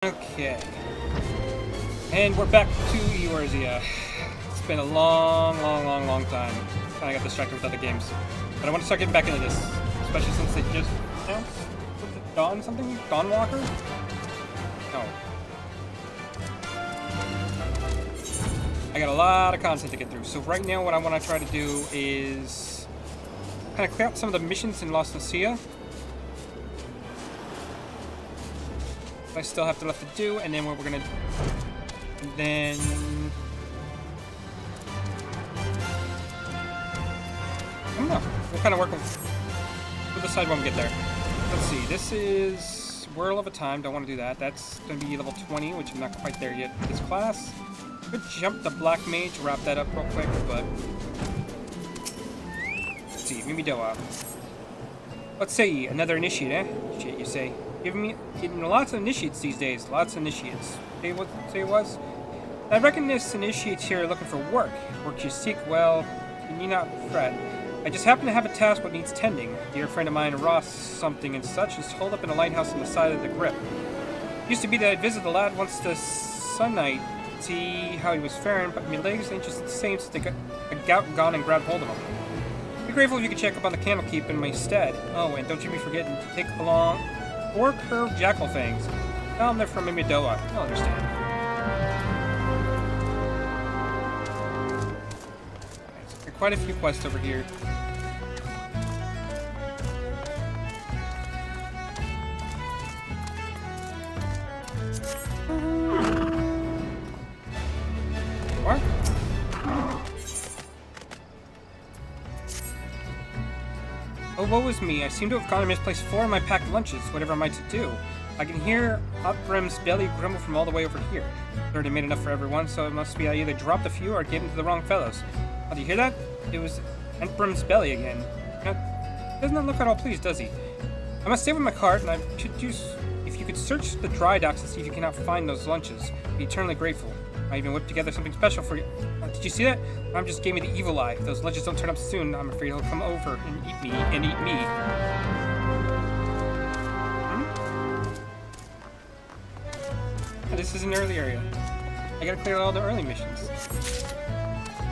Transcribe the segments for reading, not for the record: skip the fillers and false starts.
Okay. And we're back to Eorzea. It's been a long time. Kinda got distracted with other games. But I want to start getting back into this. Especially since they just announced Dawn something? Dawnwalker? No. I got a lot of content to get through. So right now what I want to try to do is kind of clear out some of the missions in Lost Eorzea. I still have to left to do, and then what we're gonna, and then I don't know. We'll kind of work with. We'll decide when we get there. Let's see. This is Whirl of a Time. Don't want to do that. That's gonna be level 20, which I'm not quite there yet. This class. Could jump the Black Mage, wrap that up real quick, but let's see. Mimi Doa. Let's say another initiate, eh? Shit, you say. Getting lots of initiates these days. Lots of initiates. Say what say it was? I reckon this initiates here are looking for work. Work you seek, well, you need not fret. I just happen to have a task what needs tending. A dear friend of mine, Ross something and such, is holed up in a lighthouse on the side of the grip. Used to be that I'd visit the lad once the sun night, see how he was faring, but my legs ain't just the same since they got a gout gone and grabbed hold of him. Be grateful if you could check up on the Candlekeep in my stead. Oh, and don't you be forgetting to take along 4 curved jackal fangs. Tell them they're from Mimidoa. I'll understand. Right, so quite a few quests over here. What? Oh, woe is me. I seem to have gone and misplaced 4 of my packed lunches, whatever am I to do? I can hear Hotbrim's belly grumble from all the way over here. I already made enough for everyone, so it must be I either dropped a few or gave them to the wrong fellows. Oh, do you hear that? It was Hotbrim's belly again. Does not look at all pleased, does he? I must stay with my cart, and I should use... If you could search the dry docks to see if you cannot find those lunches, I'd be eternally grateful. I even whipped together something special for you. Did you see that? Mom just gave me the evil eye. If those lunches don't turn up soon, I'm afraid he'll come over and eat me and eat me. Oh, this is an early area. I gotta clear all the early missions.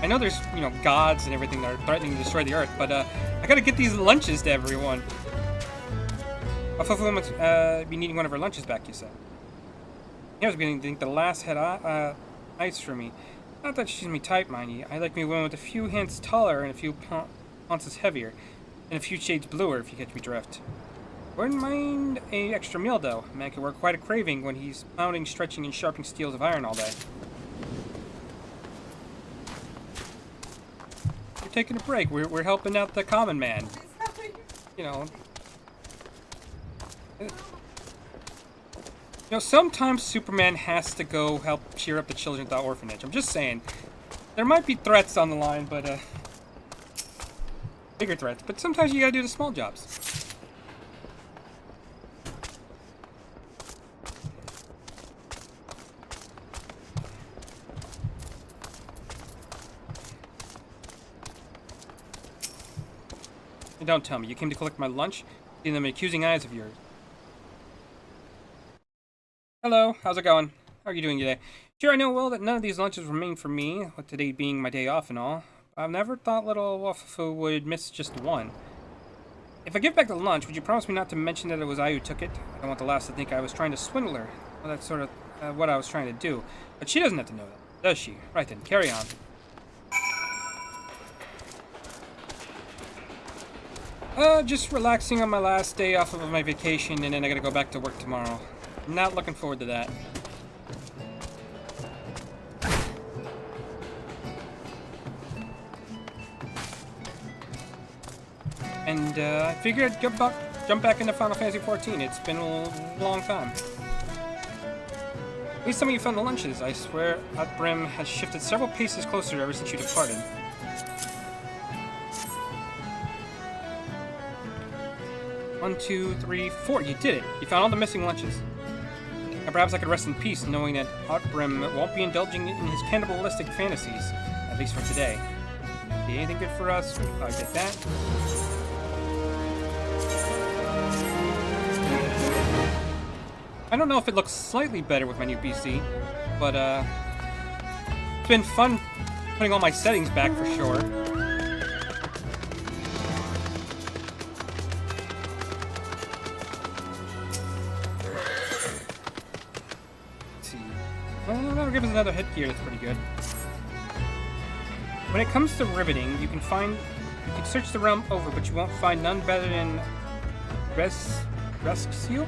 I know there's, gods and everything that are threatening to destroy the earth, but I gotta get these lunches to everyone. I'll fulfill be needing one of her lunches back, you said. I was beginning to think the lass had eyes for me. Not that she's me type, mind ye. I like me women with a few hands taller and a few ounces heavier, and a few shades bluer, if you catch me drift. Wouldn't mind a extra meal, though. A man can work quite a craving when he's pounding, stretching, and sharpening steels of iron all day. We're taking a break. We're helping out the common man. Sometimes Superman has to go help cheer up the children at the orphanage. I'm just saying. There might be threats on the line, but, bigger threats. But sometimes you gotta do the small jobs. And don't tell me, you came to collect my lunch? Seeing them accusing eyes of yours. Hello, how's it going? How are you doing today? Sure, I know well that none of these lunches remain for me, with today being my day off and all. I've never thought little Waffle would miss just one. If I give back the lunch, would you promise me not to mention that it was I who took it? I don't want the lass to think I was trying to swindle her. Well, that's sort of what I was trying to do. But she doesn't have to know that, does she? Right then, carry on. Just relaxing on my last day off of my vacation, and then I gotta go back to work tomorrow. I'm not looking forward to that. And I figured I'd jump back into Final Fantasy XIV. It's been a long time. At least some of you found the lunches. I swear, Hotbrim has shifted several paces closer ever since you departed. 1, 2, 3, 4. You did it. You found all the missing lunches. And perhaps I could rest in peace knowing that Hotbrim won't be indulging in his cannibalistic fantasies, at least for today. Be anything good for us? I'll take that. I don't know if it looks slightly better with my new PC, but it's been fun putting all my settings back for sure. Let's see. Well, that'll give us another headgear that's pretty good. When it comes to riveting, you can search the realm over, but you won't find none better than Seal.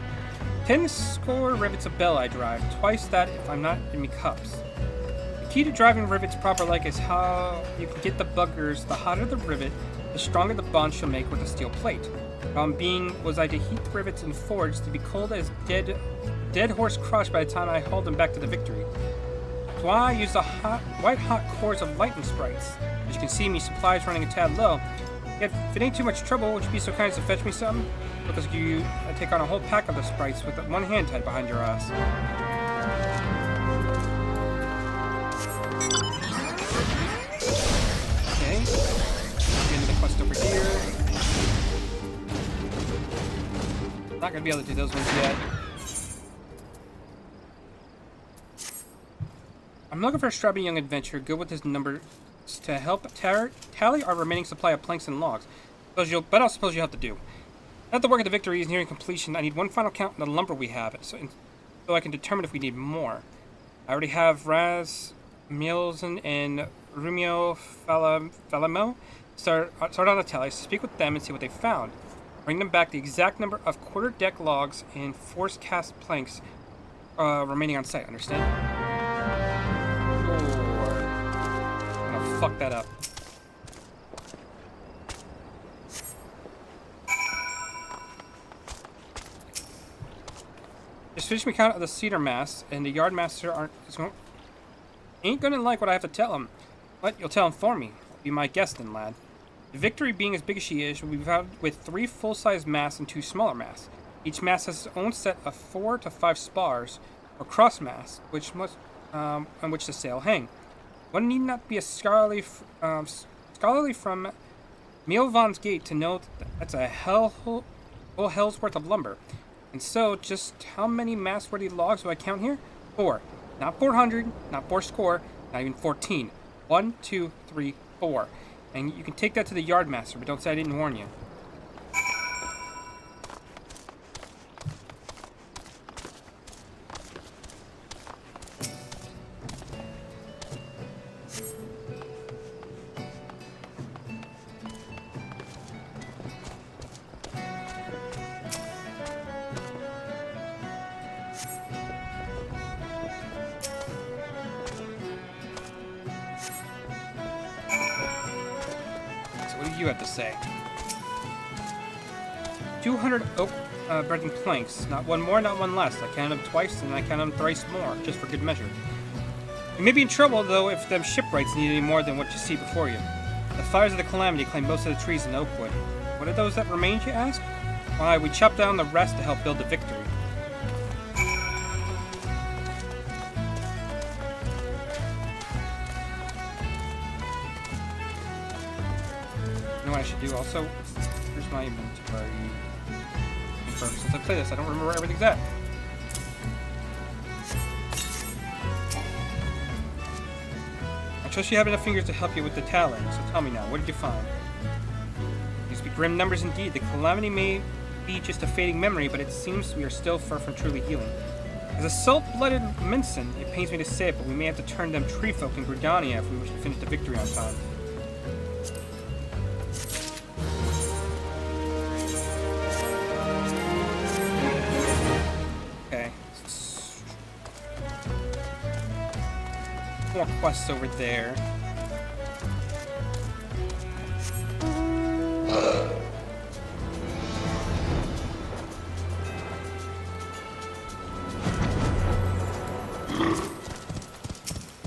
10 score rivets of bell I drive, twice that if I'm not in me cups. The key to driving rivets proper like is how you can get the buggers. The hotter the rivet, the stronger the bond she'll make with the steel plate. Problem being was I to heat the rivets in forge to be cold as dead horse crushed by the time I hauled them back to the victory. That's why I use the white hot cores of lightning sprites. As you can see, me supplies running a tad low. If it ain't too much trouble, would you be so kind as to fetch me some? Because you take on a whole pack of the sprites with one hand tied behind your ass. Okay. Get into the quest over here. Not gonna be able to do those ones yet. I'm looking for a strapping young adventurer good with his numbers to help tally our remaining supply of planks and logs. But I suppose you'll have to do. Now that the work of the victory is nearing completion, I need one final count on the lumber we have, so I can determine if we need more. I already have Raz, Mielsen, and Rumio Falamo start on the tally, so speak with them and see what they found. Bring them back the exact number of quarter-deck logs and force-cast planks remaining on site, understand? I'm gonna fuck that up. Just finished me count of the cedar masts, and the yard master ain't gonna like what I have to tell him. But you'll tell him for me. Be my guest then, lad. The victory, being as big as she is, will be found with 3 full-size masts and 2 smaller masts. Each mast has its own set of 4 to 5 spars, or cross masts, on which the sail hang. One need not be a scholarly from Mielvan's Gate to know that's a whole hell's worth of lumber. And so, just how many mast-worthy logs do I count here? 4. Not 400, not 4 score, not even 14. 1, 2, 3, 4. And you can take that to the yard master, but don't say I didn't warn you. You have to say. 200 oak bread and planks. Not one more, not one less. I counted them twice, and I counted them thrice more, just for good measure. You may be in trouble, though, if them shipwrights need any more than what you see before you. The fires of the Calamity claim most of the trees in Oakwood. What are those that remain, you ask? Why, we chopped down the rest to help build the victory. What I should do also, here's my inventory. Since I play this, I don't remember where everything's at. I trust you have enough fingers to help you with the tallying, so tell me now, what did you find? These be grim numbers indeed. The Calamity may be just a fading memory, but it seems we are still far from truly healing. As a salt-blooded Minson, it pains me to say it, but we may have to turn them tree folk in Gridania if we wish to finish the victory on time. More quests over there.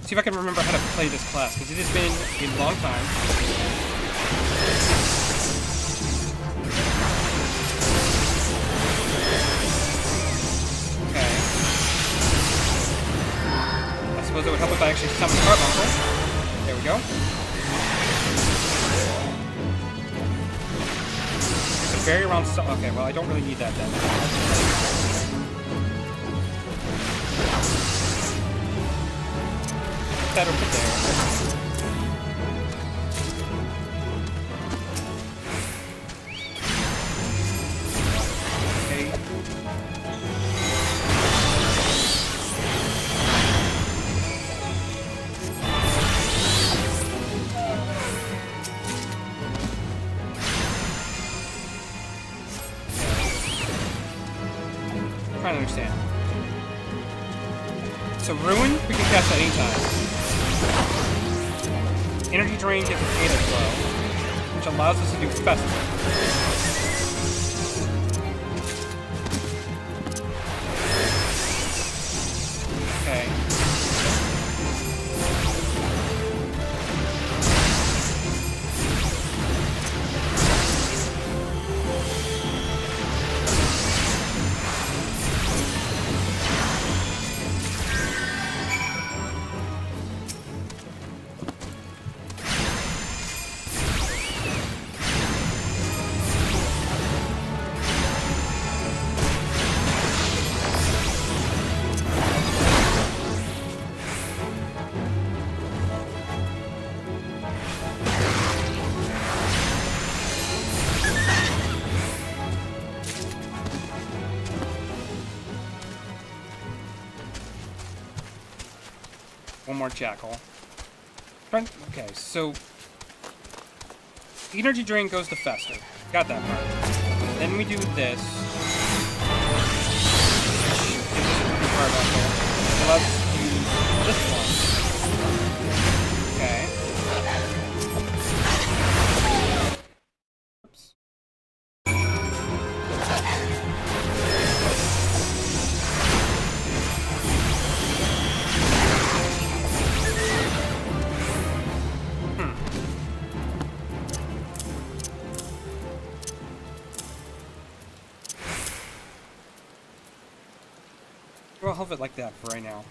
See if I can remember how to play this class, because it has been a long time. I suppose it would help if I actually summon Carbuncle. There we go. It's a very round stuff. Okay, well, I don't really need that then. put that over there. Trying to understand. So Ruin, we can cast at any time. Energy Drain gets a data flow, which allows us to do Festival. Okay. One more Jackal. Okay, so Energy Drain goes to Fester. Got that part. Then we do this. Let's use this one. Okay. Oops. I'll hold it like that for right now.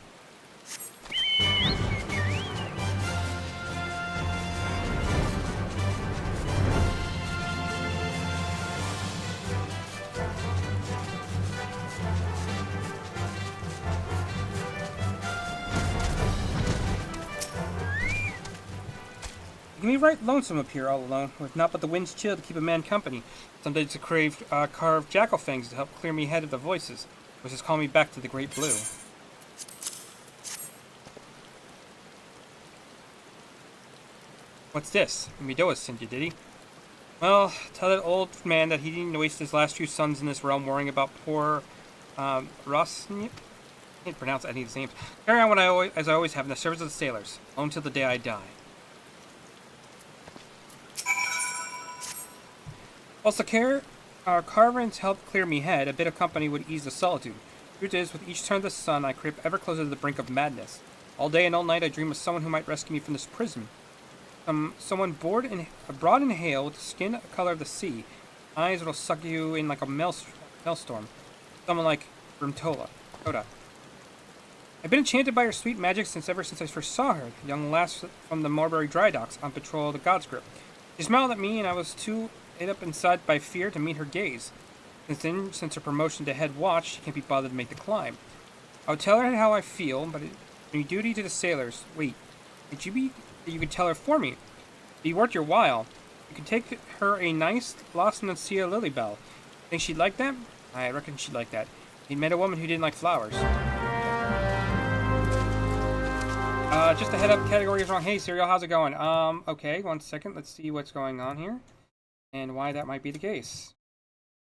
You can be right lonesome up here all alone, with not but the wind's chill to keep a man company. Some days to crave carved jackal fangs to help clear me head of the voices. Which is call me back to the Great Blue. What's this? Midoa sent you, did he? Well, tell that old man that he didn't waste his last few sons in this realm worrying about poor Rosny. I can't pronounce any of these names. Carry on as I always have in the service of the sailors, on till the day I die. Also, our caravans helped clear me head. A bit of company would ease the solitude. Truth is, with each turn of the sun, I creep ever closer to the brink of madness. All day and all night, I dream of someone who might rescue me from this prison. Someone broad in hail, with the skin the color of the sea, eyes that'll suck you in like a maelstrom. Someone like Brimtola. Coda. I've been enchanted by her sweet magic ever since I first saw her, the young lass from the Marbury Dry Docks on patrol of the God's Grip. She smiled at me, and I was too ate up inside by fear to meet her gaze. Since her promotion to head watch, she can't be bothered to make the climb. I'll tell her how I feel, but it's my duty to the sailors. Wait, you could tell her for me. Be worth your while. You could take her a nice Lost Nuncia Lilybell. Think she'd like that? I reckon she'd like that. He'd met a woman who didn't like flowers. Just a head up, category is wrong. Hey, Serial, how's it going? Okay, 1 second. Let's see what's going on here. And why that might be the case.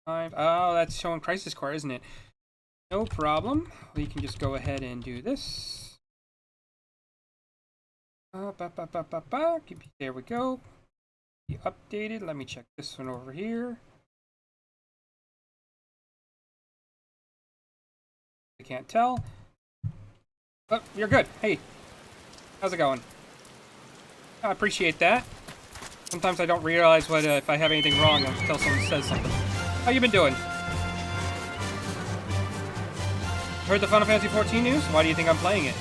Oh, that's showing Crisis Core, isn't it? No problem. We can just go ahead and do this. There we go. Be updated. Let me check this one over here. I can't tell. Oh, you're good. Hey, how's it going? I appreciate that. Sometimes I don't realize what if I have anything wrong until someone says something. How you been doing? Heard the Final Fantasy XIV news? Why do you think I'm playing it?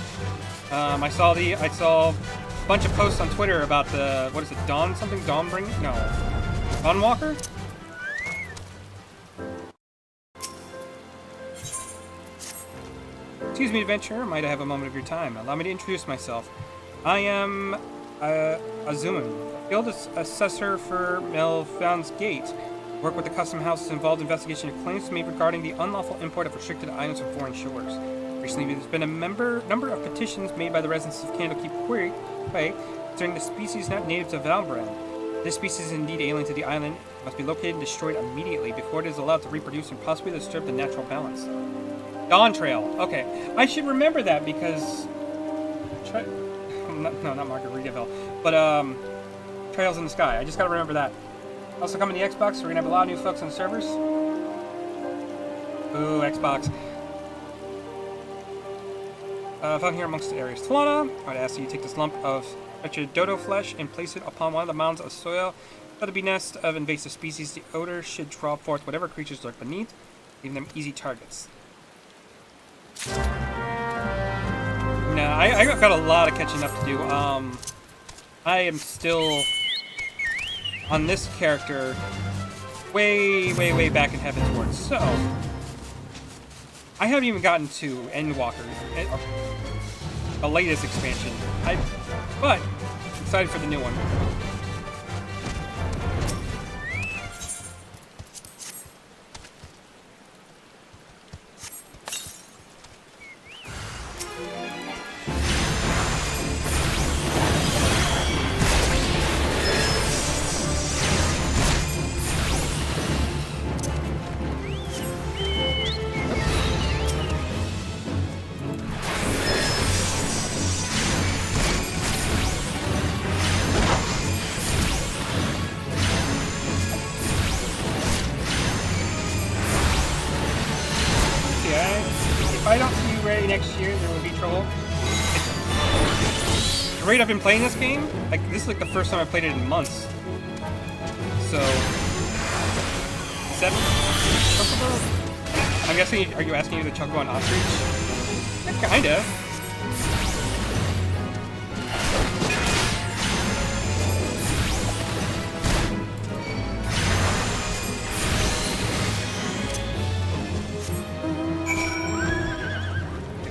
I saw a bunch of posts on Twitter about the what is it? Dawn something? Dawnbring? No. Dawnwalker? Excuse me, adventurer. Might I have a moment of your time? Allow me to introduce myself. I am Azuman, field assessor for Melfound's Gate. Work with the custom houses involved in investigation of claims made regarding the unlawful import of restricted items from foreign shores. Recently, there's been a number of petitions made by the residents of Candlekeep Quay concerning the species not native to Valbrand. This species is indeed alien to the island. It must be located and destroyed immediately before it is allowed to reproduce and possibly disturb the natural balance. Dawn Trail. Okay, I should remember that because... not Margaritaville, but Trails in the Sky. I just gotta remember that. Also coming to the Xbox, we're gonna have a lot of new folks on the servers. Ooh, Xbox. Found here amongst the areas. Twana, I'd ask that you take this lump of dodo flesh and place it upon one of the mounds of soil. Let it be nest of invasive species. The odor should draw forth whatever creatures lurk beneath, leaving them easy targets. Now, I've got a lot of catching up to do. I am still on this character way back in Heavensward, so I haven't even gotten to Endwalker, the latest expansion. But excited for the new one. If I don't see you ready next year, there will be trouble. The rate I've been playing this game, like this is like the first time I played it in months. So 7? I'm guessing. Are you asking me to Chocobo and Ostrich? Yeah, kinda.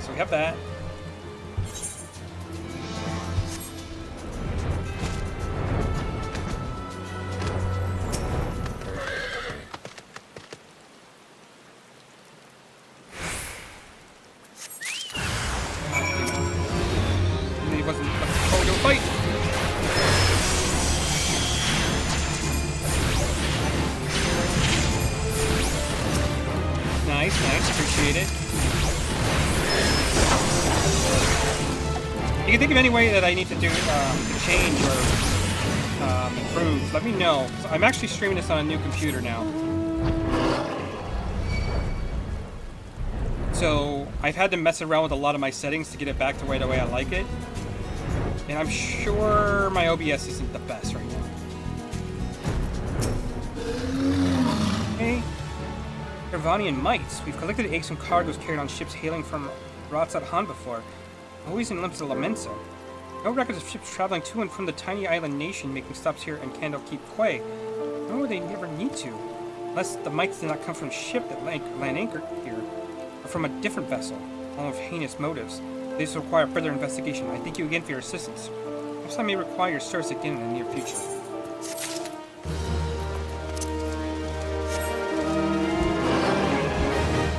We have that. He wasn't forward to a fight. Nice, appreciate it. If you can think of any way that I need to do to change or improve, let me know. I'm actually streaming this on a new computer now. So I've had to mess around with a lot of my settings to get it back to the way I like it. And I'm sure my OBS isn't the best right now. Okay. Irvanian mites. We've collected eggs from cargoes carried on ships hailing from Ratsat Han before. Always in limps of Lamensa. No records of ships traveling to and from the tiny island nation making stops here in Candlekeep Quay. Nor would they never need to. Unless the mites did not come from a ship that land anchored here, or from a different vessel, all of heinous motives. This will require further investigation. I thank you again for your assistance. Perhaps I may require your service again in the near future.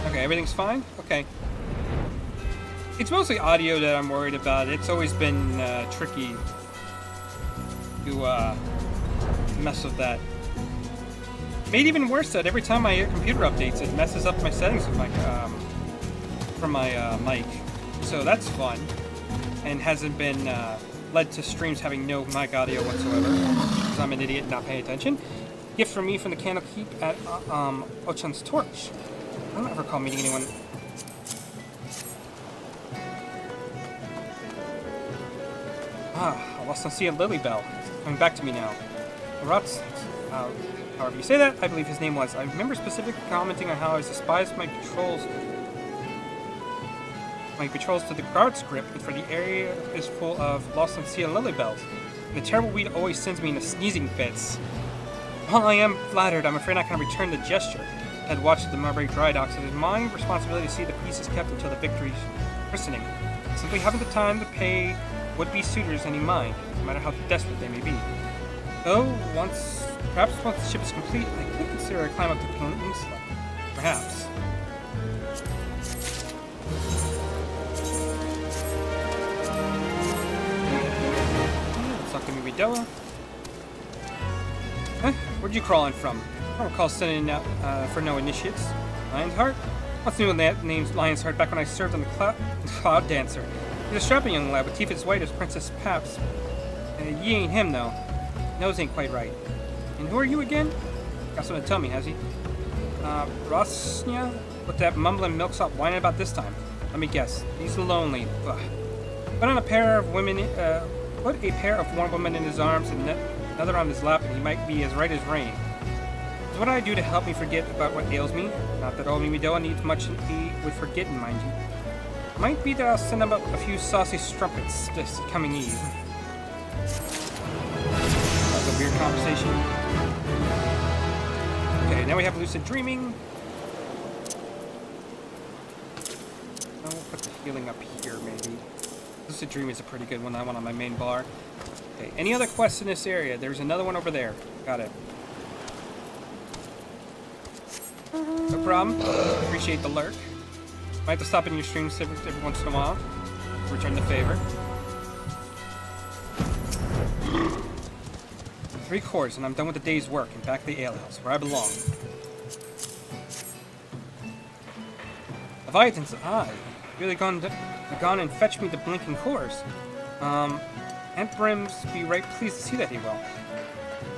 Okay, everything's fine? Okay. It's mostly audio that I'm worried about. It's always been tricky to mess with that. Made even worse that every time my computer updates, it messes up my settings with my from my mic. So that's fun, and hasn't been led to streams having no mic audio whatsoever, because I'm an idiot not paying attention. Gift from me from the Candlekeep at Ochan's Torch. I don't ever recall meeting anyone. Lost on Sea of Lilybell. It's coming back to me now. Ruts, however you say that, I believe his name was. I remember specifically commenting on how I despised my patrols to the guard script, and for the area is full of Lost on Sea of Lilybells. And the terrible weed always sends me into sneezing fits. While I am flattered, I'm afraid I can return the gesture. I had watched the Marbury dry docks, and it is my responsibility to see the pieces kept until the victory's christening. Simply haven't the time to pay would-be suitors any mind, no matter how desperate they may be. Though, perhaps once the ship is complete, I could consider a climb up the peninsula. Perhaps. Let's not give me Doa. Huh? Where'd you crawl in from? I don't recall sending out for no initiates. Lion's Heart? Once knew that name's Lion's Heart back when I served on the Cloud Dancer. He's a strapping young lad with teeth as white as Princess Paps. Ye ain't him, though. Nose ain't quite right. And who are you again? Got something to tell me, has he? Rosnya? What that mumbling milksop whining about this time? Let me guess. He's lonely. Ugh. Put a pair of warm women in his arms and another on his lap, and he might be as right as rain. So what do I do to help me forget about what ails me? Not that old Mimidoa needs much aid with forgetting, mind you. Might be that I'll send him up a few saucy strumpets this coming eve. That's a weird conversation. Okay, now we have lucid dreaming. I'll put the healing up here, maybe. Lucid dreaming is a pretty good one. I want on my main bar. Okay, any other quests in this area? There's another one over there. Got it. No problem. Appreciate the lurk. Might have to stop in your streams every once in a while. Return the favor. 3 cores and I'm done with the day's work and back to the alehouse, where I belong. Leviathan's eye. Really gone and fetched me the blinking cores. Aunt Brims be right pleased to see that he will.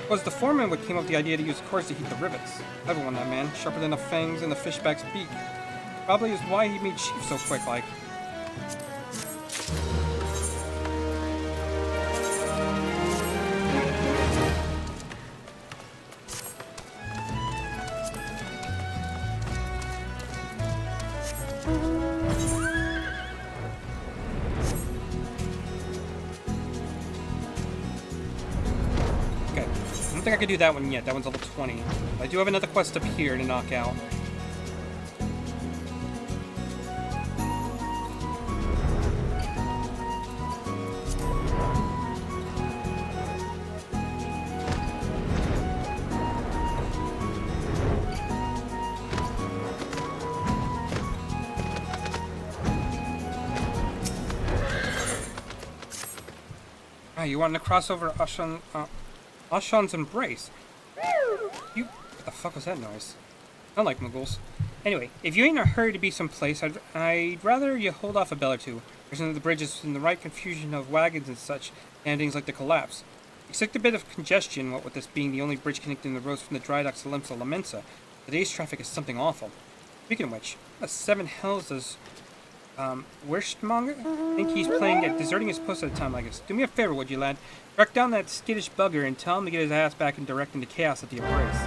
It was the foreman what came up with the idea to use cores to heat the rivets. Clever one, that man. Sharper than the fangs in the fishback's beak. Probably is why he made chief so quick, like. Okay, I don't think I could do that one yet. That one's level 20. I do have another quest up here to knock out. You wanted to cross over Ashan's embrace? You... What the fuck was that noise? I like muggles. Anyway, if you ain't in a hurry to be someplace, I'd rather you hold off a bell or two. There's the bridges in the right confusion of wagons and such, and things like the collapse. Except a bit of congestion, what with this being the only bridge connecting the roads from the dry docks to Limsa Lamensa. Today's traffic is something awful. Speaking of which, what 7 hells does... Wurstmonger? I think he's playing at deserting his post at a time like this. Do me a favor, would you, lad? Track down that skittish bugger and tell him to get his ass back and direct into chaos at the embrace.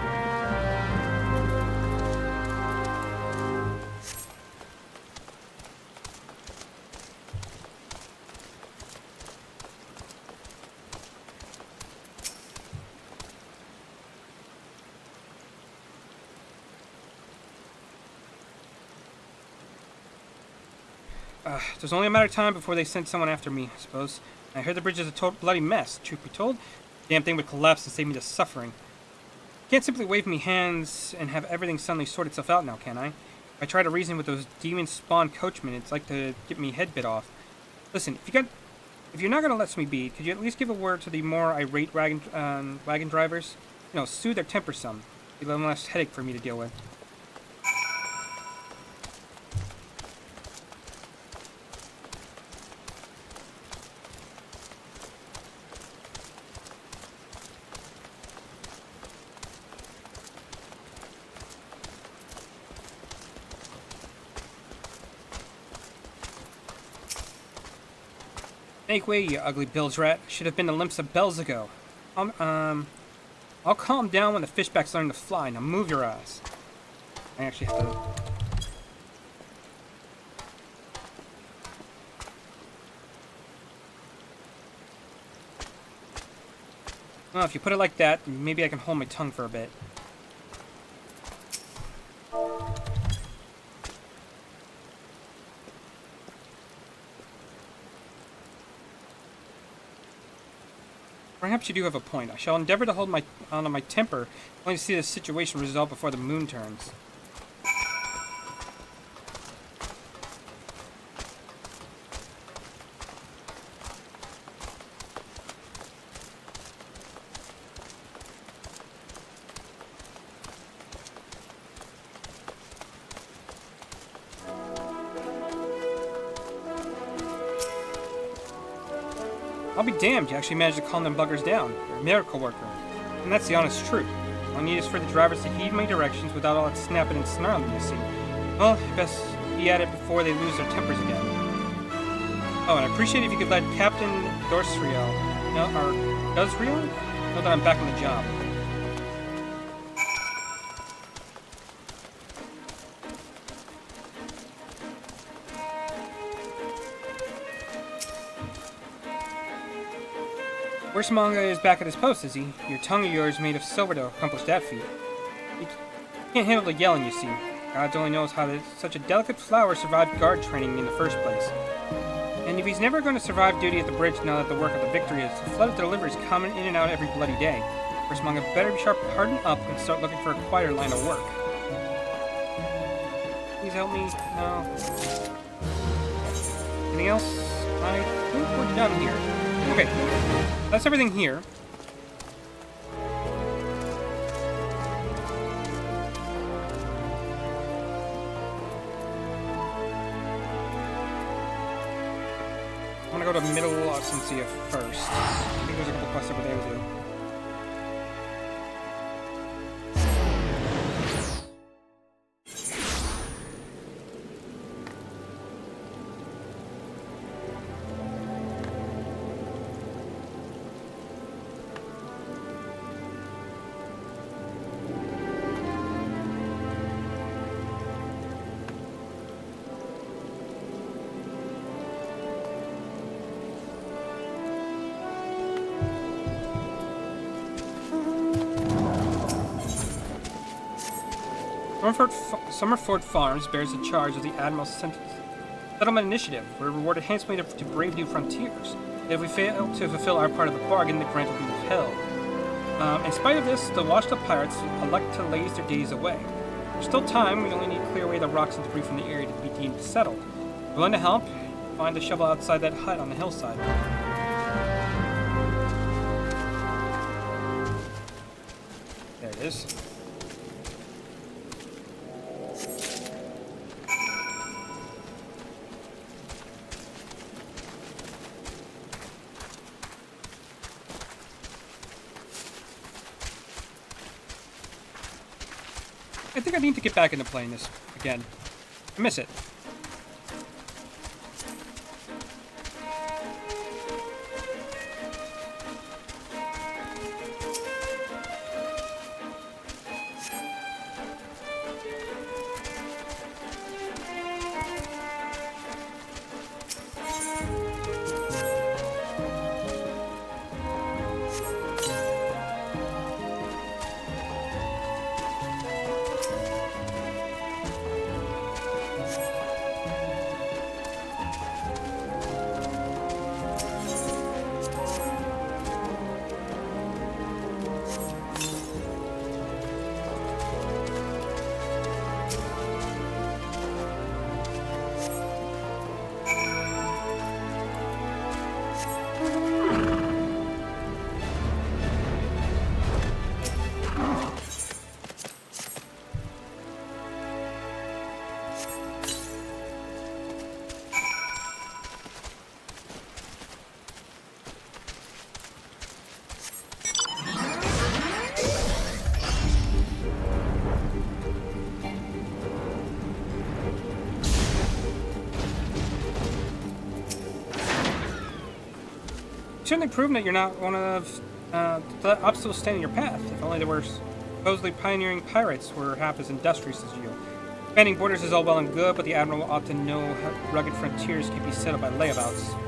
It was only a matter of time before they sent someone after me, I suppose. I heard the bridge is a total bloody mess. Truth be told, the damn thing would collapse and save me the suffering. Can't simply wave me hands and have everything suddenly sort itself out now, can I? If I try to reason with those demon-spawned coachmen, it's like to get me head bit off. Listen, if you're not gonna let me be, could you at least give a word to the more irate wagon drivers? You know, soothe their temper some. Be a less headache for me to deal with. Make way, you ugly bilge rat. Should have been the limps of bells ago. I'll calm down when the fishbacks learn to fly. Now move your ass. I actually have to... Well, if you put it like that, maybe I can hold my tongue for a bit. Perhaps you do have a point. I shall endeavor to hold on my temper, only to see this situation resolved before the moon turns. I'll be damned, you actually managed to calm them buggers down. You're a miracle worker. And that's the honest truth. All I need is for the drivers to heed my directions without all that snapping and snarling, you see. Well, best be at it before they lose their tempers again. Oh, and I appreciate if you could let Captain Dorsriel, know that I'm back on the job. Manga is back at his post, is he? Your tongue of yours made of silver to accomplish that feat. You can't handle the yelling, you see. God only knows how such a delicate flower survived guard training in the first place. And if he's never going to survive duty at the bridge now that the work of the victory is, the flood of deliveries coming in and out every bloody day. Manga better be sharp, harden up, and start looking for a quieter line of work. Please help me. No. Anything else? I think we're done here. Okay, that's everything here. I'm gonna go to Middle Oxensia first. I think there's a couple quests over there to do. Summerford Farms bears the charge of the Admiral's Settlement Initiative. We're rewarded handsomely to brave new frontiers. If we fail to fulfill our part of the bargain, the grant will be withheld. In spite of this, the washed-up pirates elect to laze their days away. There's still time. We only need to clear away the rocks and debris from the area to be deemed settled. Willing to help? Find a shovel outside that hut on the hillside. There it is. I think I need to get back into playing this again. I miss it. Certainly proven that you're not one of the obstacles standing in your path. If only there were supposedly pioneering pirates who were half as industrious as you. Expanding borders is all well and good, but the Admiral ought to know how rugged frontiers can be settled by layabouts.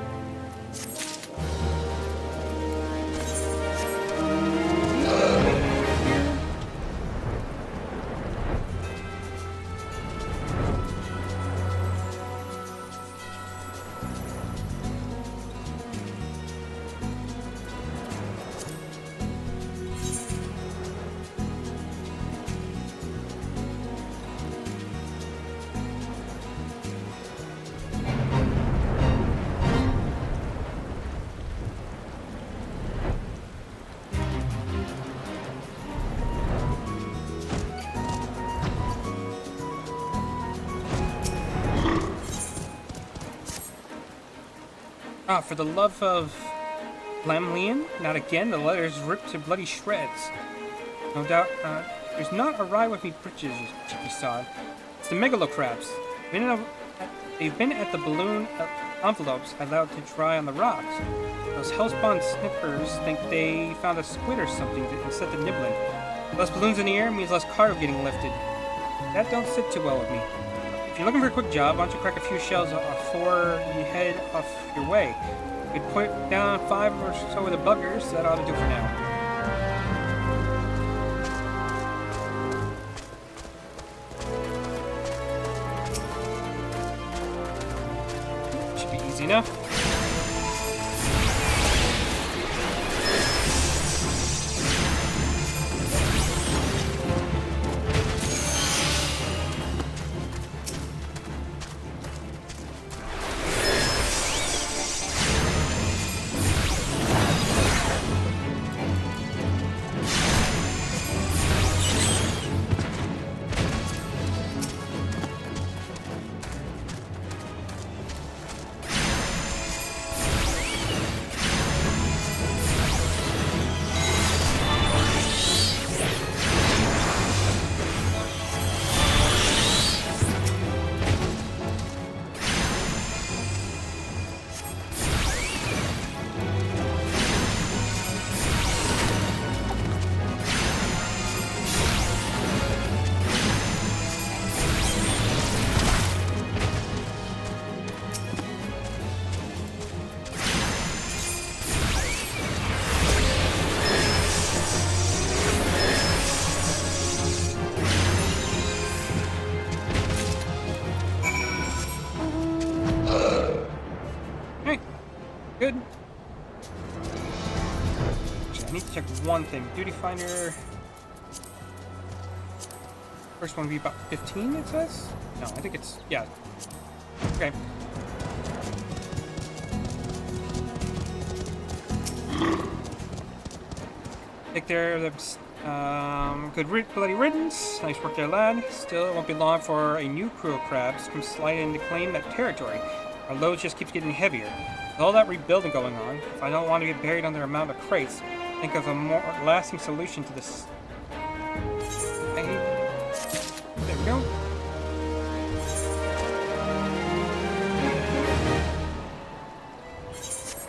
Ah, for the love of Lamleon? Not again, the letter's ripped to bloody shreds. No doubt, there's not a ride with me britches, Chicky sod. It's the megalocrabs. They've been at the balloon envelopes I allowed to dry on the rocks. Those hellspawn snippers think they found a squid or something instead of nibbling. Less balloons in the air means less cargo getting lifted. That don't sit too well with me. If you're looking for a quick job, why don't you crack a few shells before you head off your way? You could put down 5 or so of the buggers. That ought to do for now. Should be easy enough. Good. I need to check one thing. Duty finder. First one would be about 15, it says? No, I think it's... yeah. Okay. Take care of them. Good bloody riddance. Nice work there, lad. Still, it won't be long for a new crew of crabs to come sliding in to claim that territory. Our load just keeps getting heavier. With all that rebuilding going on, if I don't want to get buried under a mound of crates, think of a more lasting solution to this. There we go.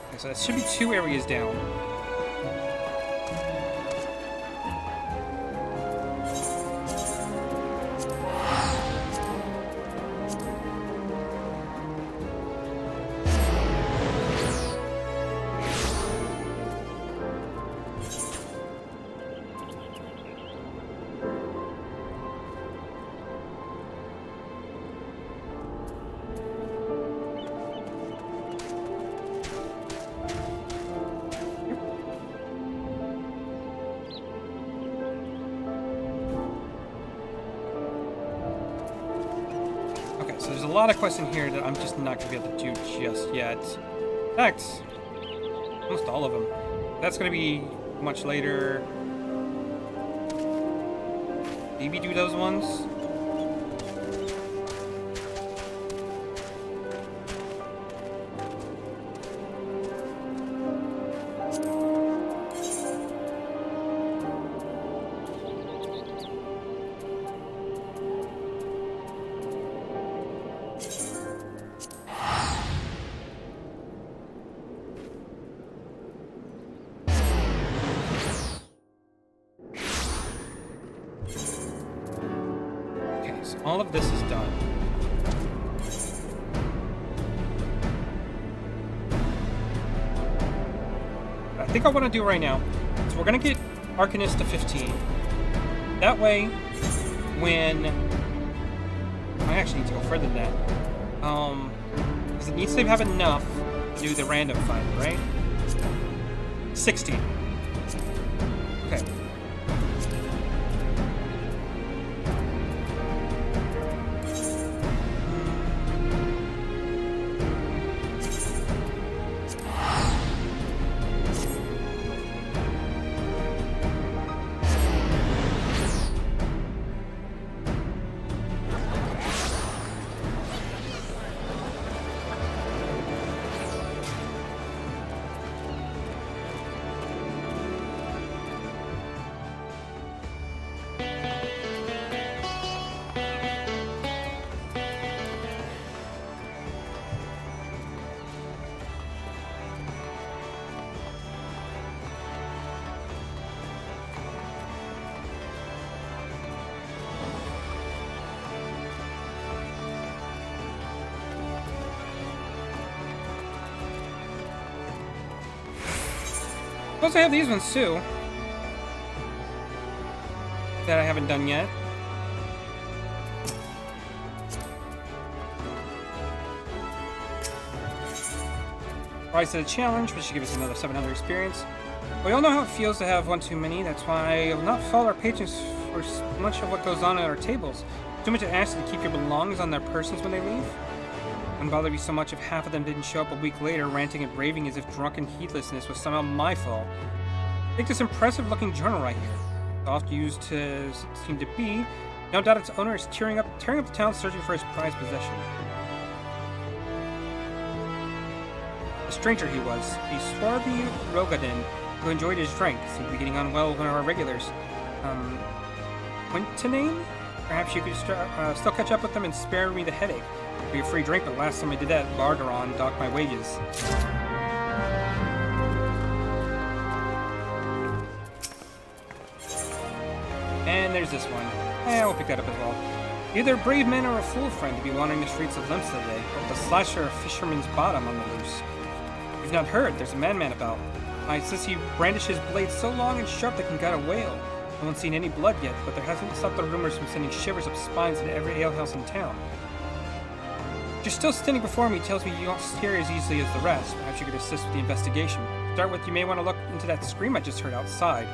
Okay, so that should be 2 areas down. So there's a lot of quests in here that I'm just not going to be able to do just yet. In fact, almost all of them. That's going to be much later. Maybe do those ones. All of this is done. What I think I want to do right now is we're going to get Arcanist to 15. That way, when... I actually need to go further than that. Because it needs to have enough to do the random find, right? 16. Okay. Suppose I have these ones too. That I haven't done yet. Rise to the challenge, which should give us another 700 experience. We all know how it feels to have one too many. That's why I will not fault our patrons for much of what goes on at our tables. Too much to ask to keep your belongings on their persons when they leave. Wouldn't bother me so much if half of them didn't show up a week later, ranting and raving as if drunken heedlessness was somehow my fault. Take this impressive-looking journal right here. Oft used to seem to be, no doubt its owner is tearing up the town searching for his prized possession. A stranger he was, a swarthy Rogadin who enjoyed his drink, seemed to be getting on well with one of our regulars. Quintanane? Perhaps you could still catch up with them and spare me the headache. It'd be a free drink, but last time I did that, Largaron docked my wages. And there's this one. We'll pick that up as well. Either a brave man or a fool friend to be wandering the streets of Lemsa today, but with a slasher of Fisherman's Bottom on the loose. You've not heard, there's a madman about. It says he brandishes blades so long and sharp they can gut a whale. No one's seen any blood yet, but there hasn't stopped the rumors from sending shivers up spines into every alehouse in town. You're still standing before me tells me you don't scare as easily as the rest. Perhaps you could assist with the investigation. To start with, you may want to look into that scream I just heard outside.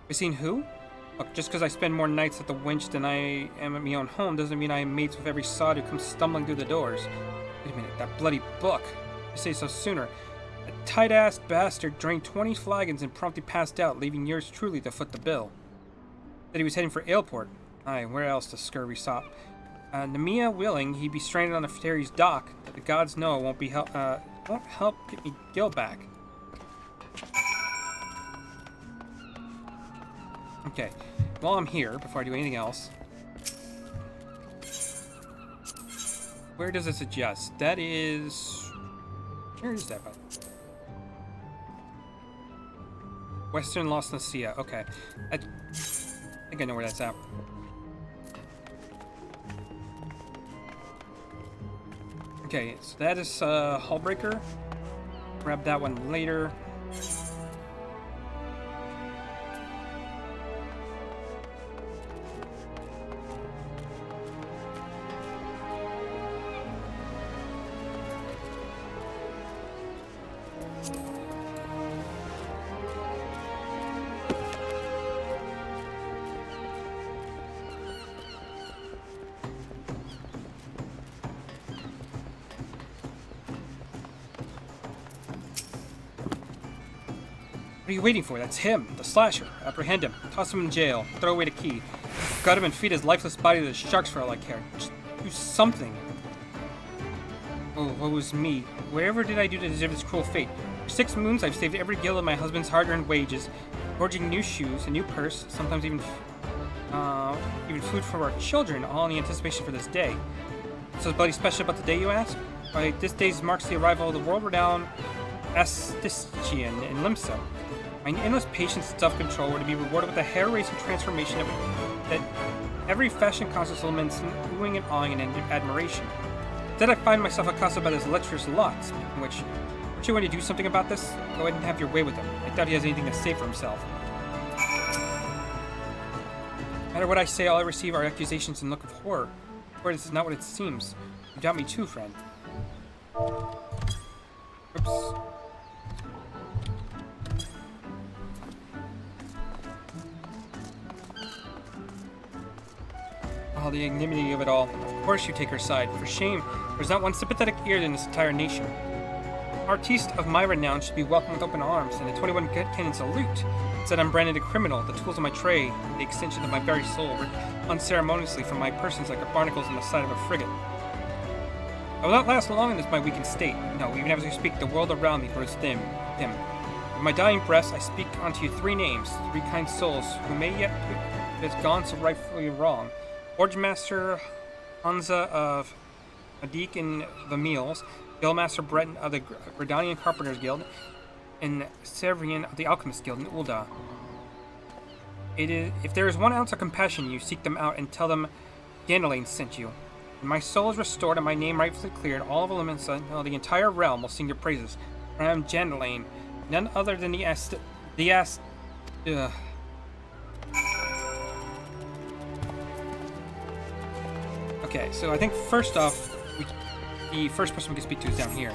You seen who? Look, just because I spend more nights at the winch than I am at my own home doesn't mean I am mates with every sod who comes stumbling through the doors. Wait a minute, that bloody book. I say so sooner. A tight-ass bastard drank 20 flagons and promptly passed out, leaving yours truly to foot the bill. Said he was heading for Aleport. Aye, where else to scurvy sop? Nemea willing, he'd be stranded on the ferry's dock, but the gods know it won't help get me Gil back. Okay, while I'm here, before I do anything else, where does it suggest? That is... Where is that? Western Los Nacia. Okay. I think I know where that's at. Okay, so that is Hullbreaker. Grab that one later. What are you waiting for? That's him, the slasher. Apprehend him. Toss him in jail. Throw away the key. Gut him and feed his lifeless body to the sharks for all I care. Just do something. Oh, what was me? Whatever did I do to deserve this cruel fate? For 6 moons, I've saved every gill of my husband's hard-earned wages, forging new shoes, a new purse, sometimes even food for our children, all in the anticipation for this day. So bloody special about the day, you ask? Why, this day marks the arrival of the world-renowned Astician in Limsa. My endless patience and self-control were to be rewarded with a hair-raising transformation that every fashion-conscious laments wooing and awing and admiration. Instead, I find myself accosted by this lecherous lot, speaking of which, aren't you going to do something about this? Go ahead and have your way with him. I doubt he has anything to say for himself. No matter what I say, all I receive are accusations and look of horror. Or this is not what it seems. You doubt me too, friend. Oops. Oh, the ignominy of it all. Of course you take her side. For shame, there's not one sympathetic ear in this entire nation. Artiste of my renown should be welcomed with open arms, and a 21 cannon salute. Instead, I'm branded a criminal, the tools of my trade, the extension of my very soul, ripped unceremoniously from my persons like the barnacles on the side of a frigate. I will not last long in this my weakened state. No, even as I speak, the world around me grows dim. With my dying breath, I speak unto you 3 names, 3 kind souls, who may yet it has gone so rightfully wrong. Forge Master Hansa of Adik in the Meals, Guildmaster Breton of the Gredanian Carpenters Guild, and Severian of the Alchemist Guild in Ul'dah. If there is 1 ounce of compassion in you, seek them out and tell them Ganelain sent you. When my soul is restored and my name rightfully cleared, all of Olympus, the entire realm will sing your praises. For I am Jandalane, none other than Okay, so I think first off, the first person we can speak to is down here.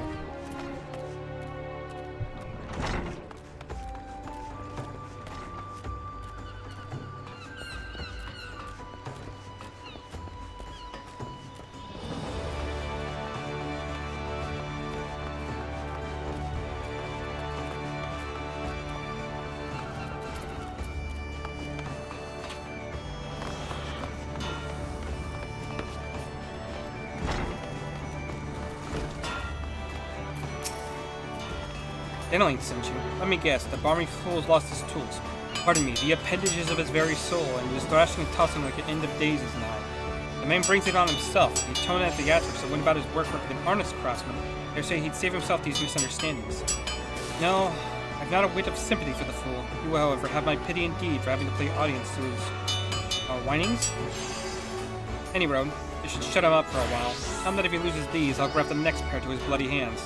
Jandalane sent you. Let me guess, the balmy fool's lost his tools. Pardon me, the appendages of his very soul, and he was thrashing and tossing like an end of days is nigh. The man brings it on himself. The atonement at theatrics that went about his work like an honest craftsman. Dare say he'd save himself these misunderstandings. No, I've not a whit of sympathy for the fool. You, however, have my pity indeed for having to play audience to his whinings. Any road, you should shut him up for a while. Tell him that if he loses these, I'll grab the next pair to his bloody hands.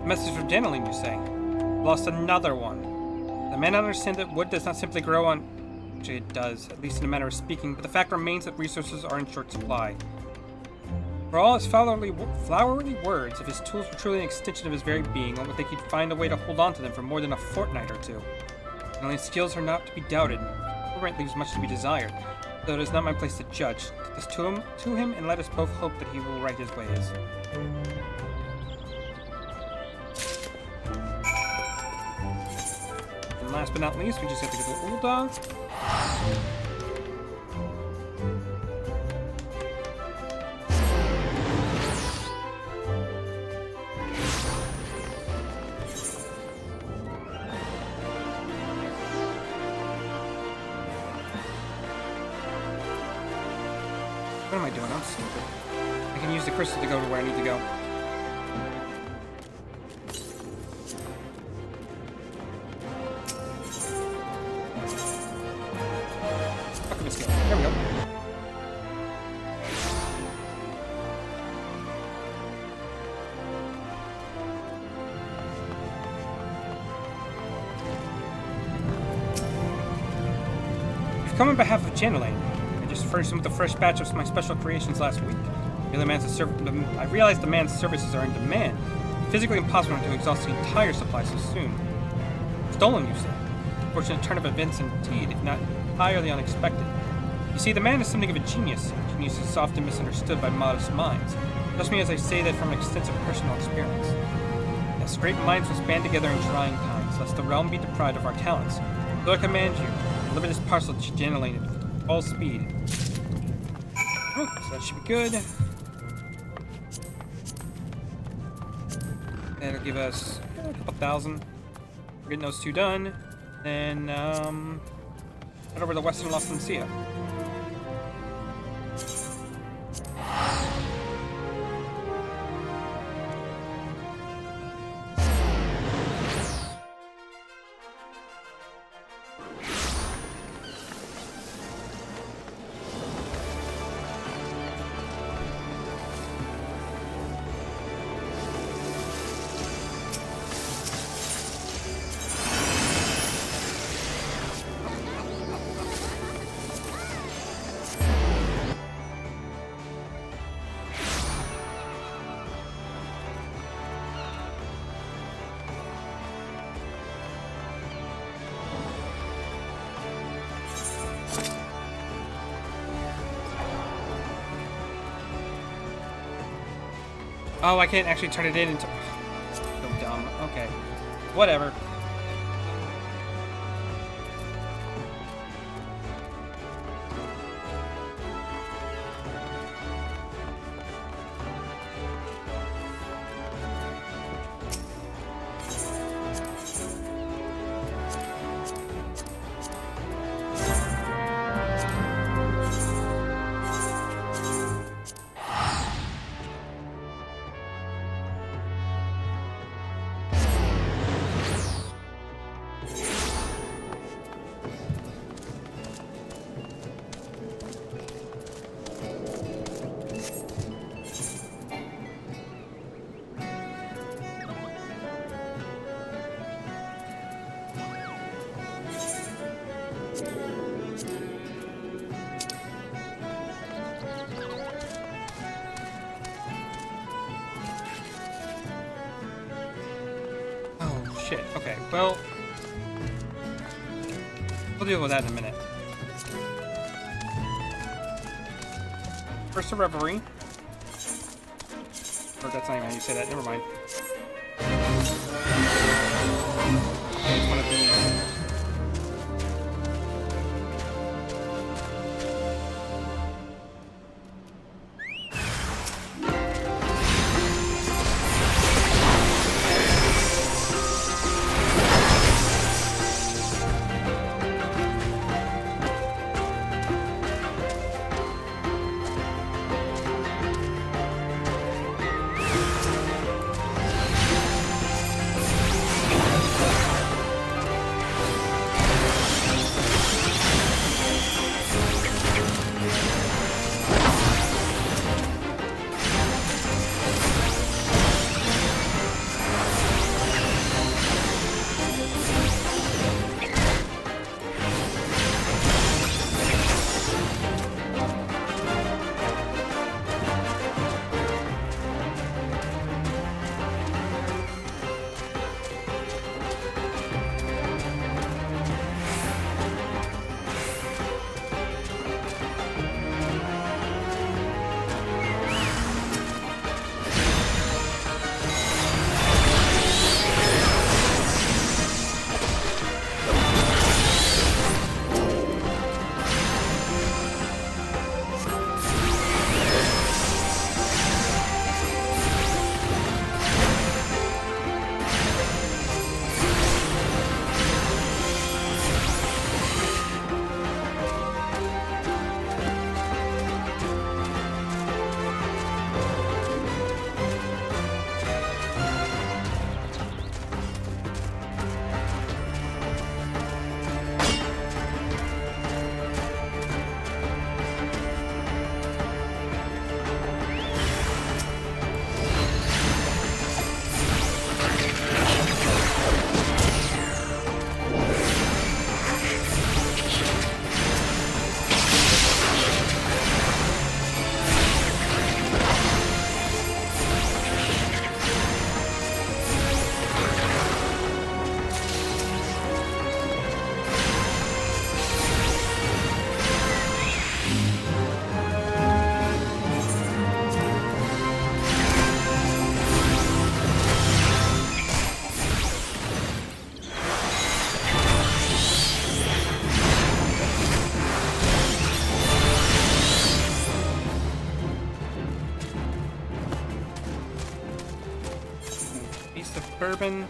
Message from Jandalane, you say? Lost another one. The man understands that wood does not simply grow on... Actually, it does, at least in a manner of speaking, but the fact remains that resources are in short supply. For all his flowery words, if his tools were truly an extension of his very being, one would think he'd find a way to hold on to them for more than a fortnight or two. Jandalane's skills are not to be doubted. Improvement leaves much to be desired, though it is not my place to judge. Take this to him, and let us both hope that he will right his ways. Last but not least, we just have to go to Ul'dah. What am I doing? I'm stupid. I can use the crystal to go to where I need to go. There we go. You've come on behalf of Jandalane. I just furnished him with a fresh batch of my special creations last week. I realized the man's services are in demand. Physically impossible to exhaust the entire supply so soon. Stolen, you say? Fortunate turn of events indeed, if not entirely unexpected. You see, the man is something of a genius. Genius is often misunderstood by modest minds. Trust me as I say that from extensive personal experience. Yes, great minds must band together in trying times, lest the realm be deprived of our talents. So I command you, deliver this parcel to Jandalane with all speed. Oh, so that should be good. That'll give us a couple thousand. We're getting those two done. Then, head over to Western Los Lucia. Oh, I can't actually turn it in until... So dumb. Okay. Whatever. Shit. Okay, well, we'll deal with that in a minute. First, a reverie. Or that's not even how you say that. Never mind. It's one of the. Bourbon.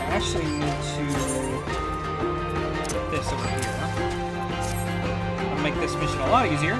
Actually need to put this over here. I'll make this mission a lot easier.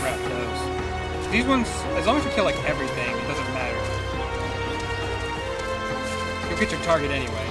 Grab those. These ones, as long as you kill like everything, it doesn't matter. You'll get your target anyway.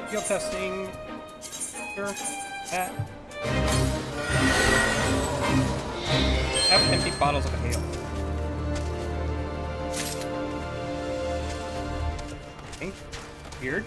Skill testing. Sure. That. Have empty bottles of ale. Okay. Weird.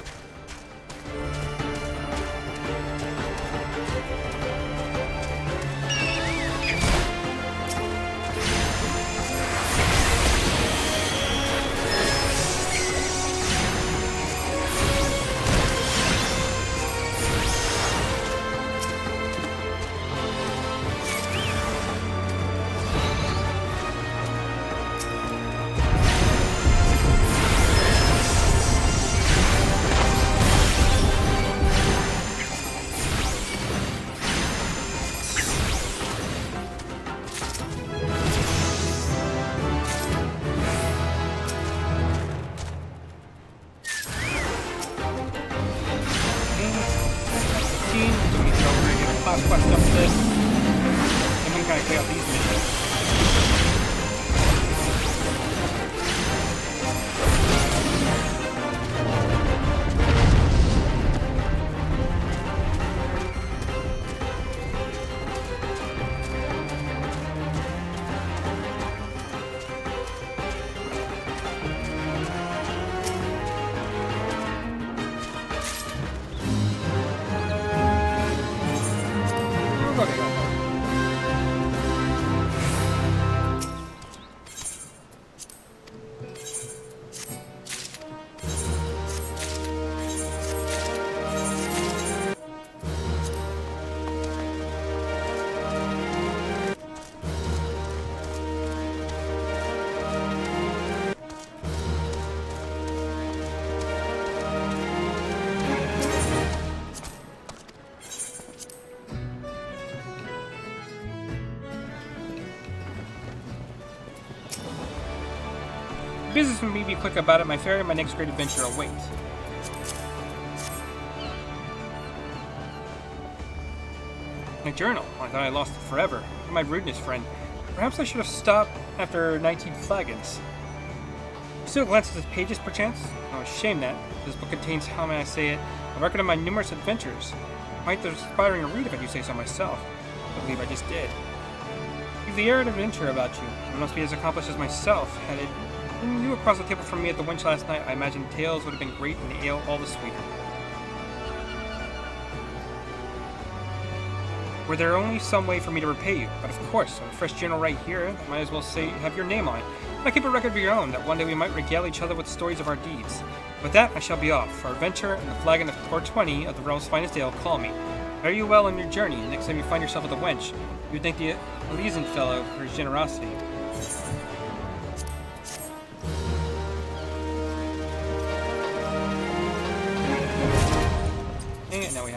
Business from me, be quick about it. My ferry and my next great adventure await. My journal. I thought I lost it forever. My rudeness, friend. Perhaps I should have stopped after 19 flagons. You still glance at the pages, perchance? Oh, shame that. This book contains, how may I say it, a record of my numerous adventures. Quite inspiring to read if I do say so myself. I believe I just did. You've the air of adventure about you. You must be as accomplished as myself. Had it been you across the table from me at the winch last night, I imagine tales would have been great and the ale all the sweeter. Were there only some way for me to repay you? But of course, I'm a fresh journal right here. Might as well say have your name on it. I keep a record of your own, that one day we might regale each other with stories of our deeds. With that, I shall be off. For adventure and the flagon of 420 of the realm's finest ale, call me. Fare you well on your journey. Next time you find yourself at the wench, you'd thank the Elysian fellow for his generosity.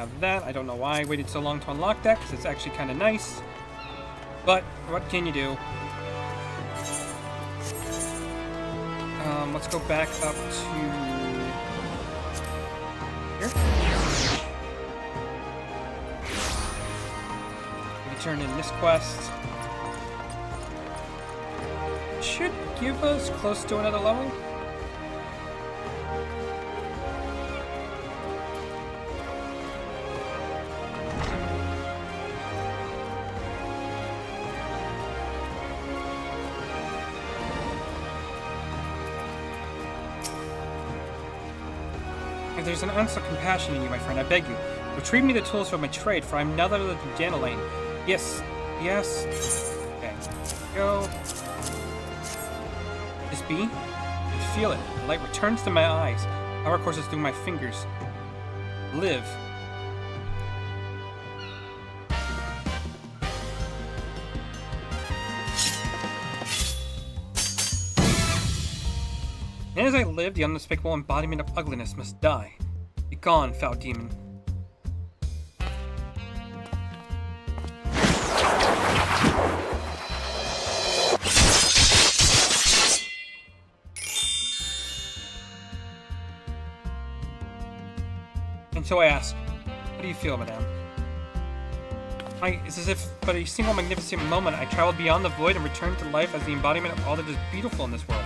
have that. I don't know why I waited so long to unlock that, because it's actually kind of nice. But, what can you do? Let's go back up to here. We turn in this quest. Should give us close to another level. If there's an ounce of compassion in you, my friend, I beg you, retrieve me the tools for my trade, for I'm none other than Janelaine. Yes, yes. Okay, go. This be? I feel it. The light returns to my eyes. Power courses through my fingers. Live. And as I live, the undespicable embodiment of ugliness must die. Be gone, foul demon. And so I ask, how do you feel, madame? It's as if but a single magnificent moment I traveled beyond the void and returned to life as the embodiment of all that is beautiful in this world.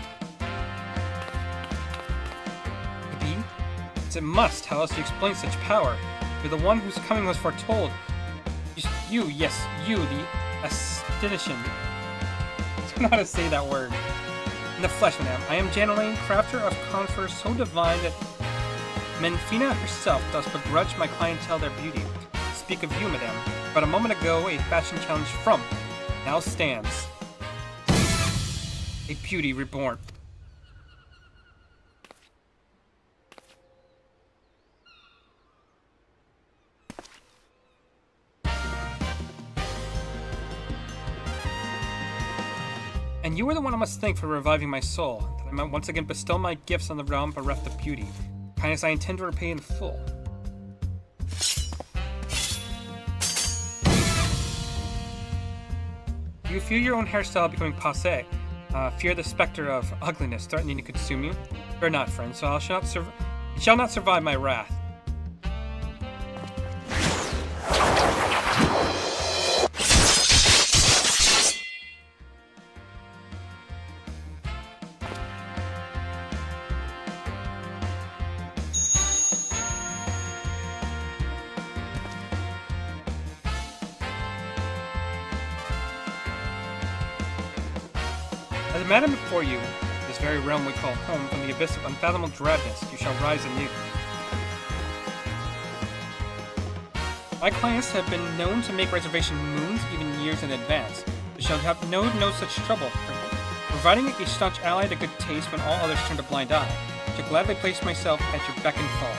It must. How else do you explain such power? You're the one whose coming was foretold. Yes, you, the aesthetician. I don't know how to say that word. In the flesh, madame, I am Janelaine, crafter of confer so divine that Menfina herself does begrudge my clientele their beauty. Speak of you, madame. But a moment ago, a fashion challenge from now stands. A beauty reborn. And you are the one I must thank for reviving my soul, that I might once again bestow my gifts on the realm bereft of beauty. Kindness I intend to repay in full. You feel your own hairstyle becoming passé. Fear the specter of ugliness threatening to consume you. Fear not, friend, so it shall not survive my wrath. As a madam before you, this very realm we call home, from the abyss of unfathomable dreadness, you shall rise anew. My clients have been known to make reservation moons, even years in advance. You shall have no such trouble, providing a staunch ally to good taste when all others turn a blind eye. I shall gladly place myself at your beck and call.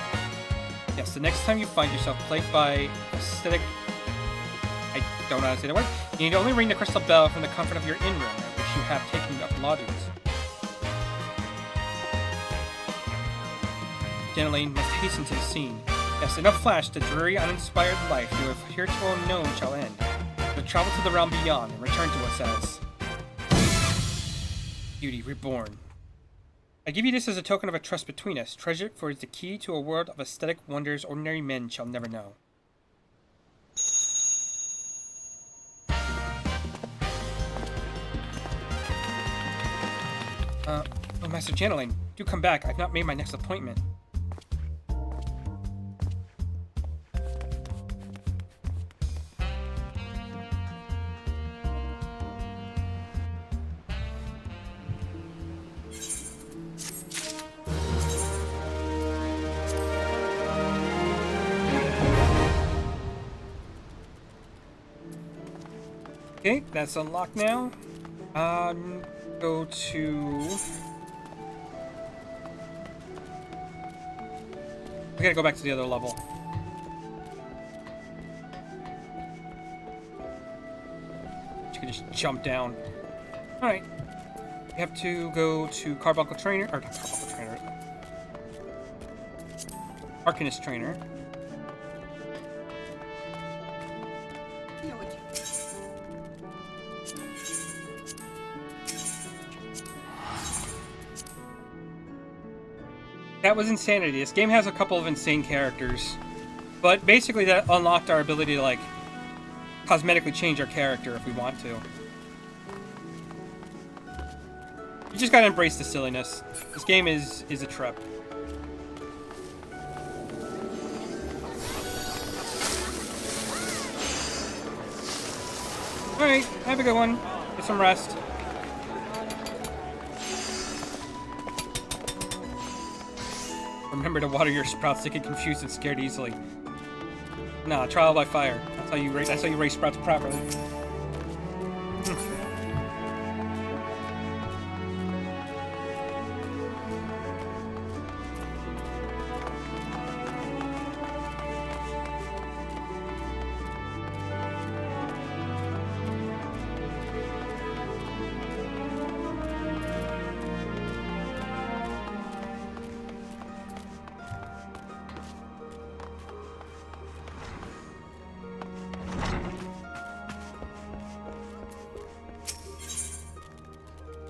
Yes, the next time you find yourself plagued by aesthetic... I don't know how to say that word. You need only ring the crystal bell from the comfort of your inn room, you have taken up lodgings. Janelaine must hasten to the scene. Yes, in a flash, the dreary, uninspired life you have heretofore known shall end. You'll travel to the realm beyond and return to us as beauty reborn. I give you this as a token of a trust between us. Treasure it, for it is the key to a world of aesthetic wonders ordinary men shall never know. Oh, Master Janelaine, do come back. I've not made my next appointment. Okay, that's unlocked now. Go to... We gotta go back to the other level. You can just jump down. Alright. We have to go to Carbuncle Trainer, or not Carbuncle Trainer. Arcanist Trainer. That was insanity. This game has a couple of insane characters. But basically that unlocked our ability to, like, cosmetically change our character if we want to. You just gotta embrace the silliness. This game is a trip. Alright, have a good one. Get some rest. Remember to water your sprouts. They get confused and scared easily. Nah, trial by fire. That's how you raise sprouts properly.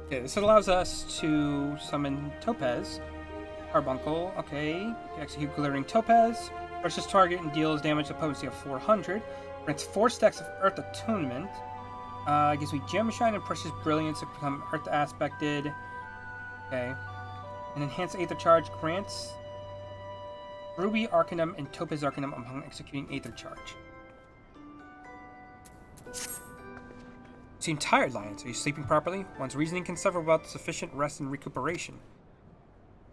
Okay, this allows us to summon Topaz. Carbuncle, okay. Execute Glittering Topaz. Versus target and deals damage to potency of 400. Grants 4 stacks of Earth Attunement. Gives me Gem Shine and Precious Brilliance to become Earth Aspected. Okay. An Enhanced Aether Charge grants Ruby Arcanum and Topaz Arcanum upon executing Aether Charge. Seem tired, Lions. Are you sleeping properly? One's reasoning can suffer without sufficient rest and recuperation.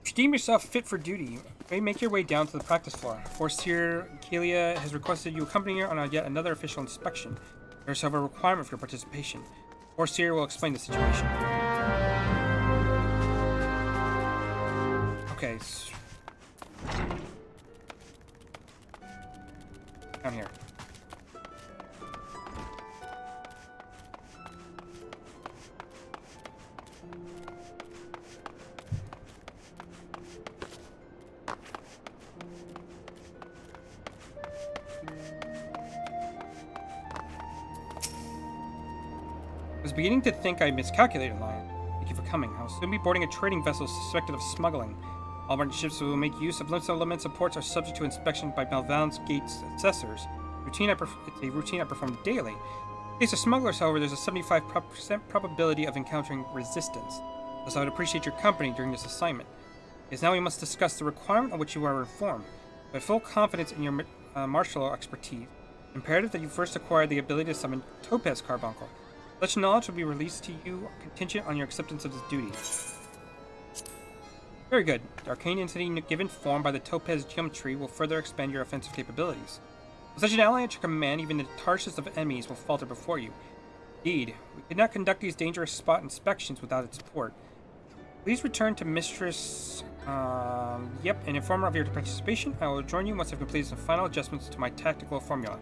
If you deem yourself fit for duty, you may make your way down to the practice floor. Forseer Kelia has requested you accompany her on yet another official inspection. There is, however, a requirement for your participation. Forseer will explain the situation. Okay. Down here. I was beginning to think I miscalculated, Lion. Thank you for coming. I will soon be boarding a trading vessel suspected of smuggling. All modern ships will make use of limits elements and ports are subject to inspection by Malval's Gate's assessors. It's a routine I perform daily. In case of smugglers, however, there's a 75% probability of encountering resistance. Thus, I would appreciate your company during this assignment. It is now we must discuss the requirement on which you are informed. I have full confidence in your martial expertise. Imperative that you first acquire the ability to summon Topaz Carbuncle. Such knowledge will be released to you contingent on your acceptance of this duty. Very good. The arcane entity given form by the Topaz Geometry will further expand your offensive capabilities. With such an ally at your command, even the harshest of enemies will falter before you. Indeed, we could not conduct these dangerous spot inspections without its support. Please return to Mistress... and inform her of your participation. I will join you once I've completed some final adjustments to my tactical formula.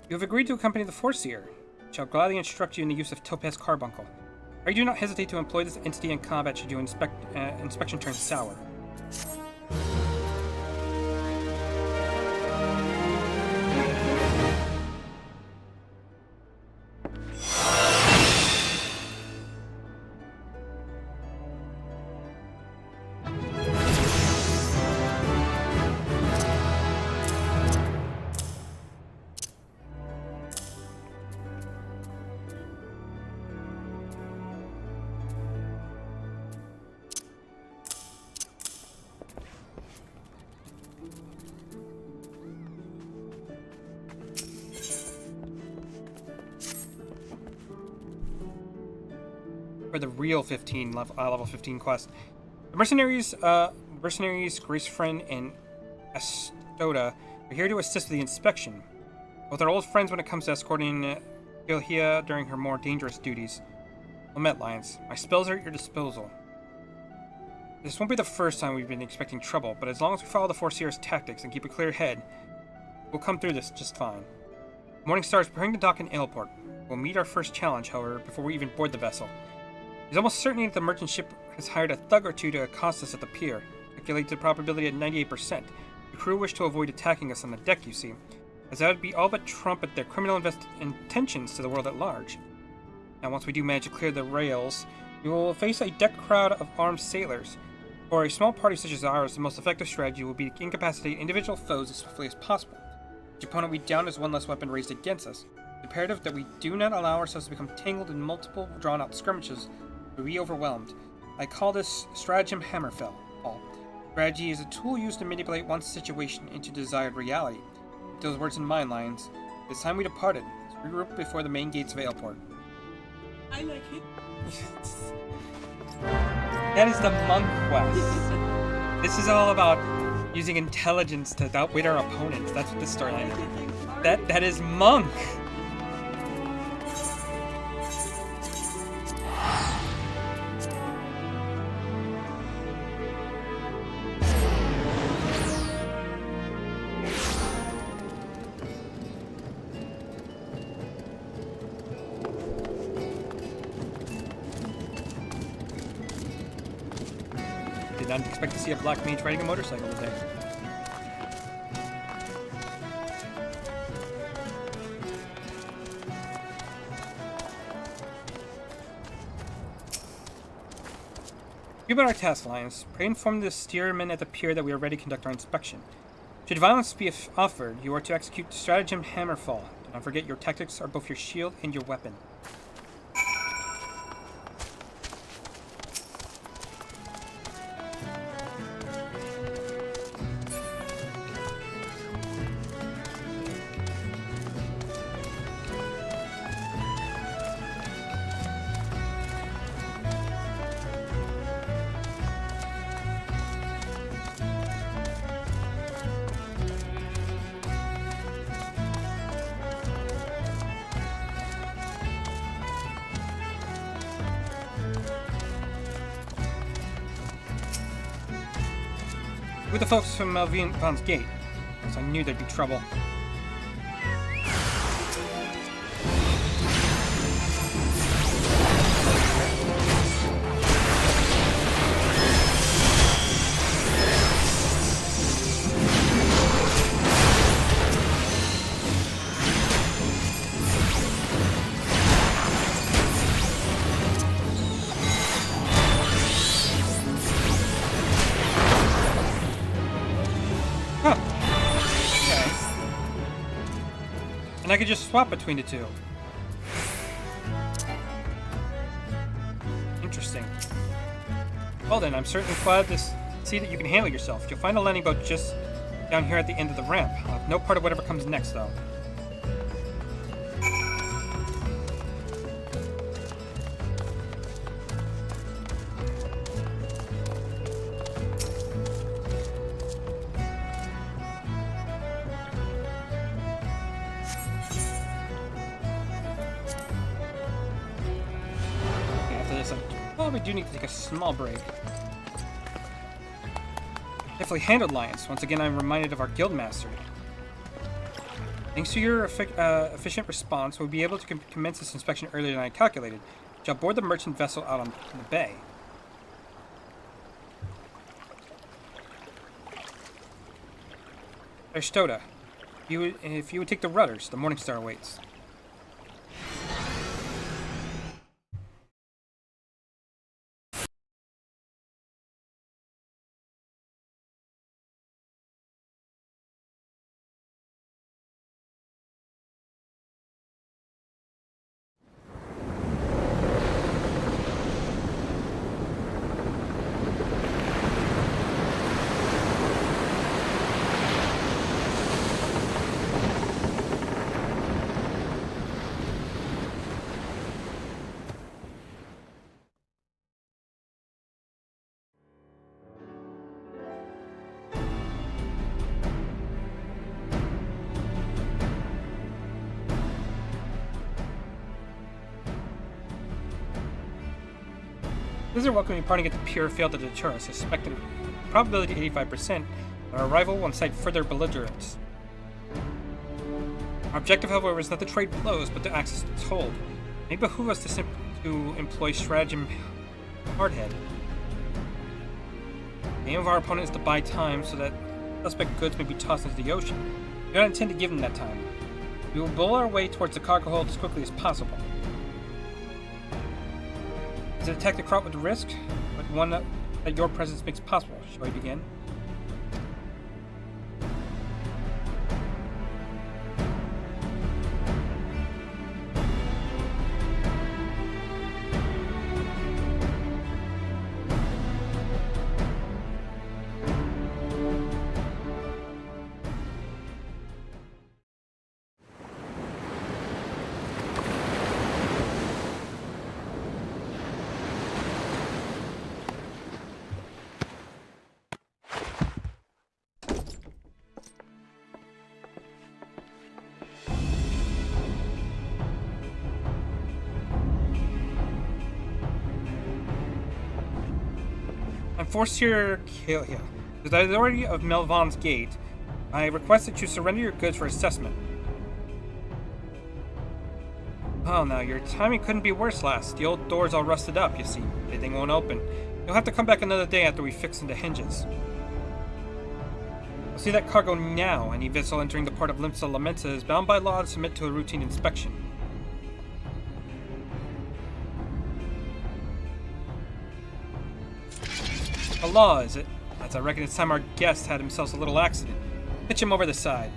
You have agreed to accompany the Forseer. I shall gladly instruct you in the use of Topaz Carbuncle. Pray do not hesitate to employ this entity in combat should your inspection turn sour. For the real level 15 quest. The mercenaries, Gracefriend and Astoda are here to assist with the inspection. Both are old friends when it comes to escorting Eorzea during her more dangerous duties. Well met, Lions. My spells are at your disposal. This won't be the first time we've been expecting trouble, but as long as we follow the Forseer's tactics and keep a clear head, we'll come through this just fine. Morning Star is preparing to dock in Aleport. We'll meet our first challenge, however, before we even board the vessel. It's almost certain that the merchant ship has hired a thug or two to accost us at the pier. Calculate the probability at 98%. The crew wish to avoid attacking us on the deck, you see, as that would be all but trumpet their criminal intentions to the world at large. Now, once we do manage to clear the rails, we will face a deck crowd of armed sailors. For a small party such as ours, the most effective strategy will be to incapacitate individual foes as swiftly as possible. Each opponent we down is one less weapon raised against us. It's imperative that we do not allow ourselves to become tangled in multiple drawn-out skirmishes or be overwhelmed. I call this stratagem Hammerfell. Strategy is a tool used to manipulate one's situation into desired reality. With those words in mind, Lions, it's time we departed. Let's regroup before the main gates of Aelport. I like it. That is the monk quest. This is all about using intelligence to outwit our opponents. That's what this storyline is. That is monk. Did not expect to see a black mage riding a motorcycle today. About our task, Lions. Pray inform the steersman at the pier that we are ready to conduct our inspection. Should violence be offered, you are to execute stratagem Hammerfall. Do not forget your tactics are both your shield and your weapon. With the folks from Melvin's Gate, so I knew there'd be trouble. I could just swap between the two. Interesting. Well then, I'm certainly glad to see that you can handle yourself. You'll find a landing boat just down here at the end of the ramp. I'll have no part of whatever comes next, though. We do need to take a small break. Definitely handled, Lions. Once again, I'm reminded of our guild mastery. Thanks to your efficient response, we'll be able to commence this inspection earlier than I calculated. We shall board the merchant vessel out on the bay. There's Stoda. If you would take the rudders, the Morning Star awaits. Blizzard welcoming parting at the pier failed to deter us, suspected probability 85%. Our arrival will incite further belligerence. Our objective, however, is not to trade blows, but to access its hold. It may behoove us to employ stratagem hardhead. The aim of our opponent is to buy time so that suspect goods may be tossed into the ocean. We do not intend to give them that time. We will bowl our way towards the cargo hold as quickly as possible. Is it a tactic fraught with risk, but one that your presence makes possible? Shall we begin? I'm forced here, the authority of Melvan's Gate. I request that you surrender your goods for assessment. Oh, now, your timing couldn't be worse, lass. The old door's all rusted up, you see. Anything won't open. You'll have to come back another day after we fix the hinges. I'll see that cargo now. Any vessel entering the port of Limsa Lamenta is bound by law to submit to a routine inspection. The law, is it? As I reckon it's time our guest had himself a little accident. Pitch him over the side.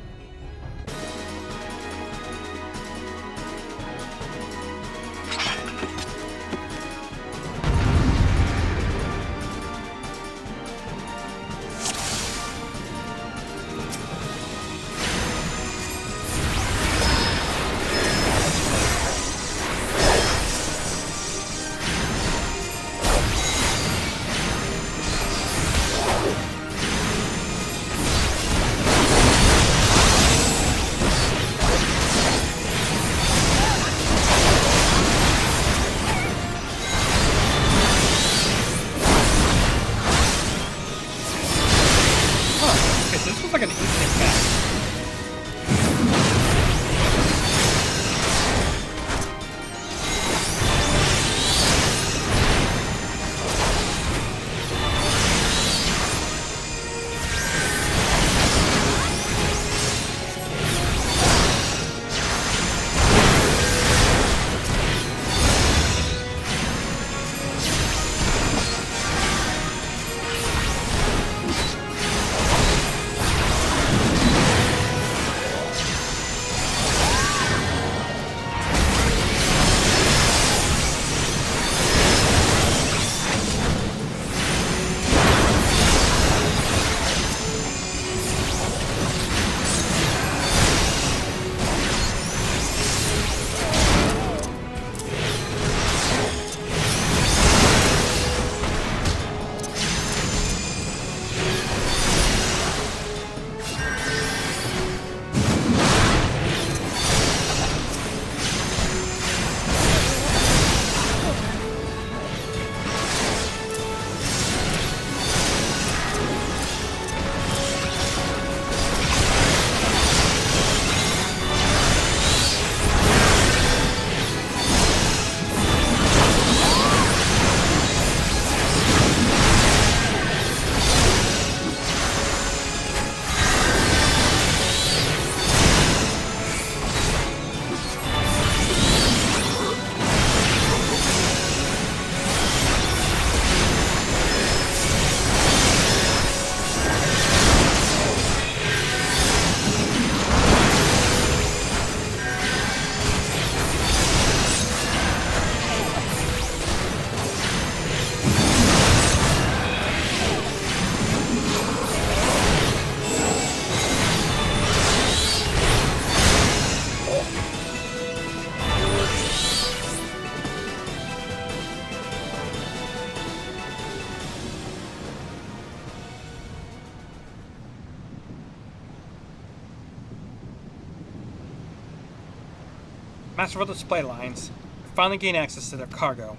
Masterful display lines. Finally gain access to their cargo.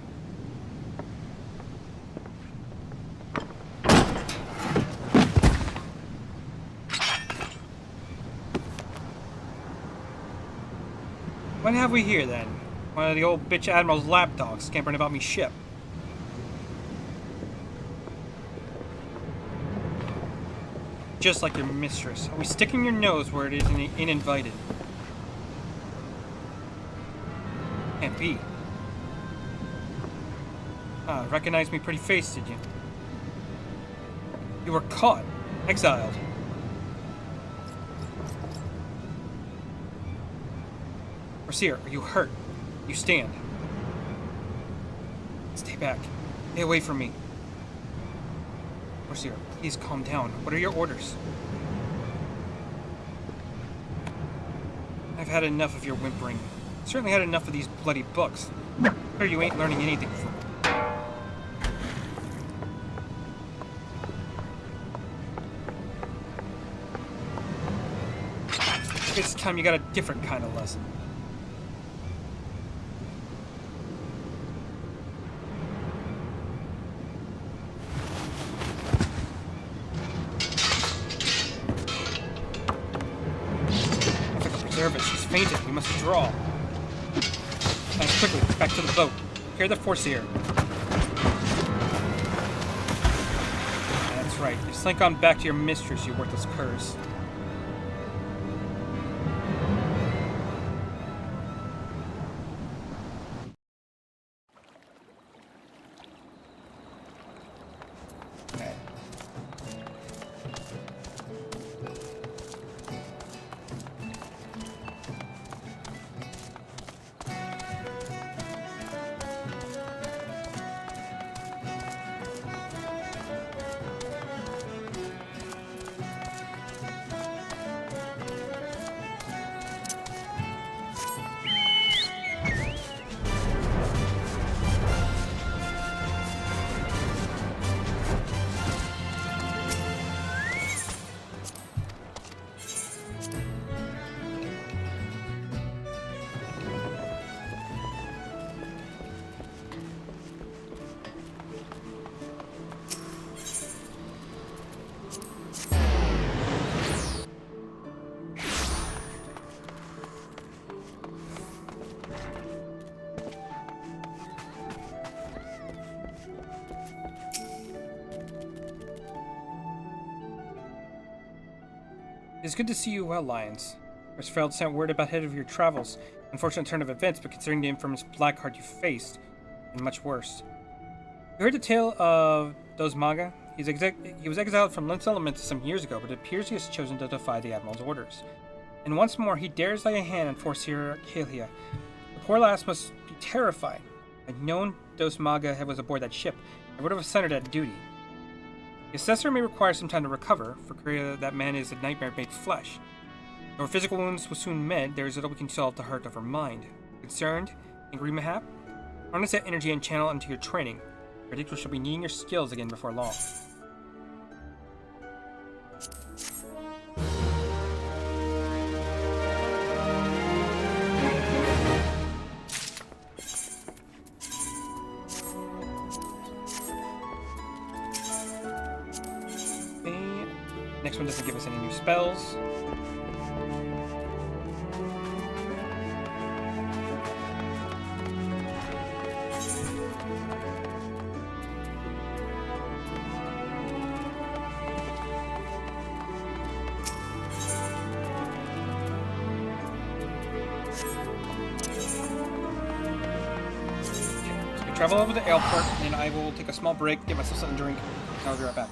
What have we here, then? One of the old bitch Admiral's lapdogs scampering about me ship. Just like your mistress, always sticking your nose where it is uninvited. Can't be. Ah, recognized me pretty face, did you? You were caught, exiled. Eorzea, are you hurt? You stand. Stay back. Stay away from me. Eorzea, please calm down. What are your orders? I've had enough of your whimpering. Certainly had enough of these bloody books. Sure you ain't learning anything from me. This time you got a different kind of lesson. She's fainted. We must draw. And quickly, back to the boat. Prepare the force here. That's right. You slink on back to your mistress, you worthless curs. It's good to see you well, Lions. Erzfeld sent word about head of your travels. Unfortunate turn of events, but considering the infamous Blackheart you faced, and much worse. You heard the tale of Dosmaga? He was exiled from Lint's Elementus some years ago, but it appears he has chosen to defy the Admiral's orders. And once more, he dares lay a hand on Forcier Kalia. The poor lass must be terrified. Had known Dosmaga was aboard that ship, I would have sent her that duty. The assessor may require some time to recover, for clear that man is a nightmare made flesh. Though her physical wounds will soon mend, there is little we can solve the hurt of her mind. Concerned? Angry mayhap? Harness that energy and channel into your training. I predict we shall be needing your skills again before long. Next one doesn't give us any new spells. So we travel over to airport, and I will take a small break, get myself something to drink, and I'll be right back.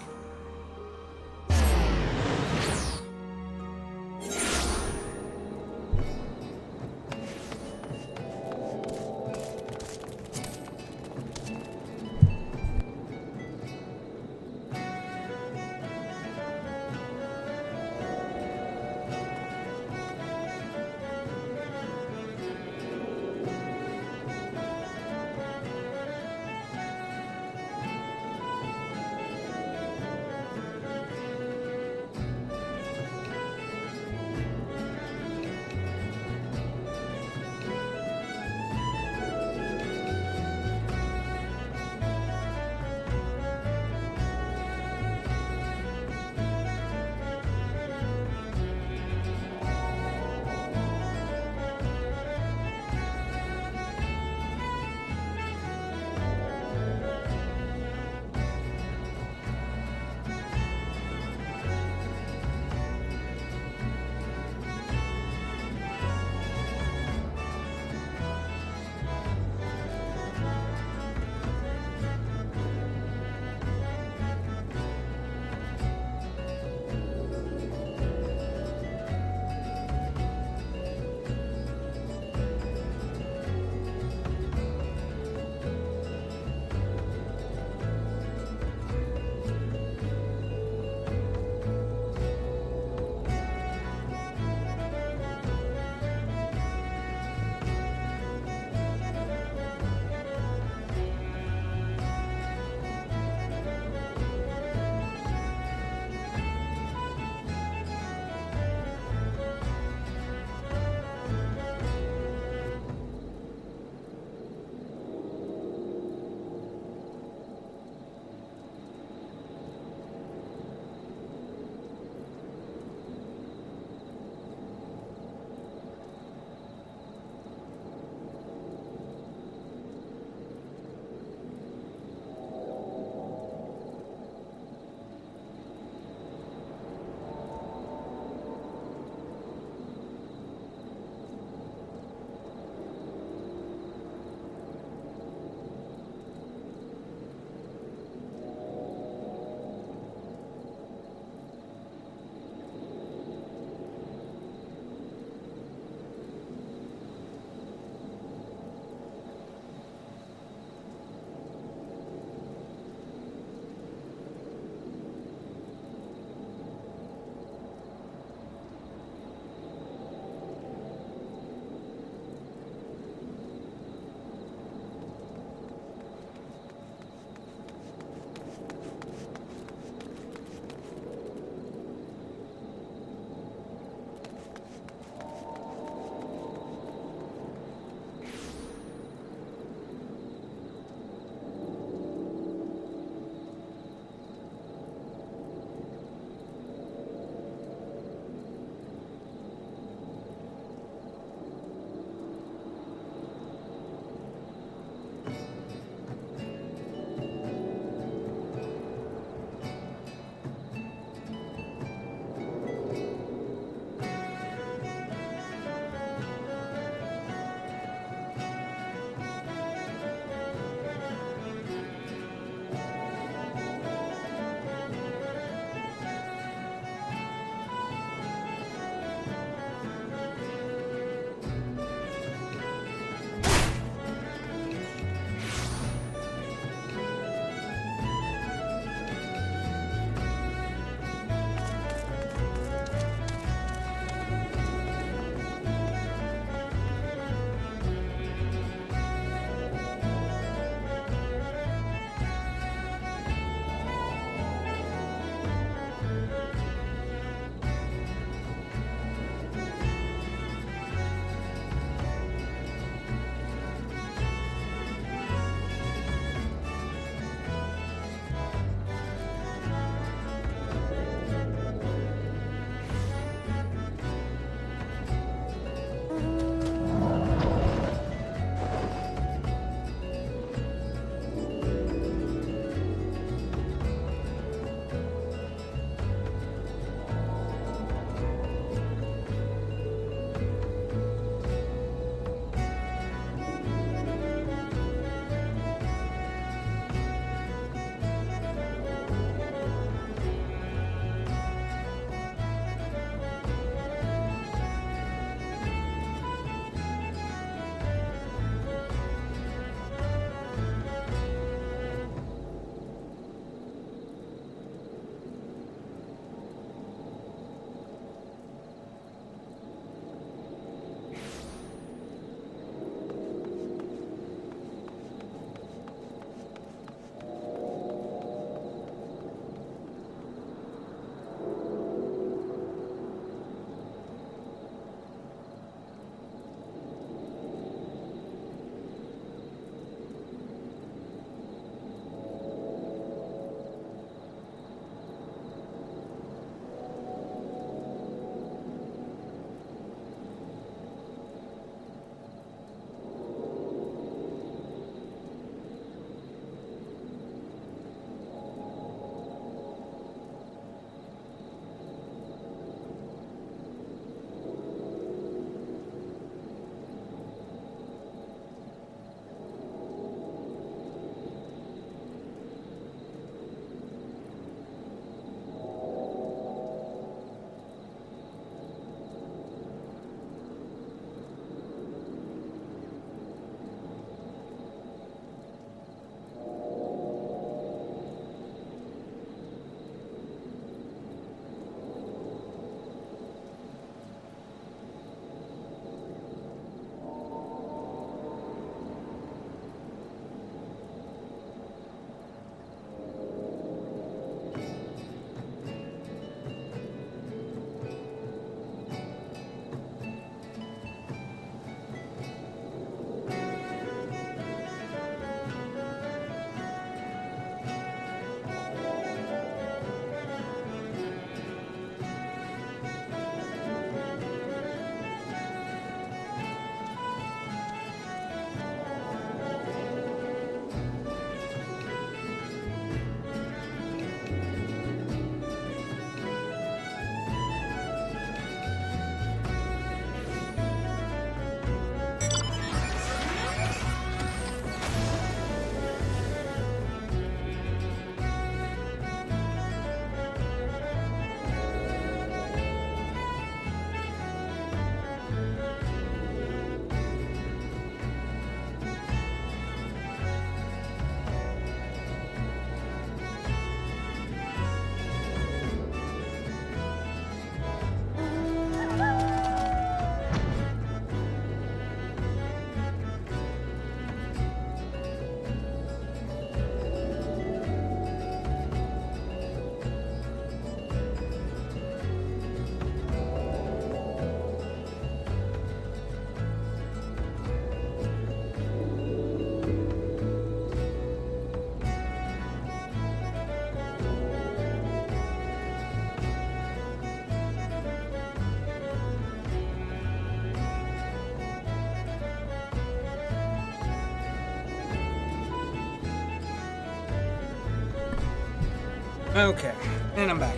Okay, and I'm back.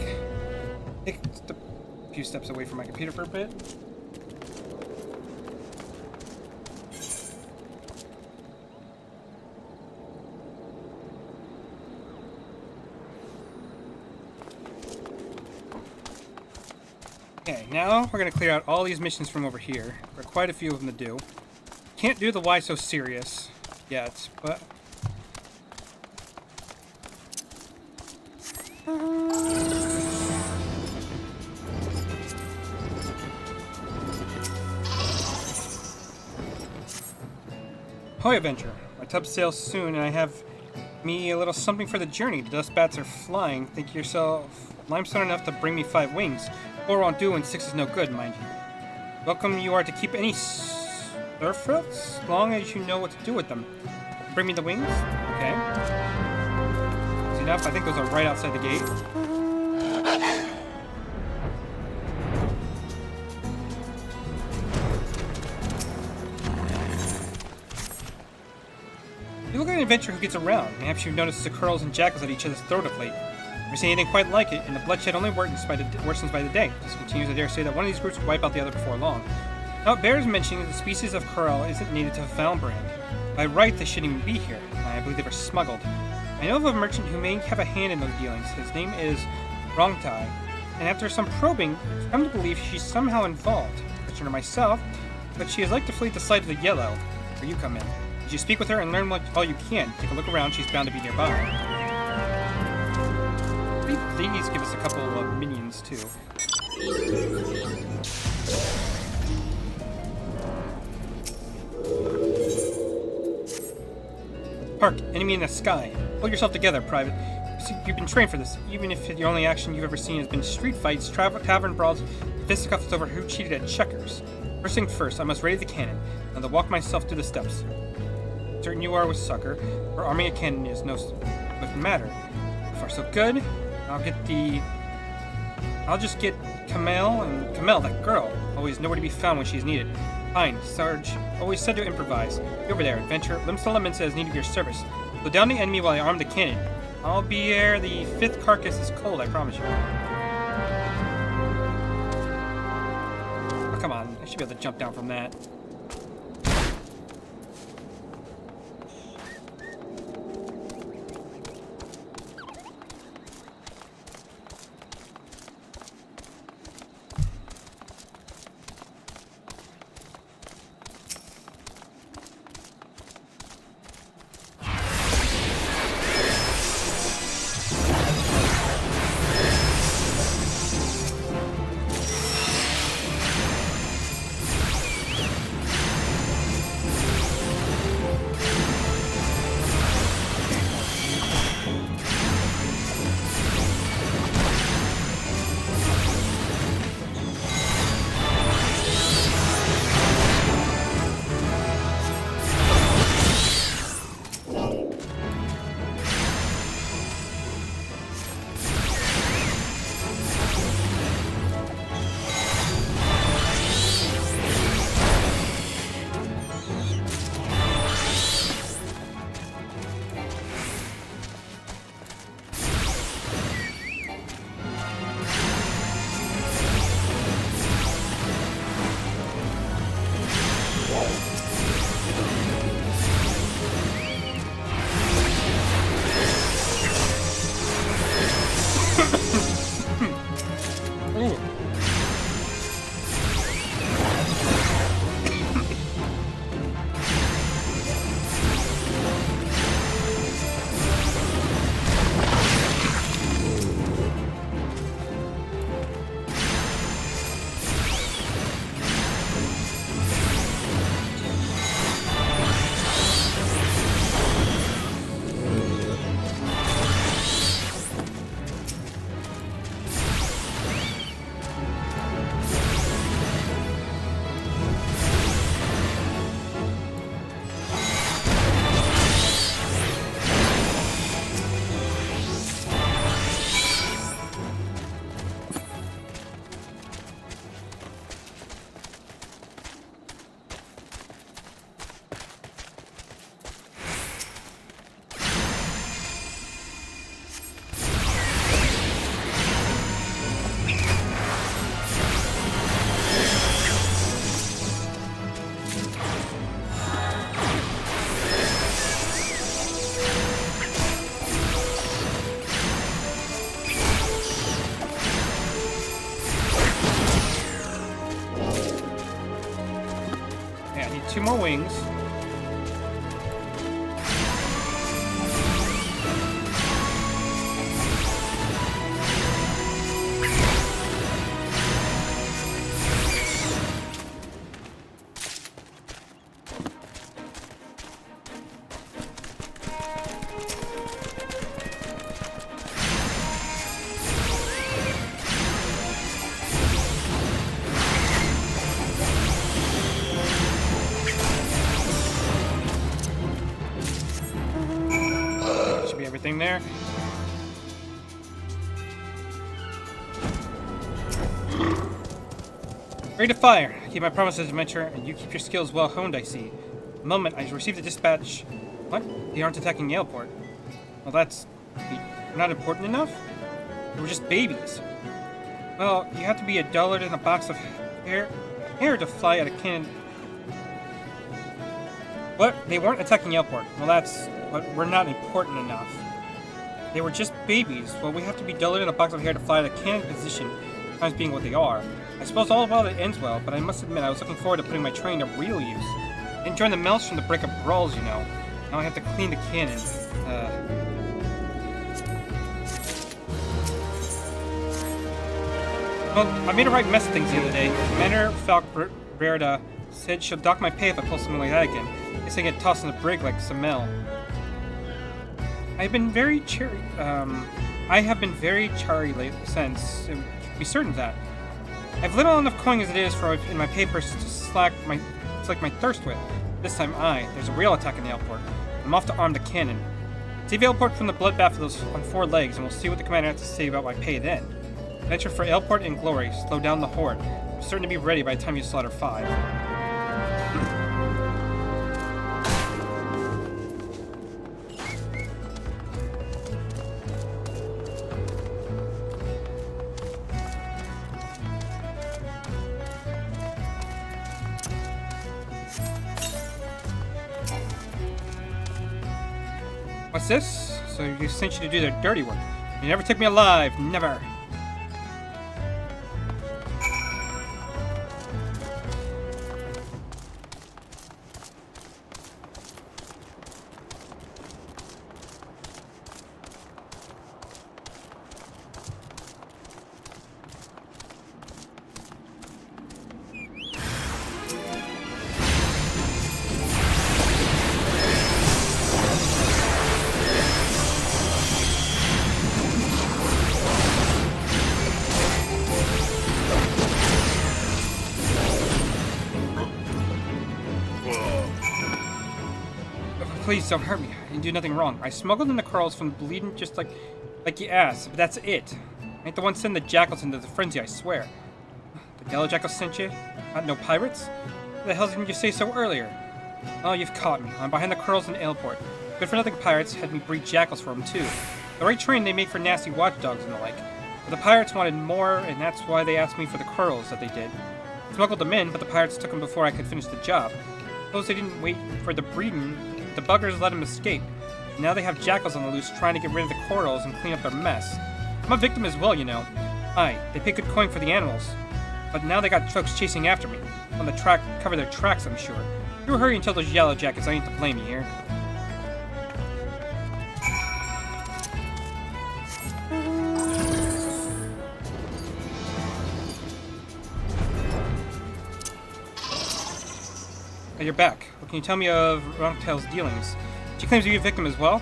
Take a few steps away from my computer for a bit. Okay, now we're going to clear out all these missions from over here. There are quite a few of them to do. Can't do the why so serious yet, but... Hoy adventure. My tub sails soon and I have me a little something for the journey. The dust bats are flying. Think yourself limestone enough to bring me 5 wings. 4 won't do and 6 is no good, mind you. Welcome you are to keep any surfers, as long as you know what to do with them. Bring me the wings? Okay. Easy enough. I think those are right outside the gate. You look like an adventurer who gets around. Perhaps you've noticed the curls and jackals at each other's throat of late. Never seen anything quite like it, and the bloodshed only worsens by the day. Just continues, I dare say, that one of these groups will wipe out the other before long. Now, it bears mentioning that the species of Coral isn't native to Valbrand. By right, they shouldn't even be here. I believe they were smuggled. I know of a merchant who may have a hand in those dealings. His name is Rongtai, and after some probing, I've come to believe she's somehow involved. I questioned her myself, but she is like to flee at the sight of the yellow, where you come in. As you speak with her and learn all you can, take a look around, she's bound to be nearby. These give us a couple of minions, too. Hark! Enemy in the sky. Pull yourself together, Private. You've been trained for this, even if the only action you've ever seen has been street fights, tavern brawls, fisticuffs over who cheated at checkers. First things first, I must ready the cannon, and to walk myself to the steps. Certain you are with succor, or arming a cannon is no matter. So far so good. I'll just get Kamel, and Kamel, that girl, always nowhere to be found when she's needed. Fine, Sarge, always said to improvise. Be over there, adventure, limbs to limits as need of your service. Go down the enemy while I arm the cannon. I'll be here, the 5th carcass is cold, I promise you. Oh, come on, I should be able to jump down from that. Okay, I need 2 more wings. Everything there. Ready to fire. I keep my promises, adventurer, and you keep your skills well honed, I see. The moment I received the dispatch... What? They aren't attacking Yaleport. Well, that's... not important enough? They were just babies. Well, you have to be a dullard in a box of hair to fly at a cannon. What? They weren't attacking Yaleport. Well, that's... but we're not important enough. They were just babies. Well, we have to be dullard in a box of hair to fly at a cannon position, times being what they are. I suppose all well that ends well, but I must admit I was looking forward to putting my training to real use. I enjoyed the melts from the break-up brawls, you know. Now I have to clean the cannon. Well, I made a right mess of things the other day. Commander Falkberda said she'll dock my pay if I pull something like that again. Guess I get tossed in the brig like Samel. I have been very chary lately since. Be certain of that. I have little enough coin as it is in my papers to slake my thirst with. This time there's a real attack in the Yaleport. I'm off to arm the cannon. Save Yaleport from the bloodbath of those on 4 legs, and we'll see what the commander has to say about my pay then. Venture for Yaleport in glory, slow down the horde. I'm certain to be ready by the time you slaughter 5. What's this? So you sent you to do their dirty work. You never took me alive. Never. Please don't hurt me. I didn't do nothing wrong. I smuggled in the corals from bleeding just like you asked, but that's it. I ain't the one sending the jackals into the frenzy, I swear. The yellow jackals sent you? Not no pirates? What the hell didn't you say so earlier? Oh, you've caught me. I'm behind the corals in Yaleport. Good for nothing pirates had me breed jackals for them too. The right train they make for nasty watchdogs and the like. But the pirates wanted more, and that's why they asked me for the corals that they did. I smuggled them in, but the pirates took them before I could finish the job. Suppose they didn't wait for the breeding. The buggers let him escape. Now they have jackals on the loose trying to get rid of the corals and clean up their mess. I'm a victim as well, you know. Aye, they pay good coin for the animals. But now they got folks chasing after me. On the track, cover their tracks, I'm sure. You hurry and tell those yellow jackets I ain't to blame you here. Oh, you're back. What can you tell me of Ronktail's dealings? She claims to be a victim as well?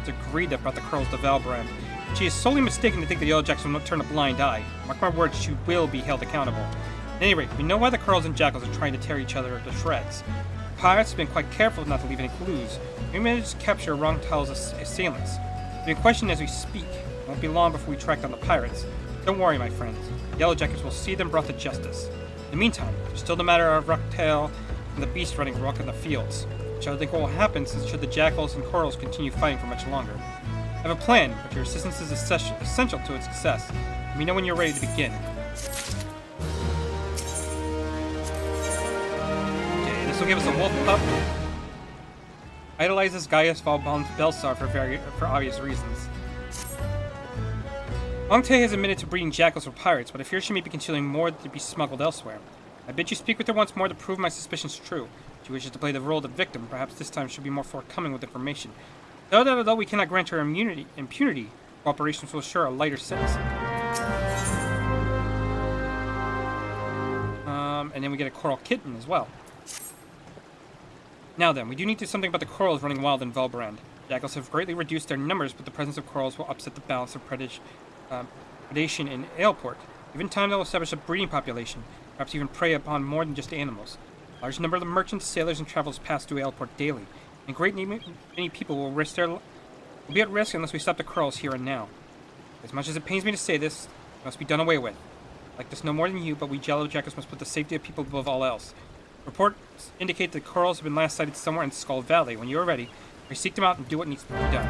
It's her greed that brought the curls to Valbrand. She is solely mistaken to think the Yellow Jacks will not turn a blind eye. Mark my words, she will be held accountable. At any rate, we know why the Curls and Jackals are trying to tear each other to shreds. The pirates have been quite careful not to leave any clues. We managed to capture Ronktail's assailants. They're being questioned as we speak. It won't be long before we track down the pirates. Don't worry, my friends. The Yellow Jackets will see them brought to justice. In the meantime, there's still the matter of Ronktail and the beast running rock in the fields, which I think will happen since should the jackals and corals continue fighting for much longer. I have a plan, but your assistance is essential to its success. Let me know when you're ready to begin. Okay, this will give us a wolf pup. Idolizes Gaius Valbon's Belsar for obvious reasons. Longtae has admitted to breeding jackals for pirates, but I fear she may be concealing more to be smuggled elsewhere. I bid you speak with her once more to prove my suspicions true. She wishes to play the role of the victim. Perhaps this time she'll be more forthcoming with information. Though we cannot grant her impunity, cooperation will assure a lighter sentence. And then we get a coral kitten as well. Now then, we do need to do something about the corals running wild in Velbrand. Jackals have greatly reduced their numbers, but the presence of corals will upset the balance of predation in Aleport. Even time they'll establish a breeding population, perhaps even prey upon more than just animals. A large number of the merchants, sailors, and travelers pass through Aleport daily, and many people will be at risk unless we stop the corals here and now. As much as it pains me to say this, it must be done away with. I like this no more than you, but we Jello Jackals must put the safety of people above all else. Reports indicate that corals have been last sighted somewhere in Skull Valley. When you are ready, we seek them out and do what needs to be done.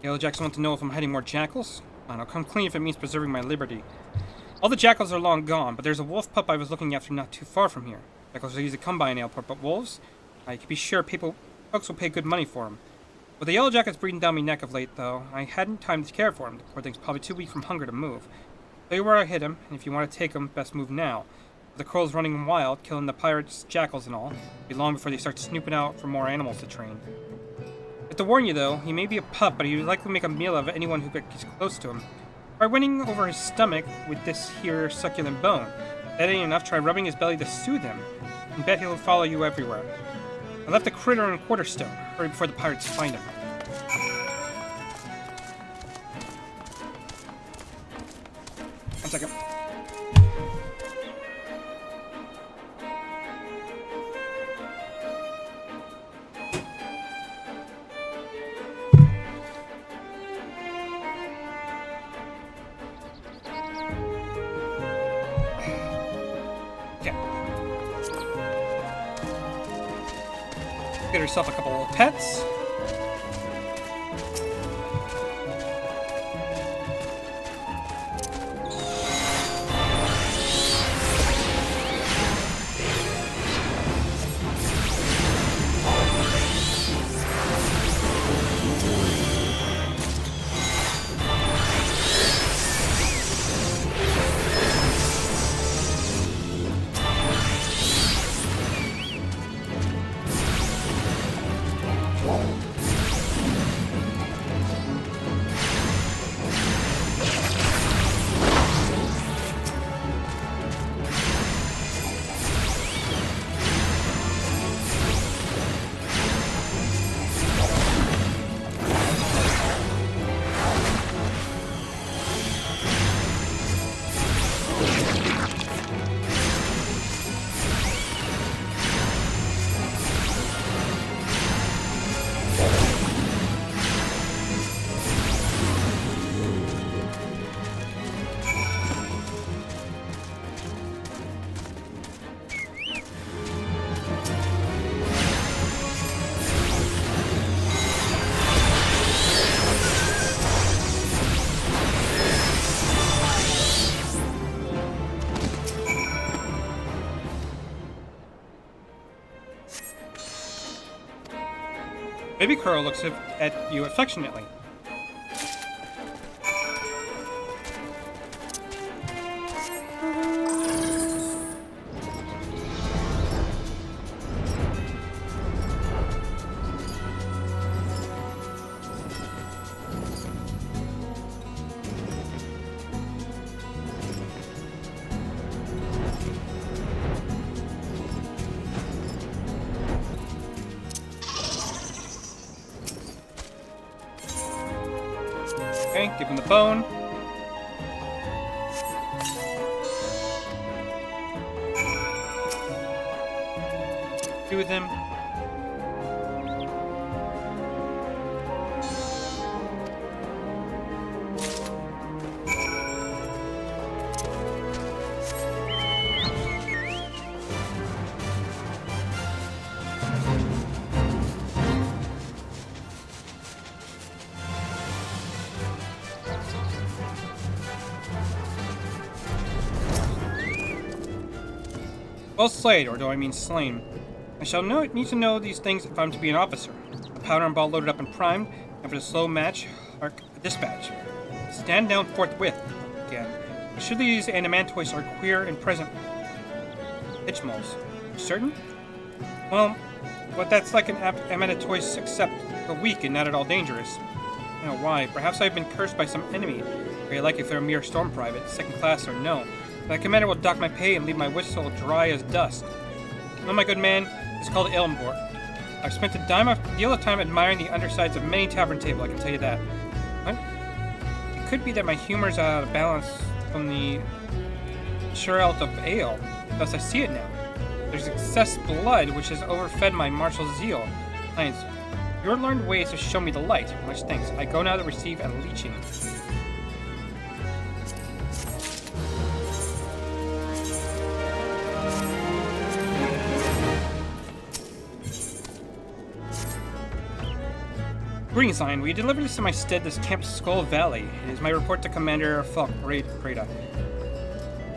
Yellow Jackals want to know if I'm hiding more jackals? Fine, I'll come clean if it means preserving my liberty. All the jackals are long gone, but there's a wolf pup I was looking after not too far from here. Jackals are easy to come by in Aleport, but wolves? I can be sure folks will pay good money for them. With the yellow jackets breathing down my neck of late, though, I hadn't time to care for him. The poor thing's probably too weak from hunger to move. Tell you where I hid him, and if you want to take him, best move now. With the corals running wild, killing the pirates, jackals, and all, it'll be long before they start snooping out for more animals to train. I have to warn you, though, he may be a pup, but he would likely make a meal of anyone who gets close to him. Try winning over his stomach with this here succulent bone. If that ain't enough, try rubbing his belly to soothe him, and bet he'll follow you everywhere. I left the critter in Quarterstone. Hurry before the pirates find him. One second. Get herself a couple of pets. Baby Curl looks at you affectionately. Okay, give him the bone. Do with him. Well slayed, or do I mean slain? I shall need to know these things if I'm to be an officer. A powder and ball loaded up and primed, and for the slow match, arc dispatch. Stand down forthwith. Again. Surely these animantoids are queer and present pitch moles. Certain? Well, that's like an animantoid except a weak and not at all dangerous. I don't know why. Perhaps I've been cursed by some enemy. Very likely if they're a mere storm private, second class or no. My commander will dock my pay and leave my whistle dry as dust. Oh, my good man, it's called Eorzea. I've spent a deal of time admiring the undersides of many tavern tables, I can tell you that. What? It could be that my humor's out of balance from the Sherelt of ale. Thus I see it now. There's excess blood which has overfed my martial zeal. Lions, your learned ways have shown me the light. Much thanks. I go now to receive a leeching. Greetings, Lion. Will you deliver this to my stead, this Camp Skull Valley? It is my report to Commander Falk Breda.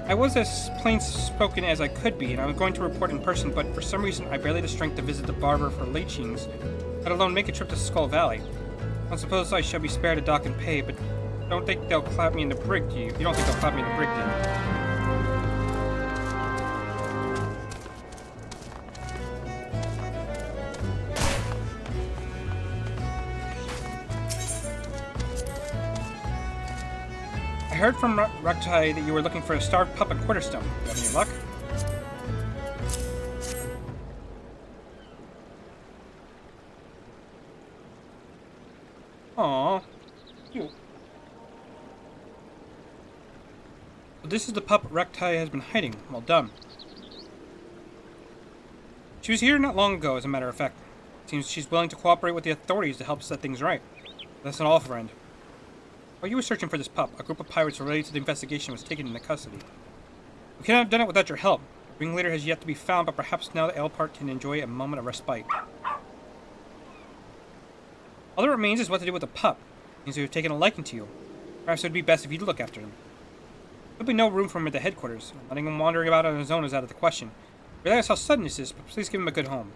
I was as plain-spoken as I could be, and I was going to report in person, but for some reason I barely had the strength to visit the barber for leechings, let alone make a trip to Skull Valley. I suppose I shall be spared a dock and pay, but don't think they'll clap me in the brig, do you? You don't think they'll clap me in the brig, do you? I heard from Raktai that you were looking for a starved pup at Quarterstone. Do you have any luck? Aww. Cute. Well, this is the pup Raktai has been hiding. Well done. She was here not long ago, as a matter of fact. Seems she's willing to cooperate with the authorities to help set things right. That's not all, friend. While you were searching for this pup, a group of pirates related to the investigation was taken into custody. We cannot have done it without your help. The ringleader has yet to be found, but perhaps now the Elpart can enjoy a moment of respite. All that remains is what to do with the pup. It means we have taken a liking to you. Perhaps it would be best if you look after him. There'll be no room for him at the headquarters. Letting him wandering about on his own is out of the question. I realize how sudden this is, but please give him a good home.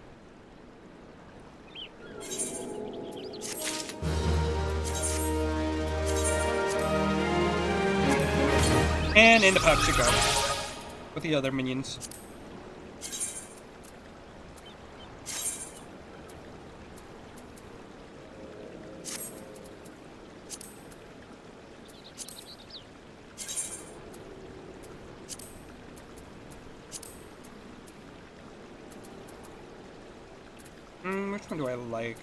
And in the pouch you go. With the other minions. Which one do I like?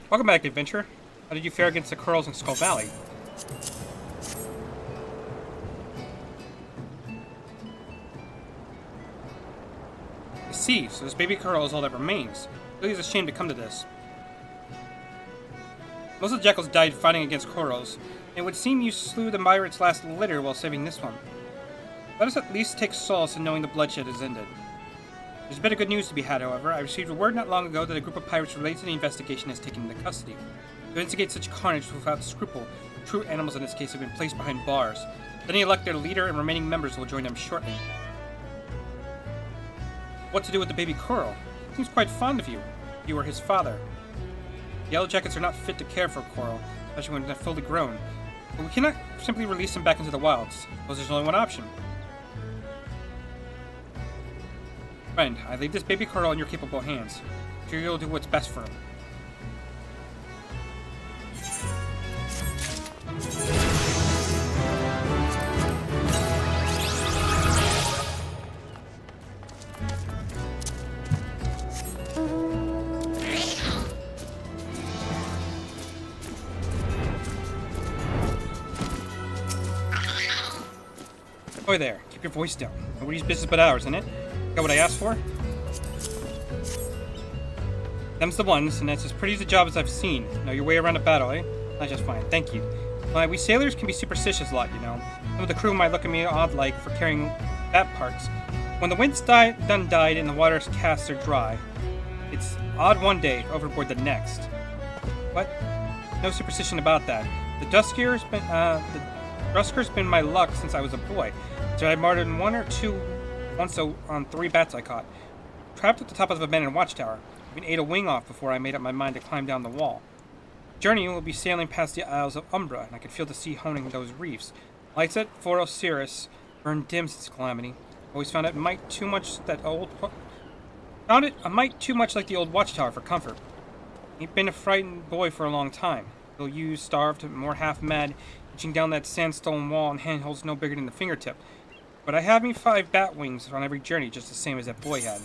Welcome back, adventurer. How did you fare against the Curls in Skull Valley? I see, so this baby Curl is all that remains. Really is a shame to come to this. Most of the jackals died fighting against Corals, and it would seem you slew the pirate's last litter while saving this one. Let us at least take solace in knowing the bloodshed is ended. There's a bit of good news to be had, however. I received a word not long ago that a group of pirates related to the investigation has taken into custody. To instigate such carnage without scruple, true animals in this case have been placed behind bars. Then they elect their leader and remaining members will join them shortly. What to do with the baby Coral? He seems quite fond of you. You are his father. The Yellow Jackets are not fit to care for Coral, especially when they're fully grown. But we cannot simply release him back into the wilds. Suppose there's only one option. Friend, I leave this baby Coral in your capable hands. I'm sure you'll do what's best for him. Boy there, keep your voice down. Nobody's business but ours, isn't it? Got what I asked for? Them's the ones, and that's as pretty as a job as I've seen. Know your way around a battle, eh? That's just fine, thank you. Why, we sailors can be superstitious a lot, you know. Some of the crew might look at me odd-like for carrying that parts. When the wind's died and the water's cast are dry, it's odd one day, overboard the next. What? No superstition about that. The Dusker's been my luck since I was a boy. So I martyred once on 3 bats I caught. Trapped at the top of the abandoned watchtower. Even ate a wing off before I made up my mind to climb down the wall. Journey will be sailing past the Isles of Umbra, and I could feel the sea honing those reefs. Lights at Fort Osiris burned dim since calamity. Always found it a mite too much like the old watchtower for comfort. Ain't been a frightened boy for a long time. Though you starved, more half mad, reaching down that sandstone wall in handholds no bigger than the fingertip. But I have me 5 bat wings on every journey, just the same as that boy had.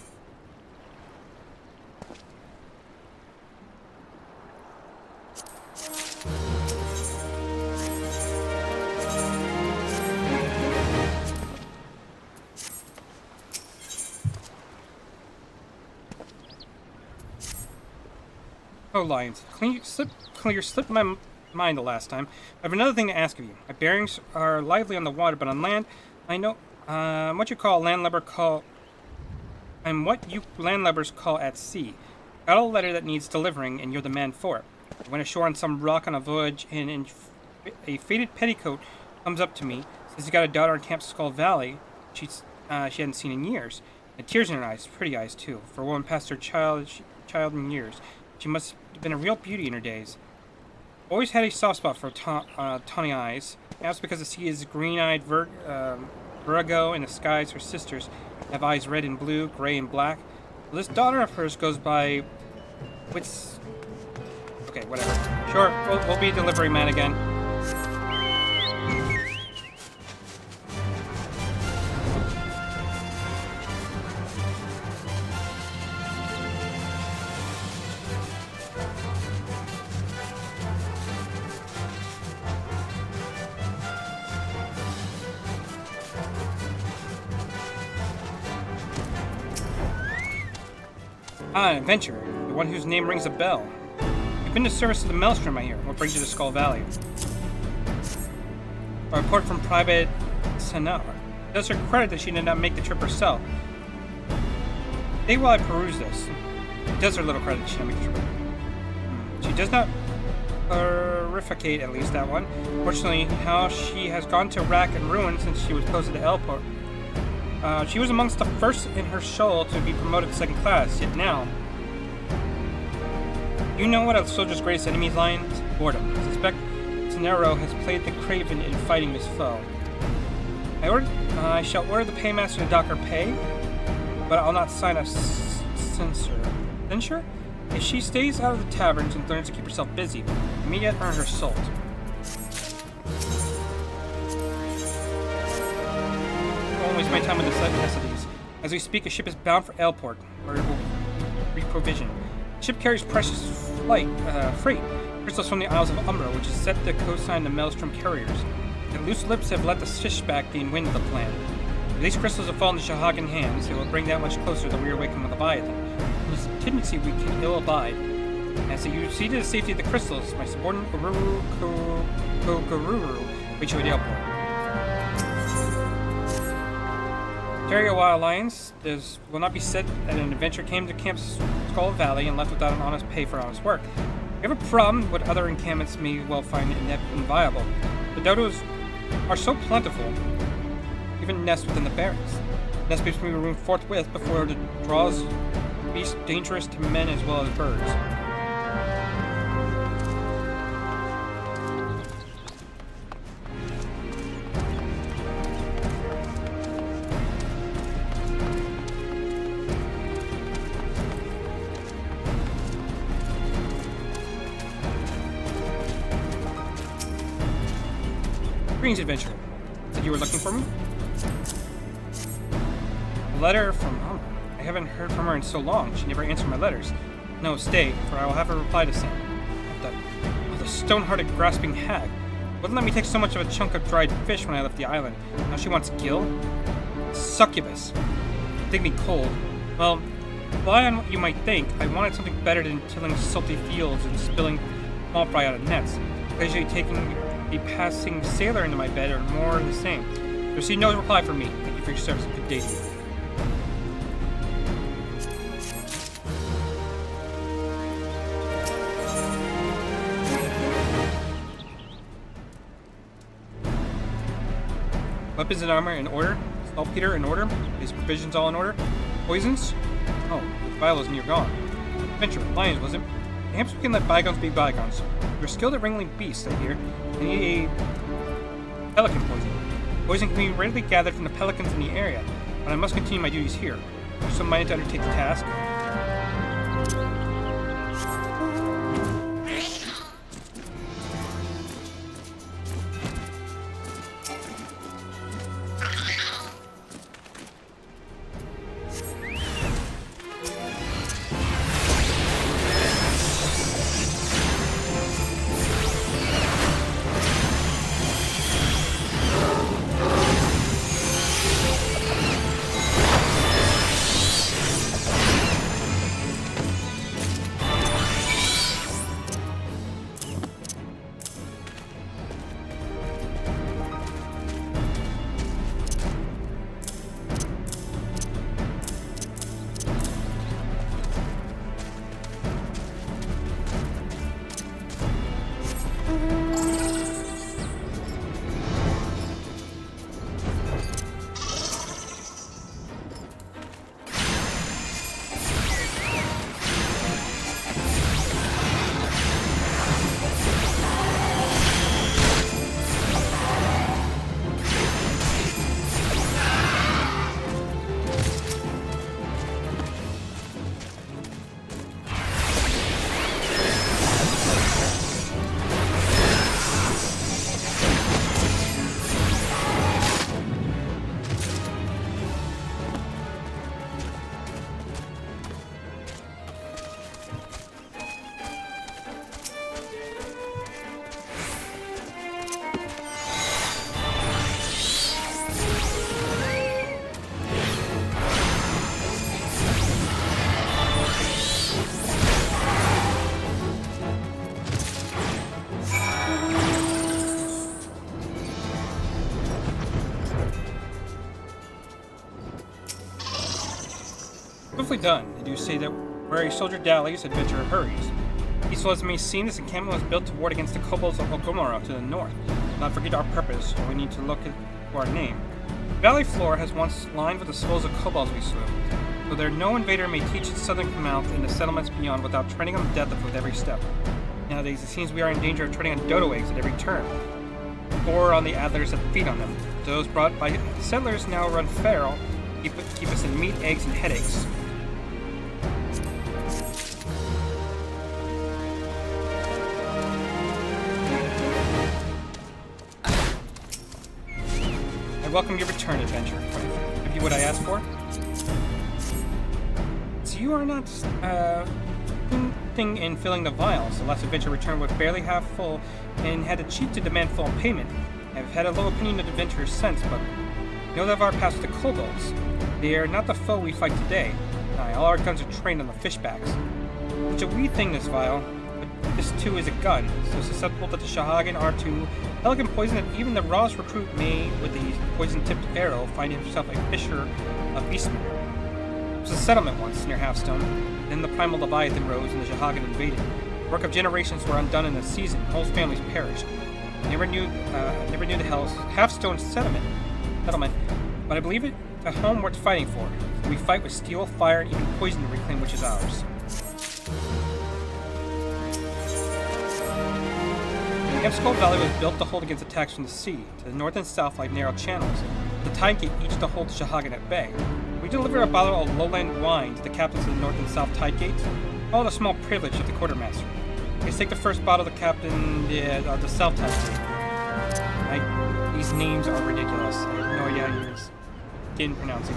Oh, Lions. Clear slipped my mind the last time. I have another thing to ask of you. My bearings are lively on the water, but on land, I know I'm what you landlubbers call at sea. Got a letter that needs delivering, and you're the man for it. I went ashore on some rock on a voyage, and a faded petticoat comes up to me, says he got a daughter in Camp Skull Valley she hadn't seen in years. And tears in her eyes, pretty eyes too, for a woman past her child in years. She must have been a real beauty in her days. Always had a soft spot for tawny eyes. Now it's because the sea is green-eyed Virgo, and the skies, her sisters, have eyes red and blue, gray and black. Well, this daughter of hers goes by... Okay, whatever. Sure, we'll be a delivery man again. Ah, an adventurer. The one whose name rings a bell. You've been to service of the Maelstrom, I hear. What brings you to Skull Valley? A report from Private Senar. It does her credit that she did not make the trip herself. Stay while I peruse this. It does her little credit that she did not make the trip. She does not horrificate, at least that one. Fortunately, how she has gone to rack and ruin since she was posted to Elport. She was amongst the first in her shoal to be promoted to 2nd class, yet now... You know what a soldier's greatest enemy is, Lions? Boredom. I suspect Tenero has played the craven in fighting his foe. I shall order the paymaster to dock her pay, but I'll not sign a censure. Censure? If she stays out of the taverns and learns to keep herself busy, I may yet earn her salt. Always my time with the necessities. As we speak, a ship is bound for Elport, where it will reprovision. The ship carries precious freight, crystals from the Isles of Umbra, which is set to co-sign the Maelstrom carriers. The loose lips have let the fishback gain wind of the plan. If these crystals have fallen into Shahagan hands, it will bring that much closer the rear waking of Leviathan. There's a tendency we can ill abide. And so you see to the safety of the crystals, my subordinate Gururu reach you at Elport. Tarry a while, Lions. This will not be said that an adventurer came to Camp Skull Valley and left without an honest pay for honest work. We have a problem what other encampments may well find inept and viable. The dodos are so plentiful, even nest within the barracks. Nest beats me removed forthwith before the draws beasts dangerous to men as well as birds. Greetings, adventurer. Said you were looking for me? A letter from Mama. I haven't heard from her in so long. She never answered my letters. No, stay, for I will have a reply to send. The stone-hearted, grasping hag. Wouldn't let me take so much of a chunk of dried fish when I left the island. Now she wants gill? Succubus. Dig me cold. Well, rely on what you might think. I wanted something better than tilling salty fields and spilling small fry out of nets. Occasionally taking a passing sailor into my bed or more of the same. Receive no reply from me. Thank you for your service. Good day to you. Weapons and armor in order. Saltpeter in order. These provisions all in order. Poisons? Oh, the vial is near gone. Adventure, lions, was it? Perhaps we can let bygones be bygones. You're skilled at wrangling beasts, I hear. I need a pelican poison. Poison can be readily gathered from the pelicans in the area, but I must continue my duties here. Are you so minded to undertake the task? Swiftly done. Did you say that where a soldier dallies, adventurer hurries? Peaceful as it may seem, this encampment was built to ward against the kobolds of Ogomoro to the north. Do not forget our purpose, or we need to look at our name. The valley floor has once lined with the souls of kobolds we slew, so that no invader may teach its southern mouth in the settlements beyond without treading on death with every step. Nowadays, it seems we are in danger of treading on dodo eggs at every turn, or on the adlers that feed on them. Those brought by settlers now run feral, keep us in meat, eggs, and headaches. I welcome your return, adventure. Give you what I asked for? So you are not thing in filling the vials. The last adventure returned was barely half full and had a cheat to demand full payment. I've had a low opinion of adventurers since, but know that of our past with the kobolds. They are not the foe we fight today. Aye, all our guns are trained on the fishbacks. It's a wee thing, this vial, but this too is a gun, so susceptible that the Shahagan are to elegant poison that even the rawest recruit may, with the poison-tipped arrow, find himself a fisher of beastmen. It was a settlement once near Halfstone. Then the primal Leviathan rose and the Shahagan invaded. The work of generations were undone in a season. Whole families perished. Never knew the Halfstone settlement, but I believe it a home worth fighting for. We fight with steel, fire, and even poison to reclaim which is ours. Skull Valley was built to hold against attacks from the sea. To the north and south lie narrow channels. The Tide Gate each to hold the Shahagan at bay. We delivered a bottle of lowland wine to the captains of the north and south Tide Gates, all a small privilege of the quartermaster. Let's take the first bottle to Captain the South Tide Gate. These names are ridiculous. I have no idea how you didn't pronounce it.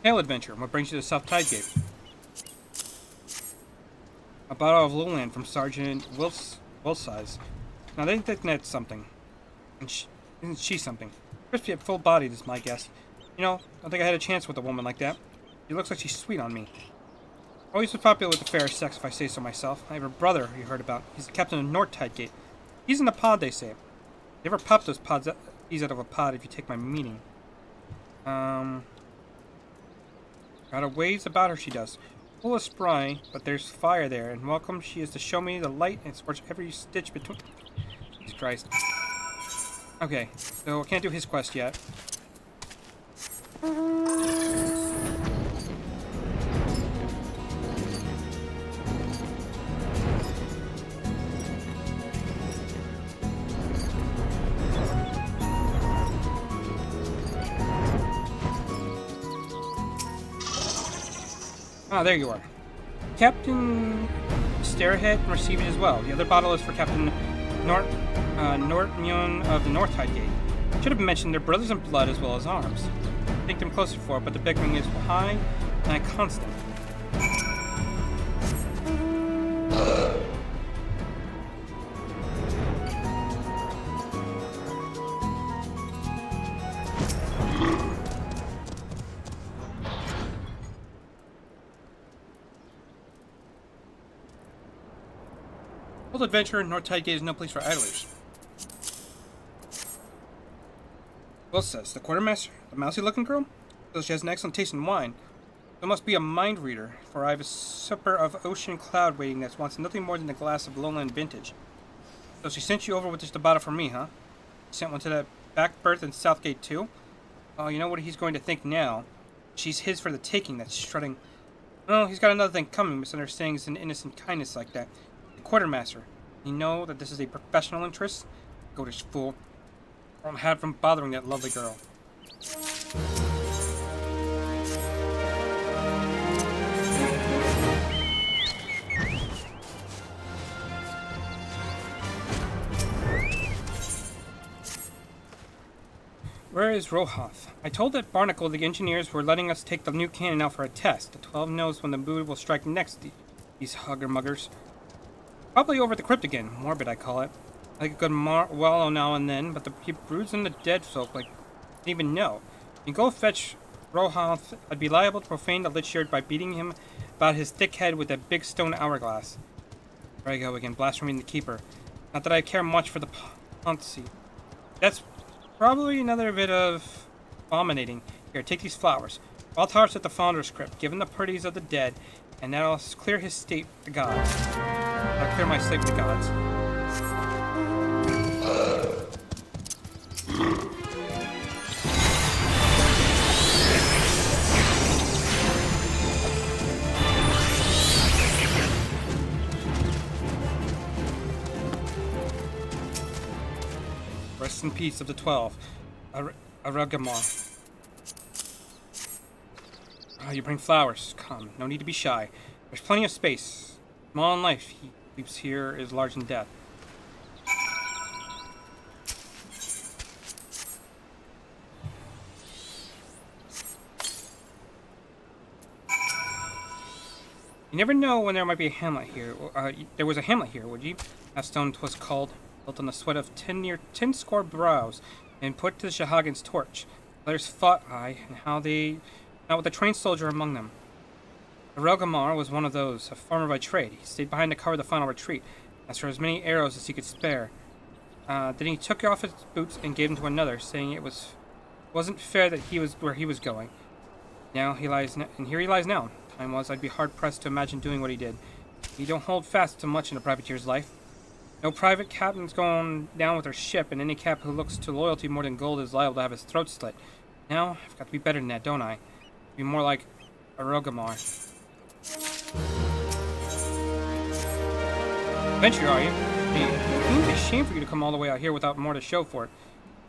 Hail, adventure. What brings you to South Tide Gate? A bottle of lowland from Sergeant Wilsize. Now they think that's something. And isn't she something? Crispy yet full-bodied is my guess. You know, I don't think I had a chance with a woman like that. She looks like she's sweet on me. Always was popular with the fair sex, if I say so myself. I have a brother you heard about. He's the captain of North Tide Gate. He's in the pod, they say. They ever pop those pods peas out of a pod if you take my meaning. Got a ways about her, she does. Full of spry, but there's fire there, and welcome she is to show me the light and scorch every stitch between. Jesus Christ. Okay, so I can't do his quest yet. Ah, there you are. Captain Stairhead and receive it as well. The other bottle is for Captain Nortmune of the North Tide Gate. Should have mentioned they're brothers in blood as well as arms. Think them closer for it, but the bickering is high and constant. Old adventure in North Tide Gate is no place for idlers. Will says, the quartermaster, the mousy-looking girl, says she has an excellent taste in wine. There must be a mind reader, for I have a supper of ocean cloud waiting that wants nothing more than a glass of lowland vintage. So she sent you over with just a bottle for me, huh? Sent one to that back berth in Southgate too? Oh, you know what he's going to think now? She's his for the taking, that strutting. Oh, he's got another thing coming, misunderstandings and innocent kindness like that. The quartermaster, you know that this is a professional interest? Goatish fool. I won't have from bothering that lovely girl. Where is Rohoth? I told that Barnacle the engineers were letting us take the new cannon out for a test. The 12 knows when the mood will strike next, these hugger-muggers. Probably over at the crypt again. Morbid, I call it. Like a good wallow now and then, but he broods in the dead folk like didn't even know. You go fetch Rohoth, I'd be liable to profane the lich yard by beating him about his thick head with that big stone hourglass. There I go again, blaspheming the keeper. Not that I care much for the Poncy. That's probably another bit of abominating. Here, take these flowers. All towers at the Founder's Crypt, given the pretties of the dead, and that'll clear his state with the gods. That'll clear my slate with the gods. Rest in peace of the 12. Aragamar. Oh, you bring flowers. Come, no need to be shy. There's plenty of space. Small in life, he leaps here is large in death. You never know when there might be a hamlet here. There was a hamlet here, would you? Stone 'twas called, built on the sweat of 10 score brows, and put to the Shahagan's torch. Others fought, and how they, not with a trained soldier among them. Relgamar was one of those, a farmer by trade. He stayed behind to cover the final retreat, as for as many arrows as he could spare. Then he took off his boots and gave them to another, saying it wasn't fair that he was where he was going. Now he lies, and here he lies now. Time was, I'd be hard-pressed to imagine doing what he did. You don't hold fast to much in a privateer's life. No private captain's going down with her ship, and any cap who looks to loyalty more than gold is liable to have his throat slit. Now, I've got to be better than that, don't I? Be more like a Rogamar. Adventure, are you? Hey, it would be a shame for you to come all the way out here without more to show for it.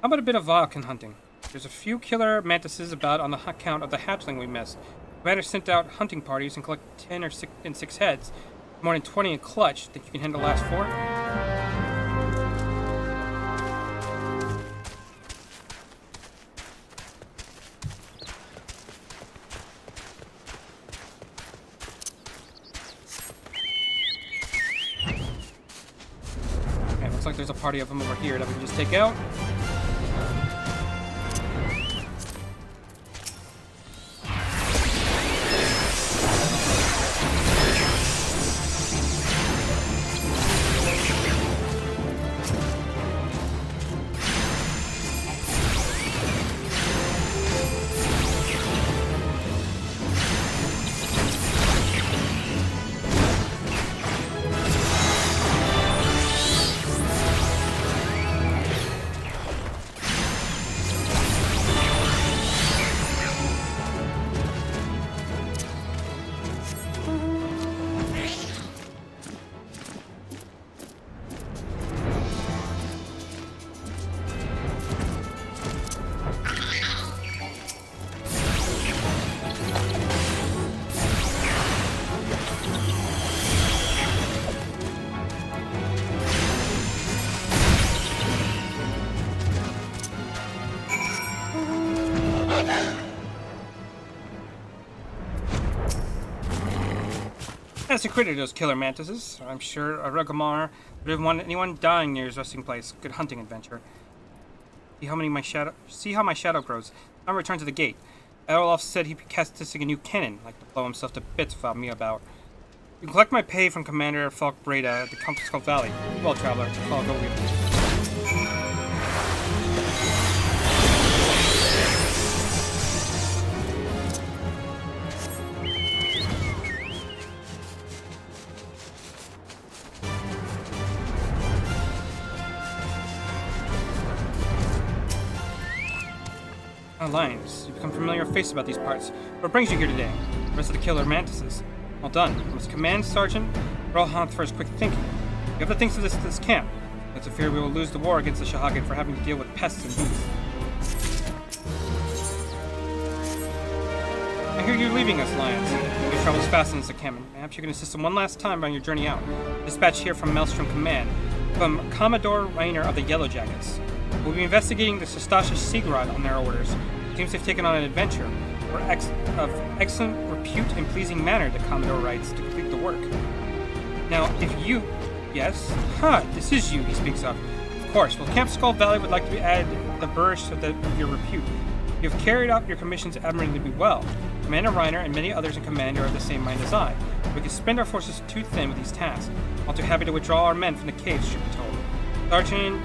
How about a bit of Valken hunting? There's a few killer mantises about on the account of the hatchling we missed. Commander sent out hunting parties and collect 10 or 6 heads. More than 20 in clutch. Think you can handle the last 4? Okay, looks like there's a party of them over here that we can just take out. That's a critter, those killer mantises. I'm sure a Rugamar would have wanted anyone dying near his resting place. Good hunting adventure. See how my shadow grows. I'm returned to the gate. Elroth said he'd be testing a new cannon, like to blow himself to bits without me about. You can collect my pay from Commander Falk Breda at the Countess Skull Valley. Well, traveler, I'll go with you. Alliance. You've become familiar face about these parts. What brings you here today? The rest of the killer mantises. Well done. You must command, Sergeant Rohan for his quick thinking. You have the things of this camp. It's a fear we will lose the war against the Shahagin for having to deal with pests and beasts. I hear you're leaving us, Lions. Your travel's fast the Kamen. Perhaps you can assist them one last time on your journey out. Dispatch here from Maelstrom Command, from Commodore Rainer of the Yellow Jackets. We'll be investigating the Sestasha Sigurd on their orders. It seems they've taken on an adventure of excellent repute and pleasing manner, the Commodore writes, to complete the work. Now, if you... Yes? This is you, he speaks of. Of course. Well, Camp Skull Valley would like to be added the burst of your repute. You have carried out your commissions admirably well. Commander Reiner and many others in command are of the same mind as I. We can spend our forces too thin with these tasks. All too happy to withdraw our men from the caves, should be told. Sergeant,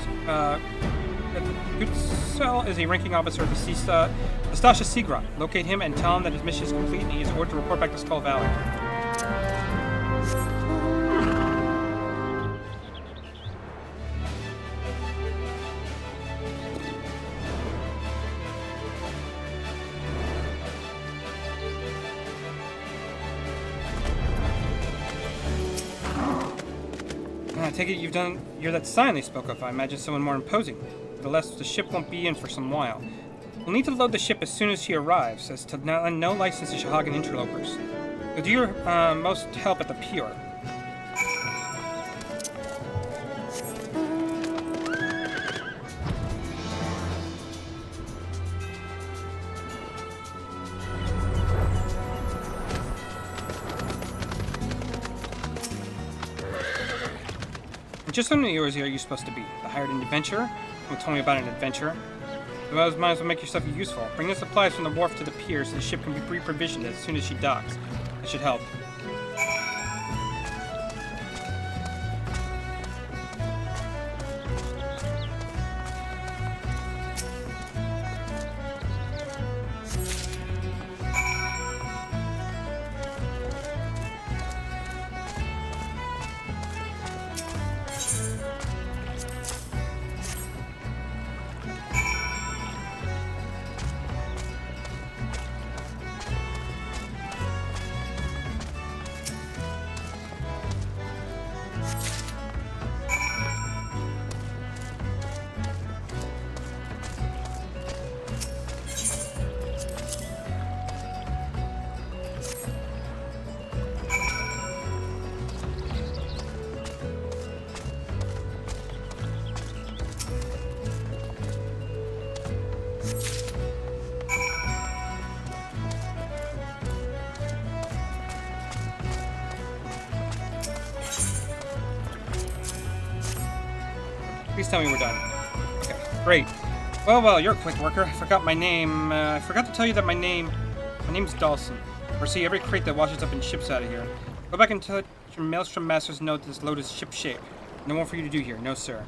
Gutzel is a ranking officer of the Sestasha Sigurd. Locate him and tell him that his mission is complete and he is ordered to report back to Skull Valley. I take it you're that sign they spoke of. I imagine someone more imposing. Nevertheless, the ship won't be in for some while. We'll need to load the ship as soon as she arrives, as to no license to Shahagin interlopers. You'll do your most help at the pier. Just how many Eorzea are you supposed to be? The hired adventurer? Don't tell me about an adventurer. You might as well make yourself useful. Bring the supplies from the wharf to the pier so the ship can be pre-provisioned as soon as she docks. That should help. Please tell me we're done. Okay, great. Well, you're a quick worker. I forgot my name. I forgot to tell you that my name's Dawson. Oversee every crate that washes up in ships out of here. Go back and tell your Maelstrom Master's note that this load is ship shape. No more for you to do here. No, sir.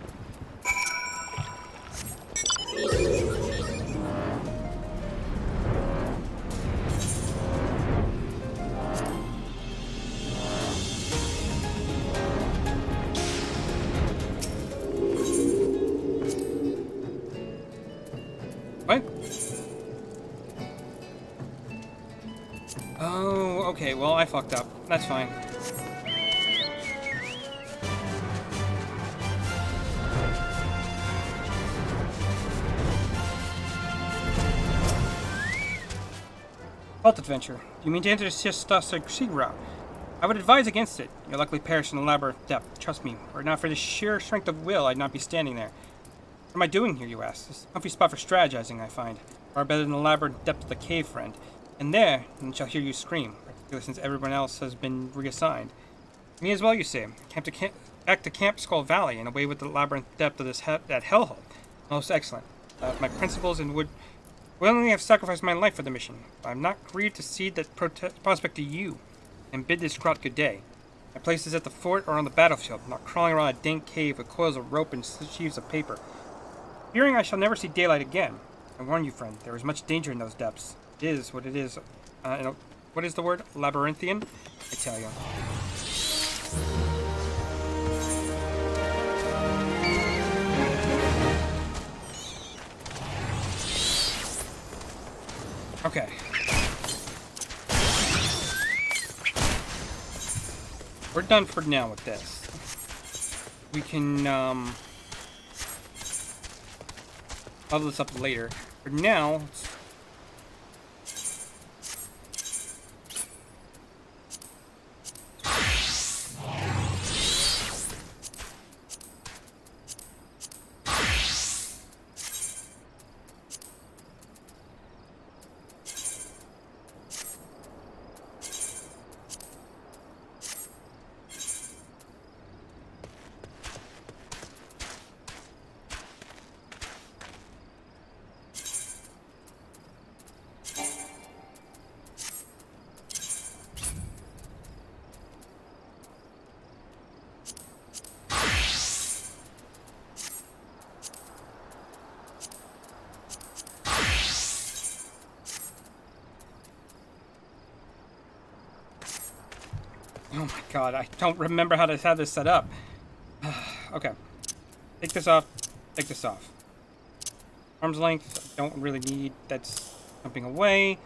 What? Oh, okay, well, I fucked up. That's fine. Halt adventure. You mean to enter the Sestasha Sigurd? I would advise against it. You'll likely perish in the labyrinth depth. Trust me. Were it not for the sheer strength of will, I'd not be standing there. What am I doing here, you ask? This is a comfy spot for strategizing, I find. Far better than the labyrinth depth of the cave, friend. And there, and shall hear you scream, particularly since everyone else has been reassigned. Me as well, you say. Back to Camp Skull Valley and away with the labyrinth depth of that hellhole. Most excellent. My principles and would willingly have sacrificed my life for the mission. But I'm not grieved to cede that prospect to you, and bid this crowd good day. My place is at the fort or on the battlefield, not crawling around a dank cave with coils of rope and sheaves of paper. Fearing I shall never see daylight again. I warn you, friend, there is much danger in those depths. It is what it is. What is the word? Labyrinthian? I tell you. Okay. We're done for now with this. We can, level this up later. For now, oh my god, I don't remember how to have this set up. Okay. Take this off. Take this off. Arm's length, I don't really need. That's jumping away.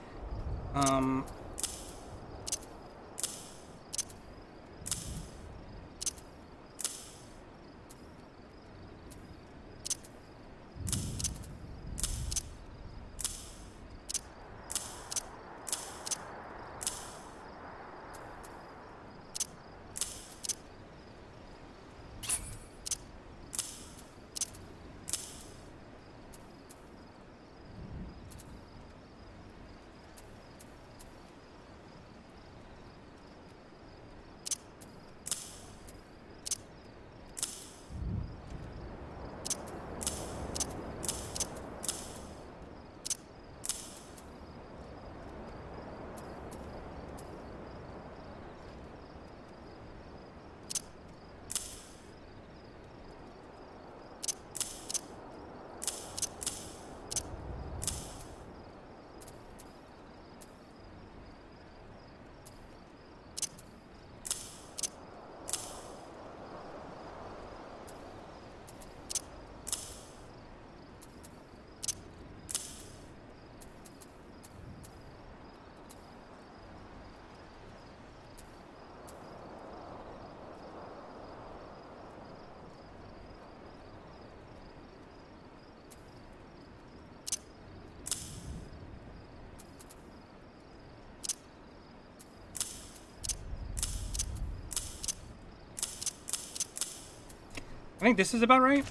I think this is about right.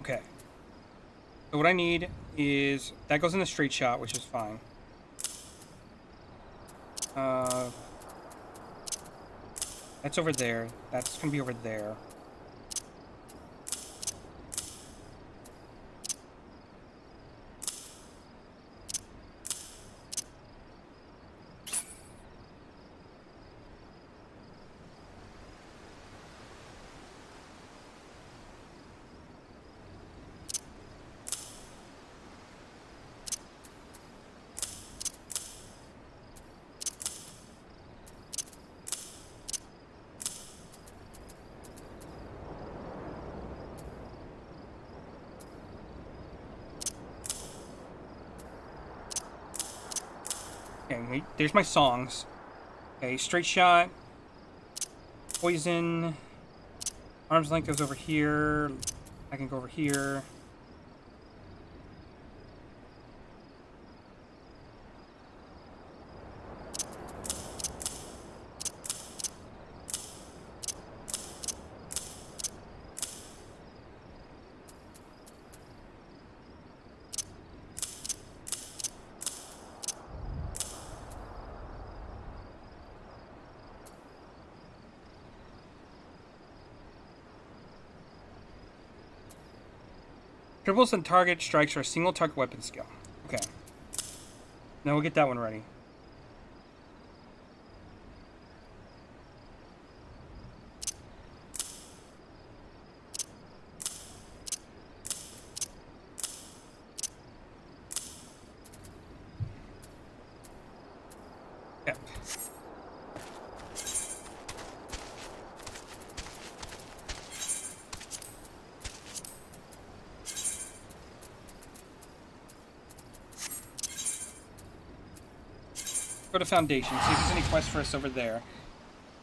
Okay. So what I need is that goes in the straight shot, which is fine. That's over there. That's gonna be over there. Wait, there's my songs. Okay, straight shot. Poison. Arm's length goes over here. I can go over here. Triples and target strikes are a single target weapon skill. Okay. Now we'll get that one ready. Yeah. Go to Foundation, see if there's any quests for us over there.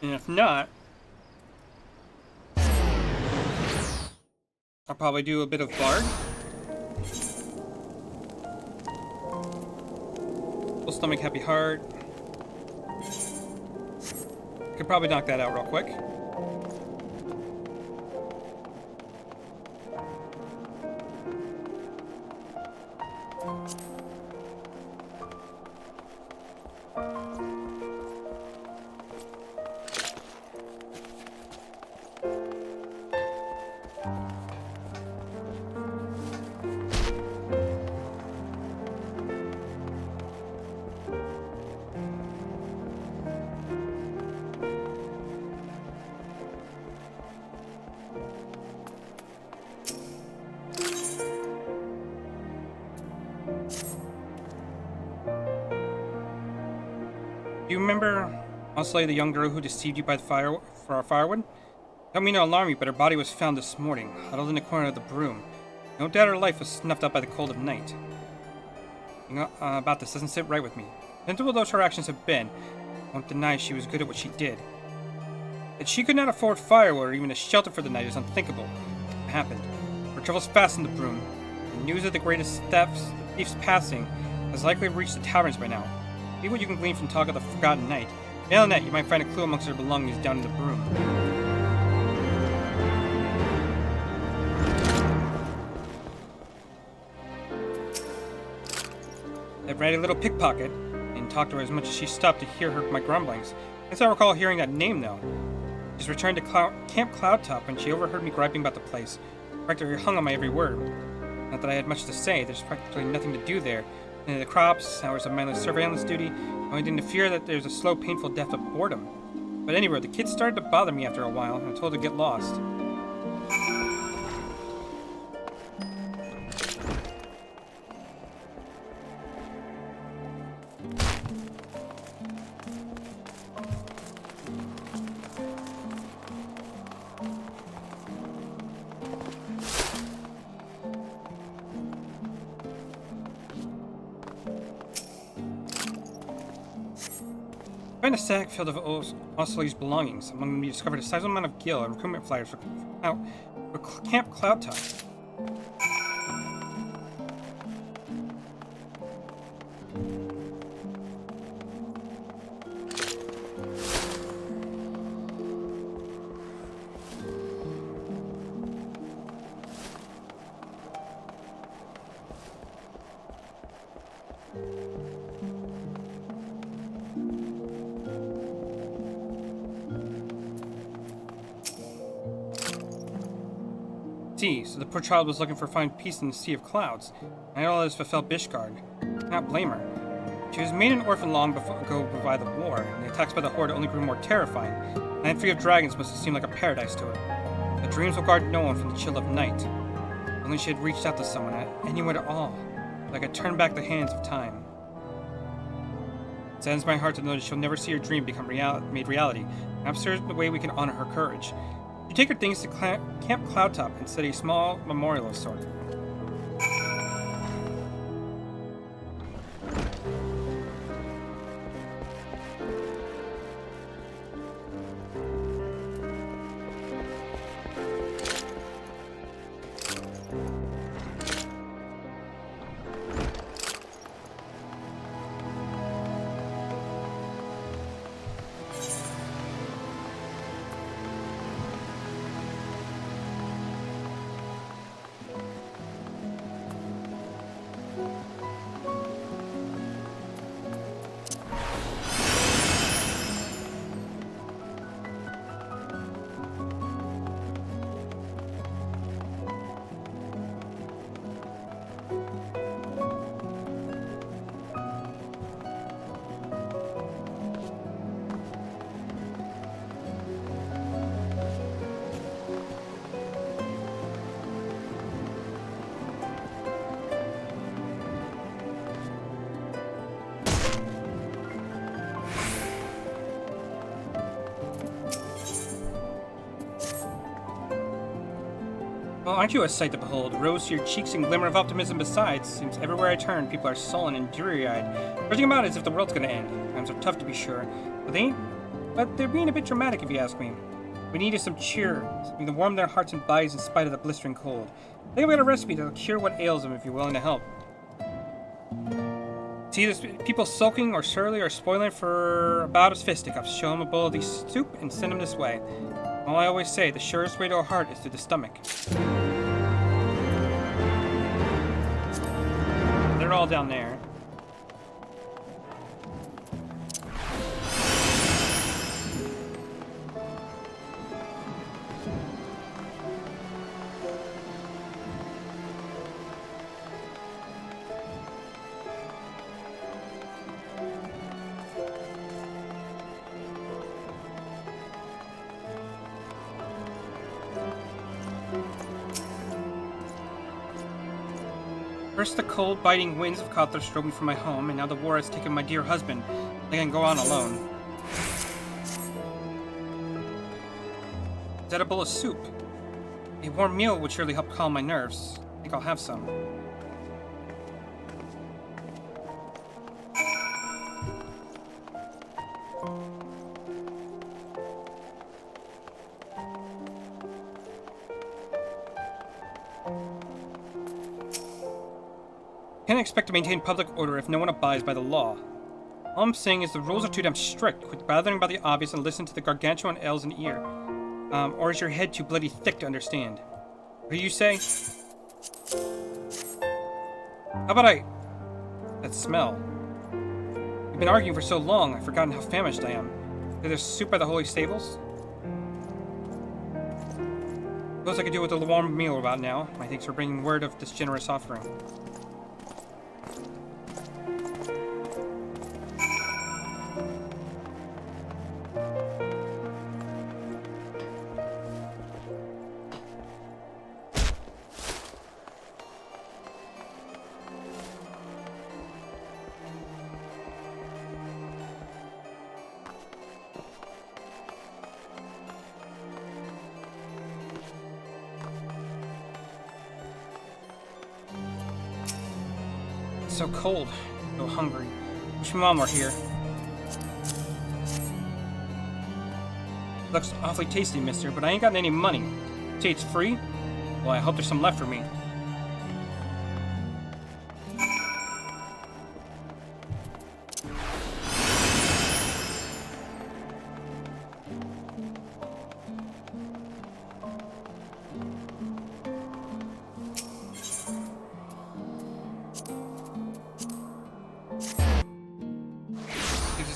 And if not, I'll probably do a bit of Bard. Full stomach, happy heart. Could probably knock that out real quick. Do you remember Osley, the young girl who deceived you by the fire for our firewood? Don't mean to alarm you, but her body was found this morning, huddled in the corner of the broom. No doubt her life was snuffed out by the cold of night. About this doesn't sit right with me. Sensible though her actions have been, I won't deny she was good at what she did. That she could not afford firewood or even a shelter for the night is unthinkable. It happened. Her travels fast in the broom. The news of the greatest thief's passing has likely reached the taverns by now. See what you can glean from talk of the forgotten night. Beyond that, you might find a clue amongst her belongings down in the broom. That ratty little pickpocket didn't talk to her as much as she stopped to hear my grumblings. Guess I recall hearing that name, though. She's returned to Camp Cloudtop when she overheard me griping about the place. Practically hung on my every word. Not that I had much to say, there's practically nothing to do there. And the crops, hours of mindless surveillance duty, only thing to fear that there's a slow, painful death of boredom. But anyway, the kids started to bother me after a while, and I told her to get lost. Find a sack filled of Osley's belongings. Among them, you discovered a sizable amount of gil and recruitment flyers for Camp Cloudtop. So the poor child was looking for fine peace in the sea of clouds. And all this fulfilled Bishgard. I cannot blame her. She was made an orphan long ago by the war, and the attacks by the Horde only grew more terrifying. Land free of dragons must have seemed like a paradise to her. The dreams will guard no one from the chill of night. Only she had reached out to someone, anyone at all, like I turned back the hands of time. It saddens my heart to know that she'll never see her dream become made reality. Perhaps there's a way we can honor her courage. You take her things to Camp Cloudtop and set a small memorial of sort. Well, aren't you a sight to behold? Rose to your cheeks and glimmer of optimism besides. Seems everywhere I turn, people are sullen and dreary-eyed, rushing about as if the world's gonna end. Times are tough to be sure, but they're being a bit dramatic if you ask me. We needed some cheer, something to warm their hearts and bodies in spite of the blistering cold. I think I've got a recipe that'll cure what ails them if you're willing to help. See, there's people sulking or surly or spoiling for a bout of fisticuffs. Show them a bowl of these soup and send them this way. Well, I always say, the surest way to a heart is through the stomach. They're all down there. First the cold, biting winds of Kotler drove me from my home, and now the war has taken my dear husband. I can go on alone. Is that a bowl of soup? A warm meal would surely help calm my nerves. I think I'll have some. Can't expect to maintain public order if no one abides by the law. All I'm saying is the rules are too damn strict. Quit bothering about the obvious and listen to the gargantuan elves in the ear. Or is your head too bloody thick to understand? What do you say? How about that smell? We've been arguing for so long, I've forgotten how famished I am. Is there soup by the holy stables? Suppose I could do with a warm meal about now. My thanks for bringing word of this generous offering. So cold, so hungry. Wish my mom were here. Looks awfully tasty, mister, but I ain't got any money. Say it's free? Well, I hope there's some left for me.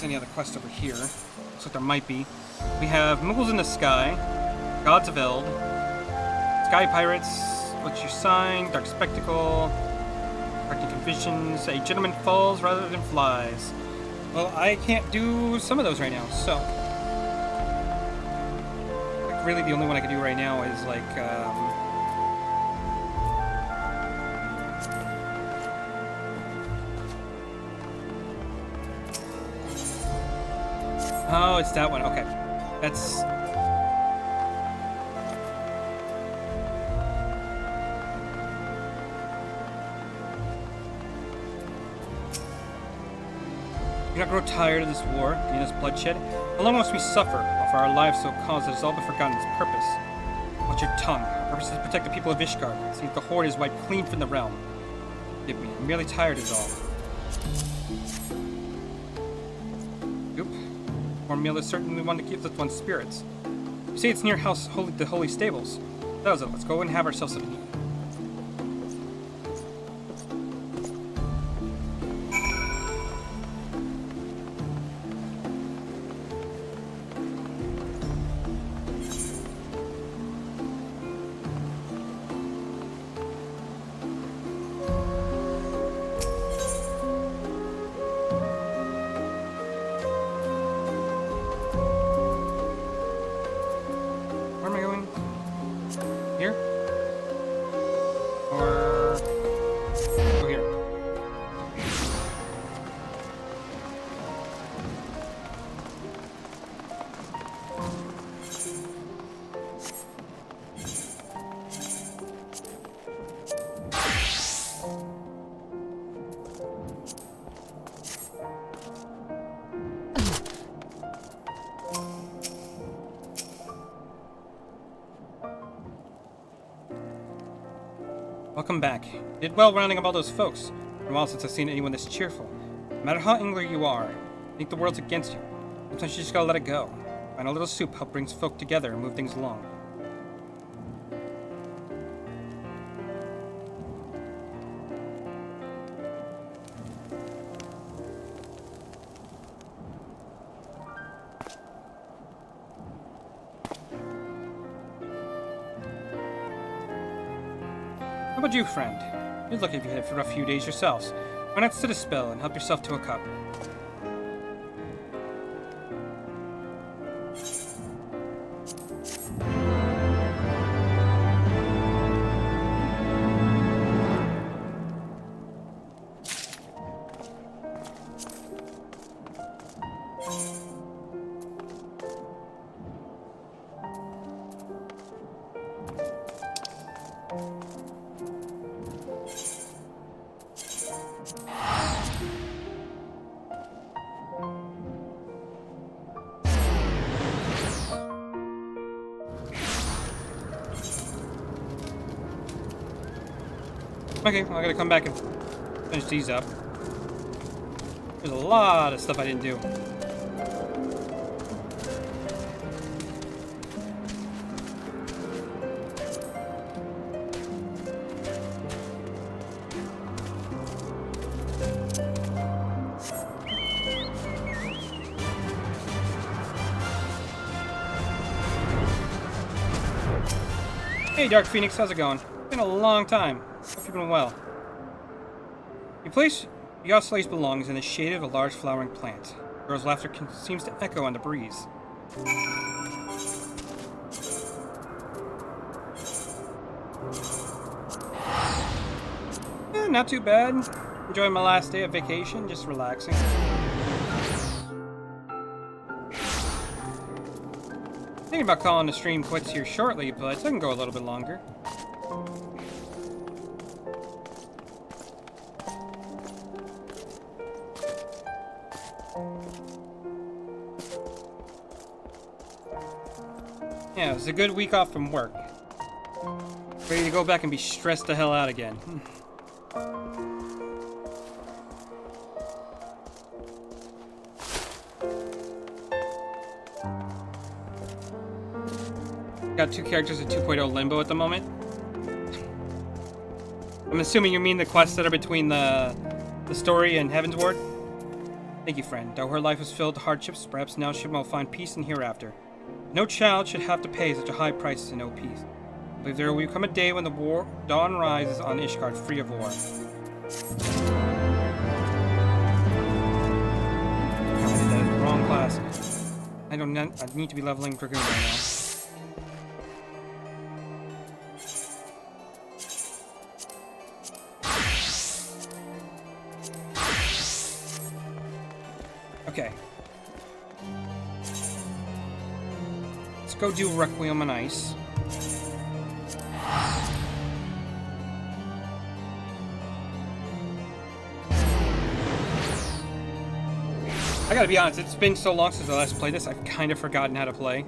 Any other quests over here. Looks like there might be. We have Muggles in the Sky, Gods of Eld, Sky Pirates, What's Your Sign, Dark Spectacle, Practical Visions, A Gentleman Falls Rather Than Flies. Well, I can't do some of those right now, so... like, really the only one I can do right now is, like, oh, it's that one. Okay. That's... Do not grow tired of this war, this bloodshed. How long must we suffer, offer our lives so cause that has all but forgotten its purpose? Watch your tongue. Our purpose is to protect the people of Ishgard. See if the horde is wiped clean from the realm. Forgive me. I'm merely tired is all. Warm meal is certainly one to keep with one's spirits. You say it's near the holy stables. That was it. Let's go and have ourselves something to eat. Here? Or... go here. Welcome back. You did well rounding up all those folks. It's been a while since I've seen anyone this cheerful. No matter how angry you are, I think the world's against you. Sometimes you just gotta let it go. Find a little soup help brings folk together and move things along. How about you, friend? You'd look if you had for a few days yourselves. Why not sit a spell and help yourself to a cup? Okay, well, I gotta come back and finish these up. There's a lot of stuff I didn't do. Hey, Dark Phoenix, how's it going? Been a long time. Hope you've been well. The place Eorzea belongs in the shade of a large flowering plant. The girl's laughter seems to echo on the breeze. Not too bad. Enjoying my last day of vacation, just relaxing. Thinking about calling the stream quits here shortly, but I can go a little bit longer. Yeah, it was a good week off from work. Ready to go back and be stressed the hell out again. Got two characters in 2.0 limbo at the moment. I'm assuming you mean the quests that are between the story and Heavensward? Thank you, friend. Though her life was filled with hardships, perhaps now she will find peace in hereafter. No child should have to pay such a high price to know peace. I believe there will come a day when the dawn rises on Ishgard free of war. I did that in the wrong class. I need to be leveling Dragoon right now. Okay. Let's go do Requiem on Ice. I gotta be honest, it's been so long since I last played this, I've kind of forgotten how to play.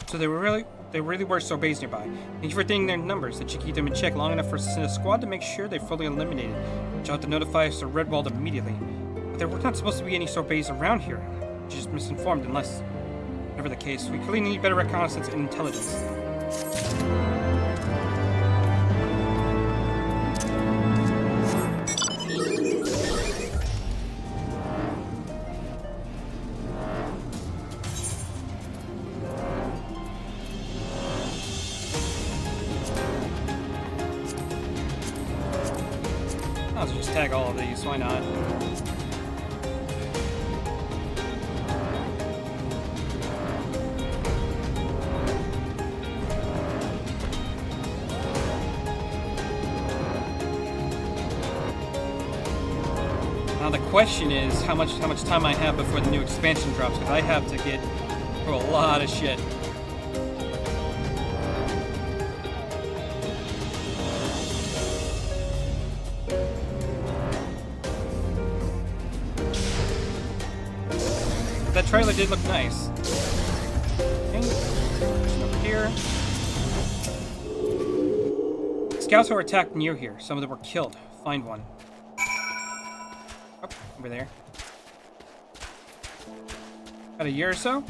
So they really were Sorbays nearby. Thank you for thinking their numbers. That you keep them in check long enough for us to send a squad to make sure they're fully eliminated. But you'll have to notify Sir Redwald immediately. But there were not supposed to be any Sorbays around here. You're just misinformed unless... Whatever the case, we clearly need better reconnaissance and intelligence. I'll just tag all of these, why not? Now the question is how much time I have before the new expansion drops, because I have to get through a lot of shit. trailer did look nice. Okay. Over here. Scouts were attacked near here. Some of them were killed. Find one. Oh, over there. About a year or so?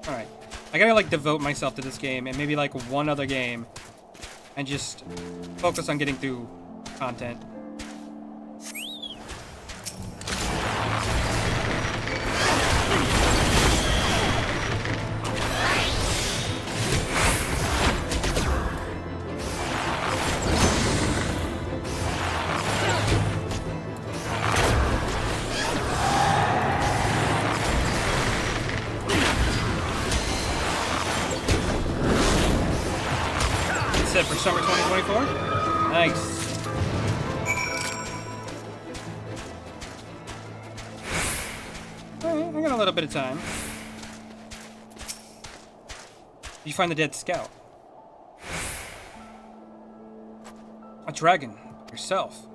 Alright. I gotta, like, devote myself to this game and maybe, like, one other game. And just focus on getting through content. For summer 2024? Nice. Alright, I got a little bit of time. You find the dead scout. A dragon. Yourself.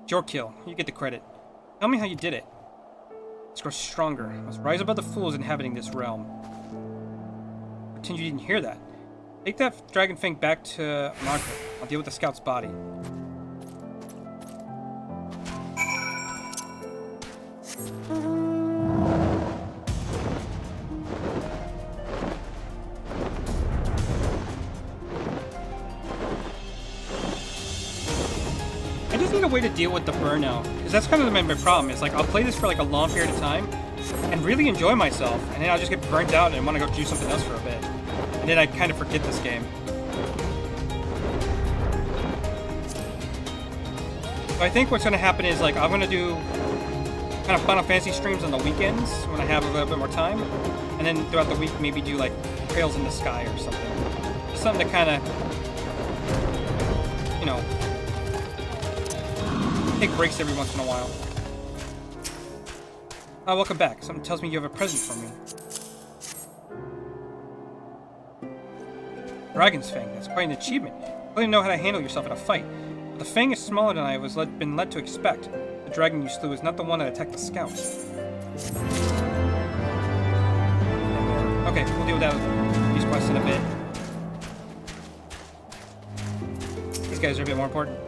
It's your kill. You get the credit. Tell me how you did it. Let's grow stronger. Let's rise above the fools inhabiting this realm. Pretend you didn't hear that. Take that dragon fang back to Margaret. I'll deal with the scout's body. I just need a way to deal with the burnout, because that's kind of my problem. Is like I'll play this for like a long period of time and really enjoy myself, and then I'll just get burnt out and want to go do something else for a bit. And then I kind of forget this game. So I think what's going to happen is, like, I'm going to do kind of Final Fantasy streams on the weekends when I have a little bit more time. And then throughout the week, maybe do, like, Trails in the Sky or something. Just something to kind of, you know, take breaks every once in a while. Oh, welcome back. Something tells me you have a present for me. Dragon's Fang. That's quite an achievement. You clearly know how to handle yourself in a fight. But the Fang is smaller than I was been led to expect. The dragon you slew is not the one that attacked the scout. Okay, we'll deal with that these quests in a bit. These guys are a bit more important.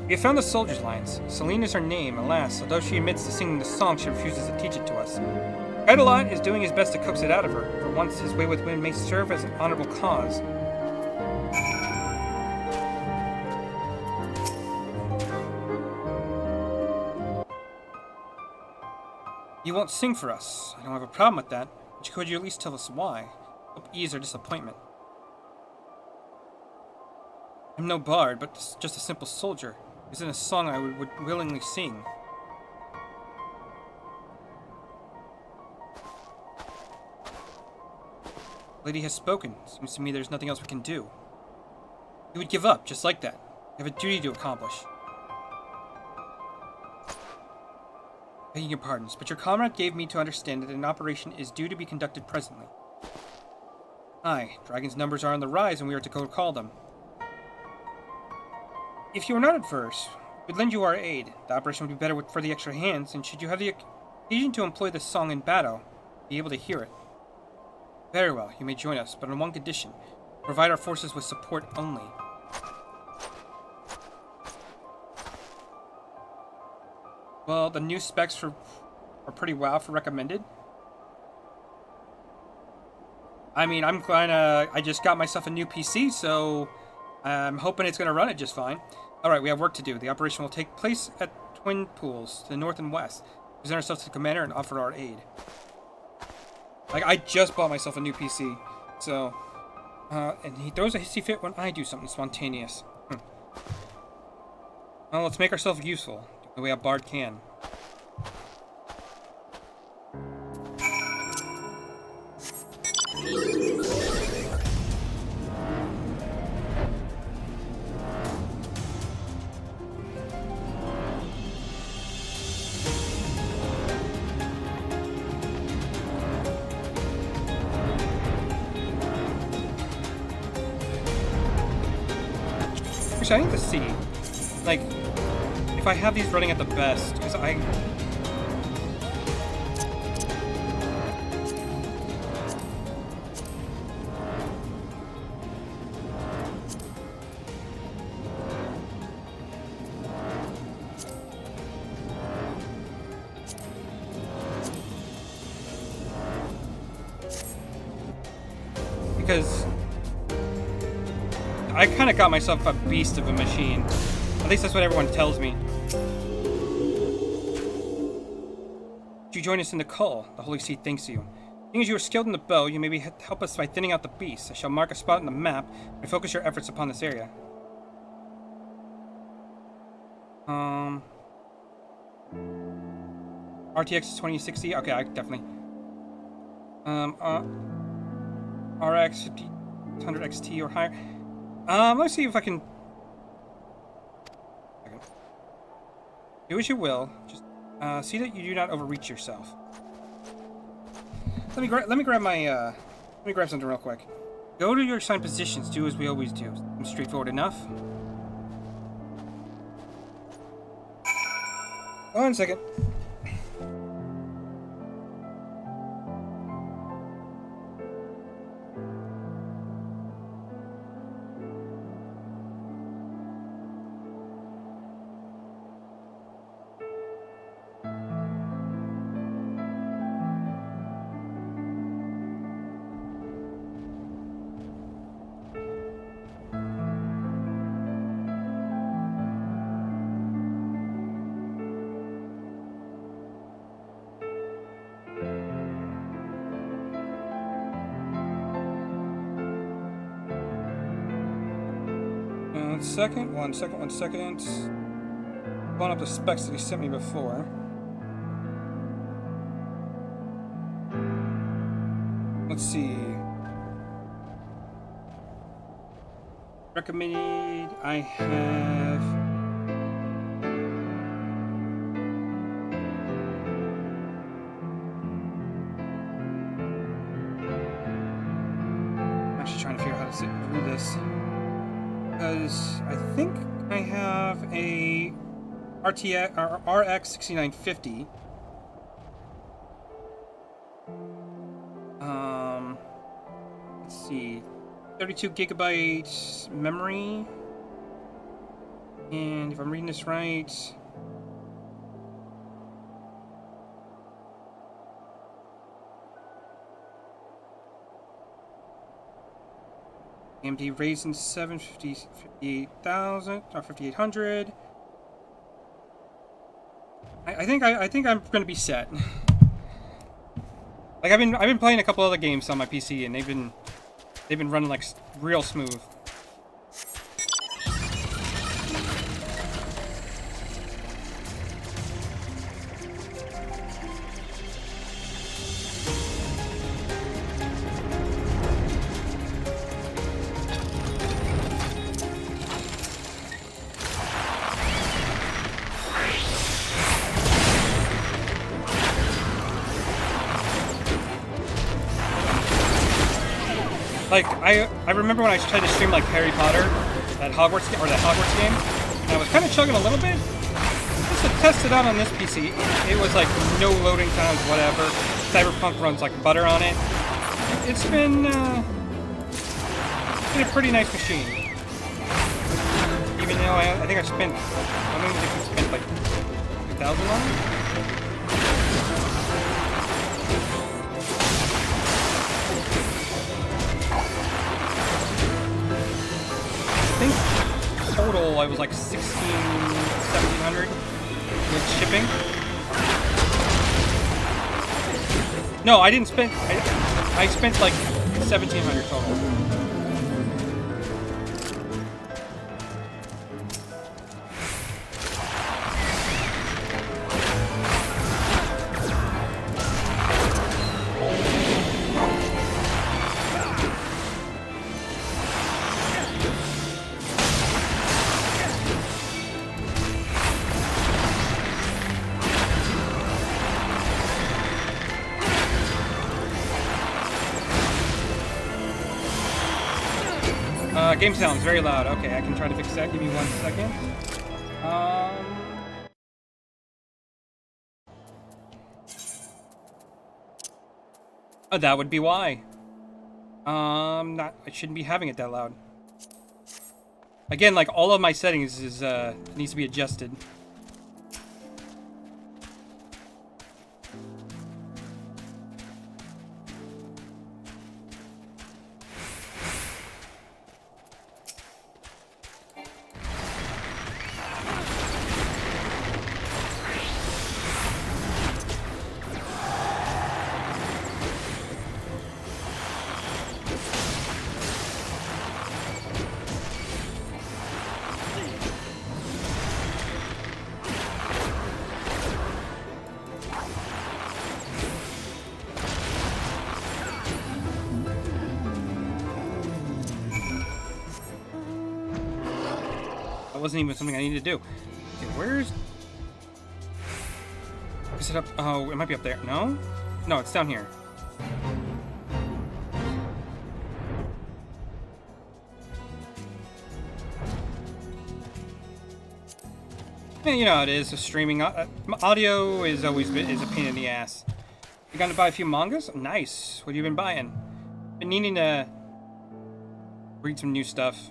We have found the soldiers' lines. Celine is her name, alas. Although she admits to singing the song, she refuses to teach it to us. Idolot is doing his best to coax it out of her. For once, his way with women may serve as an honorable cause. You won't sing for us. I don't have a problem with that. But could you at least tell us why? Help ease our disappointment. I'm no bard, but just a simple soldier. It isn't a song I would willingly sing. The lady has spoken. Seems to me there's nothing else we can do. You would give up, just like that. You have a duty to accomplish. Begging your pardons, but your comrade gave me to understand that an operation is due to be conducted presently. Aye, Dragon's numbers are on the rise and we are to go call them. If you are not adverse, we'd lend you our aid. The operation would be better for the extra hands, and should you have the occasion to employ this song in battle, be able to hear it. Very well, you may join us, but on one condition. Provide our forces with support only. Well, the new specs are pretty wow for recommended. I mean, I just got myself a new PC, so I'm hoping it's going to run it just fine. Alright, we have work to do. The operation will take place at Twin Pools, to the north and west. Present ourselves to the commander and offer our aid. Like, I just bought myself a new PC, so... and he throws a hissy fit when I do something spontaneous. Well, let's make ourselves useful, the way a bard can. I need to see, like, if I have these running at the best, because because I kind of got myself a beast of a machine. At least that's what everyone tells me. You join us in the call. The Holy Seed thanks you. Seeing as you are skilled in the bow, you may help us by thinning out the beast. I shall mark a spot on the map and focus your efforts upon this area. RTX 2060. Okay, I definitely. RX 5000 XT or higher. Let's see if I can. Do as you will. Just see that you do not overreach yourself. Let me grab my let me grab something real quick. Go to your assigned positions. Do as we always do. Straightforward enough. 1 second. One second. Pulling up the specs that he sent me before. Let's see. Recommended. I have. I'm actually trying to figure out how to sit through this. Because I think I have a RTX or RX 6950. Let's see, 32 gigabyte memory, and if I'm reading this right, AMD Ryzen 7 58,000 or 5800. I think I'm gonna be set. Like I've been playing a couple other games on my PC and they've been running like real smooth. Like, I remember when I tried to stream like Harry Potter, that Hogwarts game, and I was kind of chugging a little bit. Just to test it out on this PC, it was like no loading times, whatever. Cyberpunk runs like butter on it. It's been a pretty nice machine. Even though I think I spent, I don't think I spent like 2,000 on it. I think total I was like 1,700 with shipping. No, I didn't spend. I spent like 1,700 total. Game sounds very loud. Okay, I can try to fix that. Give me 1 second. That would be why. I shouldn't be having it that loud. Again, like all of my settings is needs to be adjusted. wasn't even something I needed to do. Okay, where's... Is it up? Oh, it might be up there. No? No, it's down here. Yeah, you know how it is. The streaming audio is always is a pain in the ass. You gonna buy a few mangas? Nice. What have you been buying? Been needing to read some new stuff.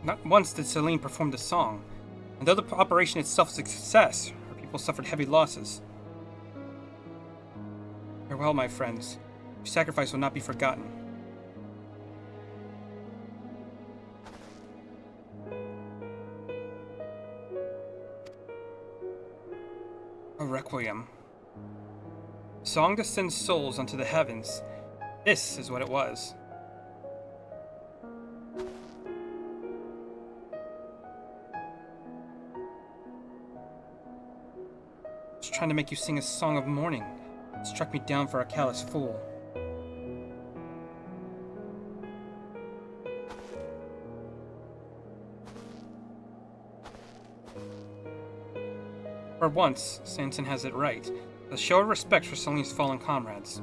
Not once did Celine perform the song, and though the operation itself was a success, her people suffered heavy losses. Farewell, my friends. Your sacrifice will not be forgotten. A requiem. A song to send souls unto the heavens. This is what it was. Trying to make you sing a song of mourning. It struck me down for a callous fool. For once, Sanson has it right. A show of respect for Celine's fallen comrades.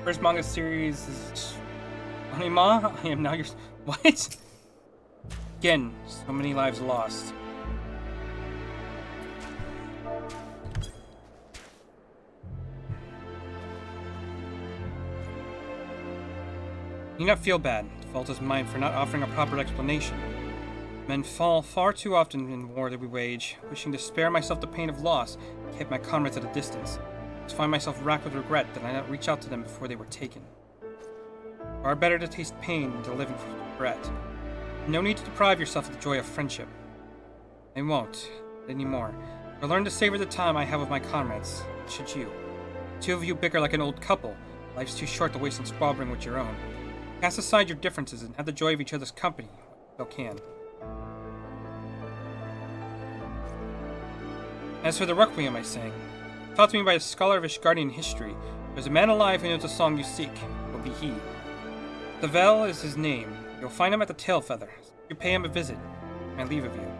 First manga series is Anima. I am now your... What? Again, so many lives lost. You need not feel bad. The fault is mine for not offering a proper explanation. Men fall far too often in war that we wage. Wishing to spare myself the pain of loss, I kept my comrades at a distance. I find myself racked with regret that I did not reach out to them before they were taken. Far better to taste pain than to live in regret. No need to deprive yourself of the joy of friendship. I won't, anymore. I'll learn to savor the time I have with my comrades. Should you? Two of you bicker like an old couple. Life's too short to waste on squabbling with your own. Cast aside your differences and have the joy of each other's company, while you can. As for the requiem I sang, taught to me by a scholar of Ishgardian history, there's a man alive who knows the song you seek. It will be he. Tavel is his name. You'll find him at the Tailfeather. You pay him a visit. I leave of you.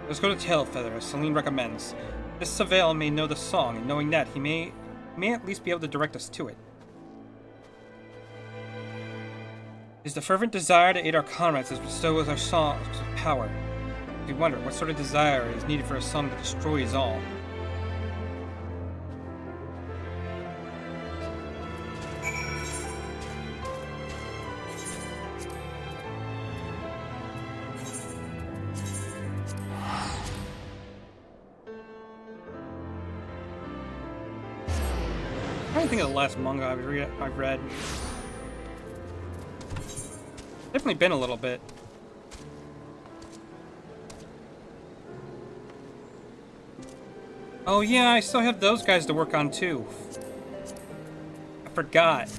Let's go to Tailfeather, as Celine recommends. This Tavel may know the song, and knowing that, he may at least be able to direct us to it. It is the fervent desire to aid our comrades as bestows our songs with power. We wonder what sort of desire is needed for a song that destroys all. I'm trying to think of the last manga I've read. Definitely been a little bit. Oh yeah, I still have those guys to work on too. I forgot.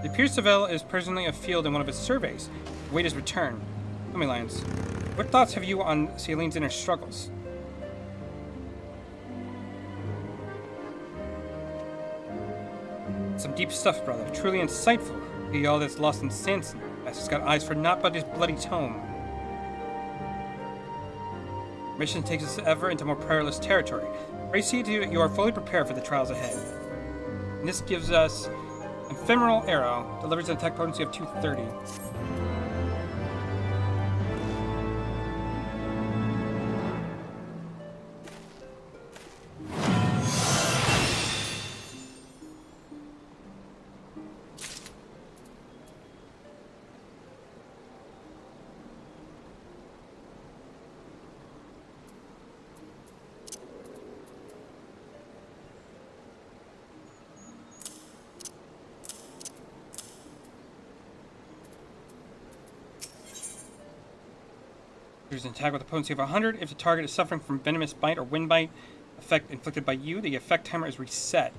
It appears Tavel is presently afield in one of his surveys. Await his return. Tell me, Lions, what thoughts have you on Celine's inner struggles? Some deep stuff, brother. Truly insightful. Be all that's lost in Sanson. As he's got eyes for naught but his bloody tome. Mission takes us ever into more perilous territory. Pray see to you are fully prepared for the trials ahead. And this gives us Ephemeral Arrow, delivers an attack potency of 230. There's an attack with a potency of 100. If the target is suffering from venomous bite or wind bite effect inflicted by you, the effect timer is reset.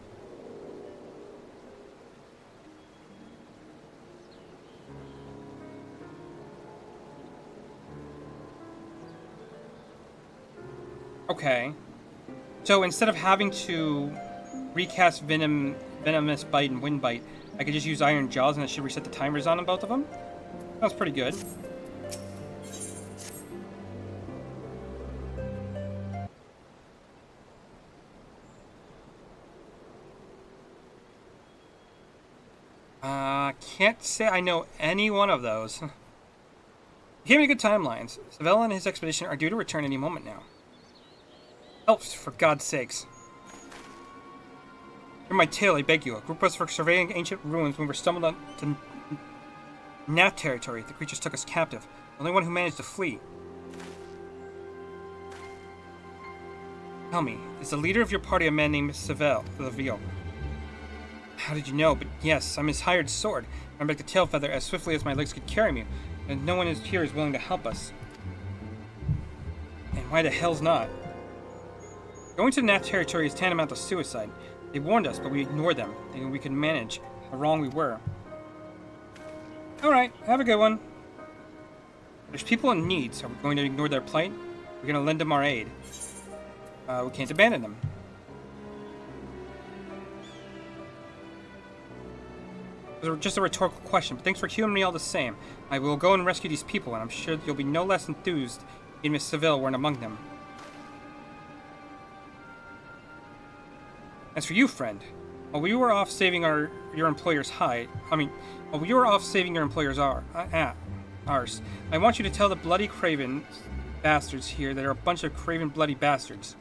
Okay. So instead of having to recast venomous bite and wind bite, I could just use Iron Jaws and it should reset the timers on both of them? That's pretty good. Can't say I know any one of those. He gave me good timelines. Seville and his expedition are due to return any moment now. Elves, for God's sakes. Hear my tale, I beg you. A group of us were surveying ancient ruins when we stumbled on to Nat territory. The creatures took us captive. The only one who managed to flee. Tell me, is the leader of your party a man named Seville? How did you know? But yes, I'm his hired sword. I'm back to tail feather as swiftly as my legs could carry me, and no one here is willing to help us. And why the hell's not? Going to Nat territory is tantamount to suicide. They warned us, but we ignored them, thinking we could manage how wrong we were. Alright, have a good one. There's people in need, so we're going to ignore their plight. We're going to lend them our aid. We can't abandon them. It was just a rhetorical question, but thanks for humoring me all the same. I will go and rescue these people, and I'm sure you'll be no less enthused if Miss Seville weren't among them. As for you, friend, while you were off saving your employer's ours, I want you to tell the bloody craven bastards here that they're a bunch of craven bloody bastards.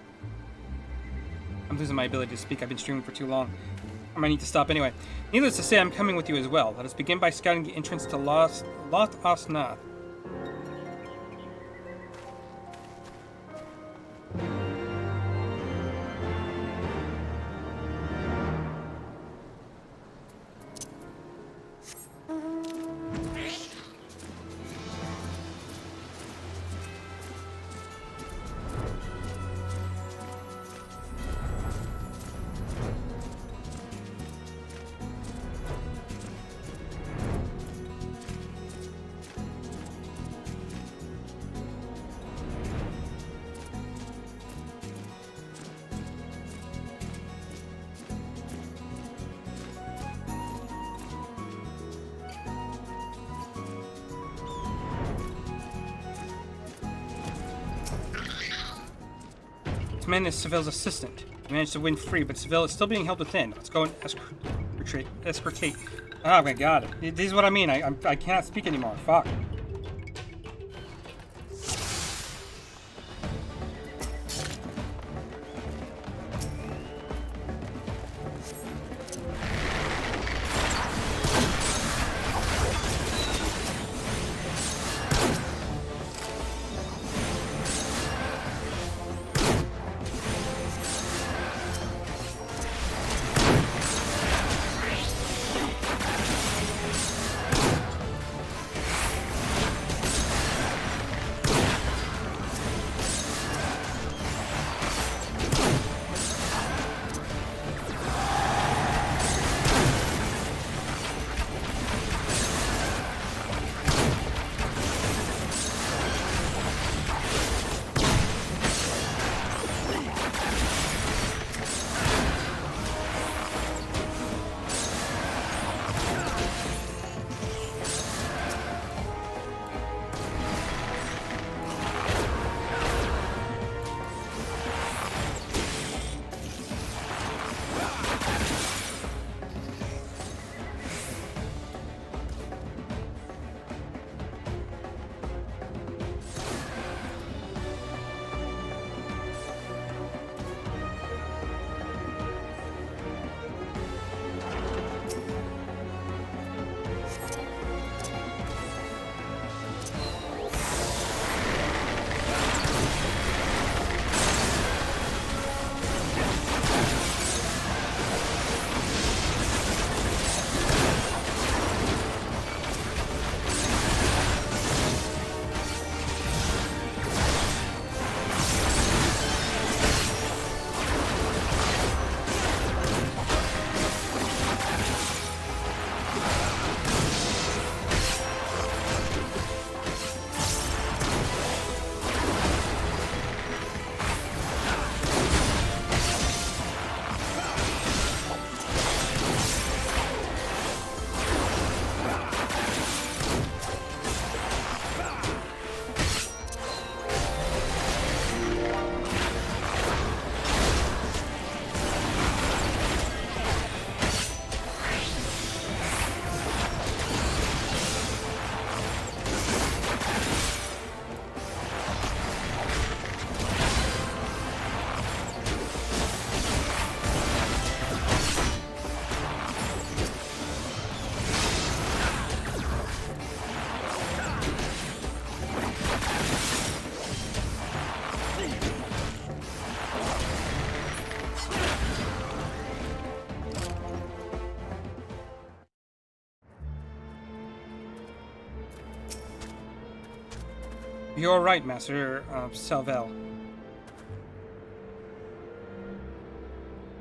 I'm losing my ability to speak. I've been streaming for too long. I might need to stop anyway. Needless to say, I'm coming with you as well. Let us begin by scouting the entrance to Lot Osnath. This man is Seville's assistant. He managed to win free, but Seville is still being held within. Let's go and escortate. Oh my god. This is what I mean. I cannot speak anymore. Fuck. You're right, Master Salvel.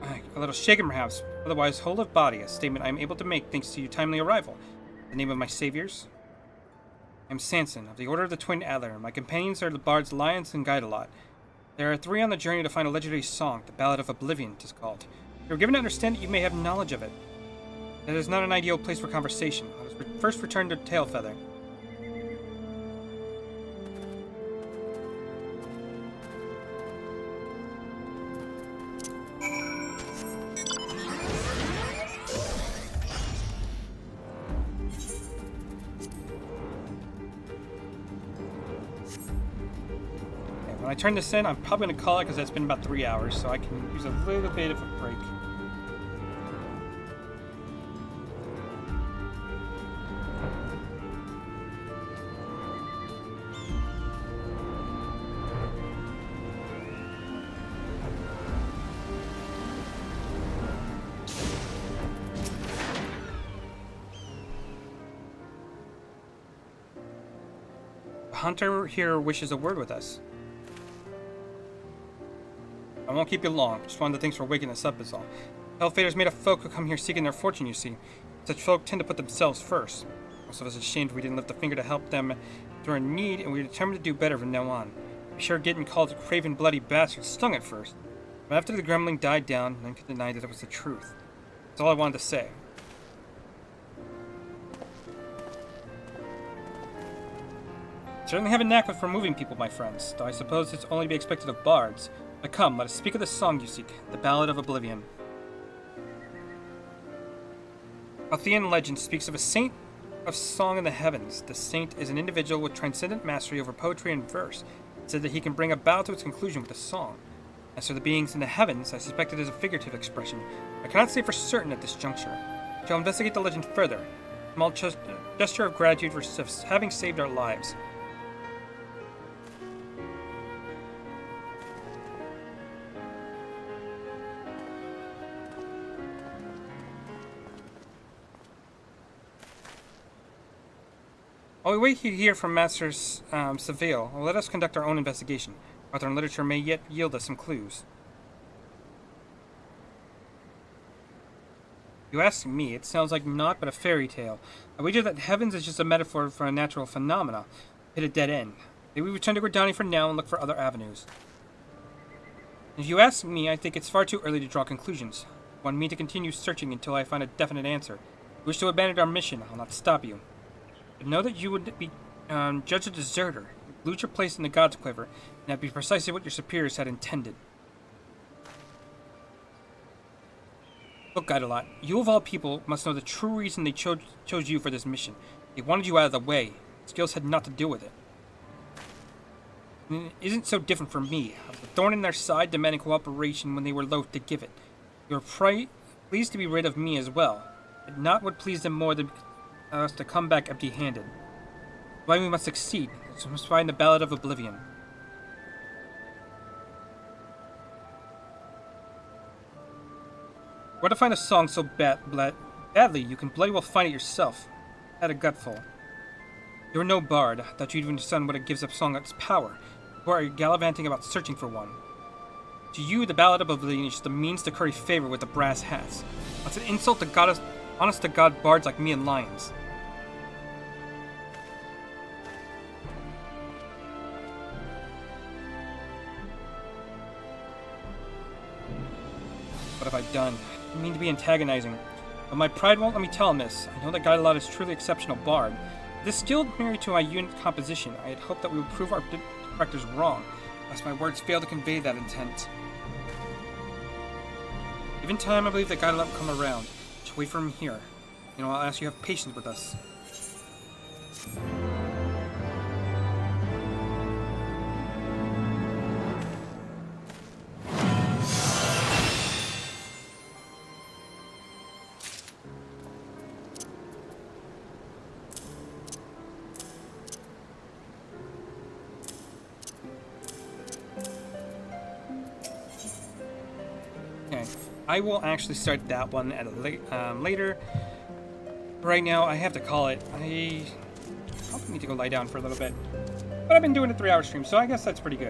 A little shaken, perhaps. Otherwise, whole of body, a statement I am able to make thanks to your timely arrival. In the name of my saviors, I am Sanson, of the Order of the Twin Adler. My companions are the bards Lions and Guidelot. There are 3 on the journey to find a legendary song, the Ballad of Oblivion, it is called. You are given to understand that you may have knowledge of it. It is not an ideal place for conversation. Let us first return to Tailfeather. When I turn this in, I'm probably going to call it because it's been about 3 hours, so I can use a little bit of a break. The hunter here wishes a word with us. I won't keep you long. Just one of the things for waking us up is all. Hellfader's made of folk who come here seeking their fortune, you see. Such folk tend to put themselves first. Most of us are ashamed we didn't lift a finger to help them through a need, and we're determined to do better from now on. I'm sure getting called a craven bloody bastard stung at first, but after the grumbling died down, none could deny that it was the truth. That's all I wanted to say. Certainly have a knack for moving people, my friends, though I suppose it's only to be expected of bards. But come, let us speak of the song you seek, the Ballad of Oblivion. Althean legend speaks of a saint of song in the heavens. The saint is an individual with transcendent mastery over poetry and verse, and said that he can bring a battle to its conclusion with a song. As for the beings in the heavens, I suspect it is a figurative expression. I cannot say for certain at this juncture. I shall investigate the legend further. A small gesture of gratitude for having saved our lives. While we wait here from Master Seville, let us conduct our own investigation. Art and literature may yet yield us some clues. You ask me, it sounds like naught but a fairy tale. I wager that heavens is just a metaphor for a natural phenomena, hit a dead end. Maybe we return to Gridani for now and look for other avenues. If you ask me, I think it's far too early to draw conclusions. I want me to continue searching until I find a definite answer. If you wish to abandon our mission, I'll not stop you. But know that you would be judged a deserter. You lose your place in the God's Quiver, and that'd be precisely what your superiors had intended. Look, Guidelot, you of all people must know the true reason they chose you for this mission. They wanted you out of the way. Skills had naught to do with it. And it isn't so different from me. I was a thorn in their side, demanding cooperation when they were loath to give it. They were pleased to be rid of me as well, but not what pleased them more than us to come back empty-handed. Why we must succeed, so we must find the Ballad of Oblivion. Where to find a song so badly you can bloody well find it yourself. Had a gutful. You're no bard. I thought you'd even understand what it gives a song its power. Or are you gallivanting about searching for one? To you, the Ballad of Oblivion is just the means to curry favor with the brass hats. That's an insult to honest-to-God bards like me and Lions. What have I done? I didn't mean to be antagonizing. But my pride won't let me tell him this. I know that Guidelot is truly exceptional bard. This skill married to my unit composition, I had hoped that we would prove our directors wrong, lest my words fail to convey that intent. Given time, I believe that Guidelot will come around. Just wait for him here. I'll ask you to have patience with us. Okay, I will actually start that one at a later. Right now, I have to call it. I probably need to go lie down for a little bit. But I've been doing a 3-hour stream, so I guess that's pretty good.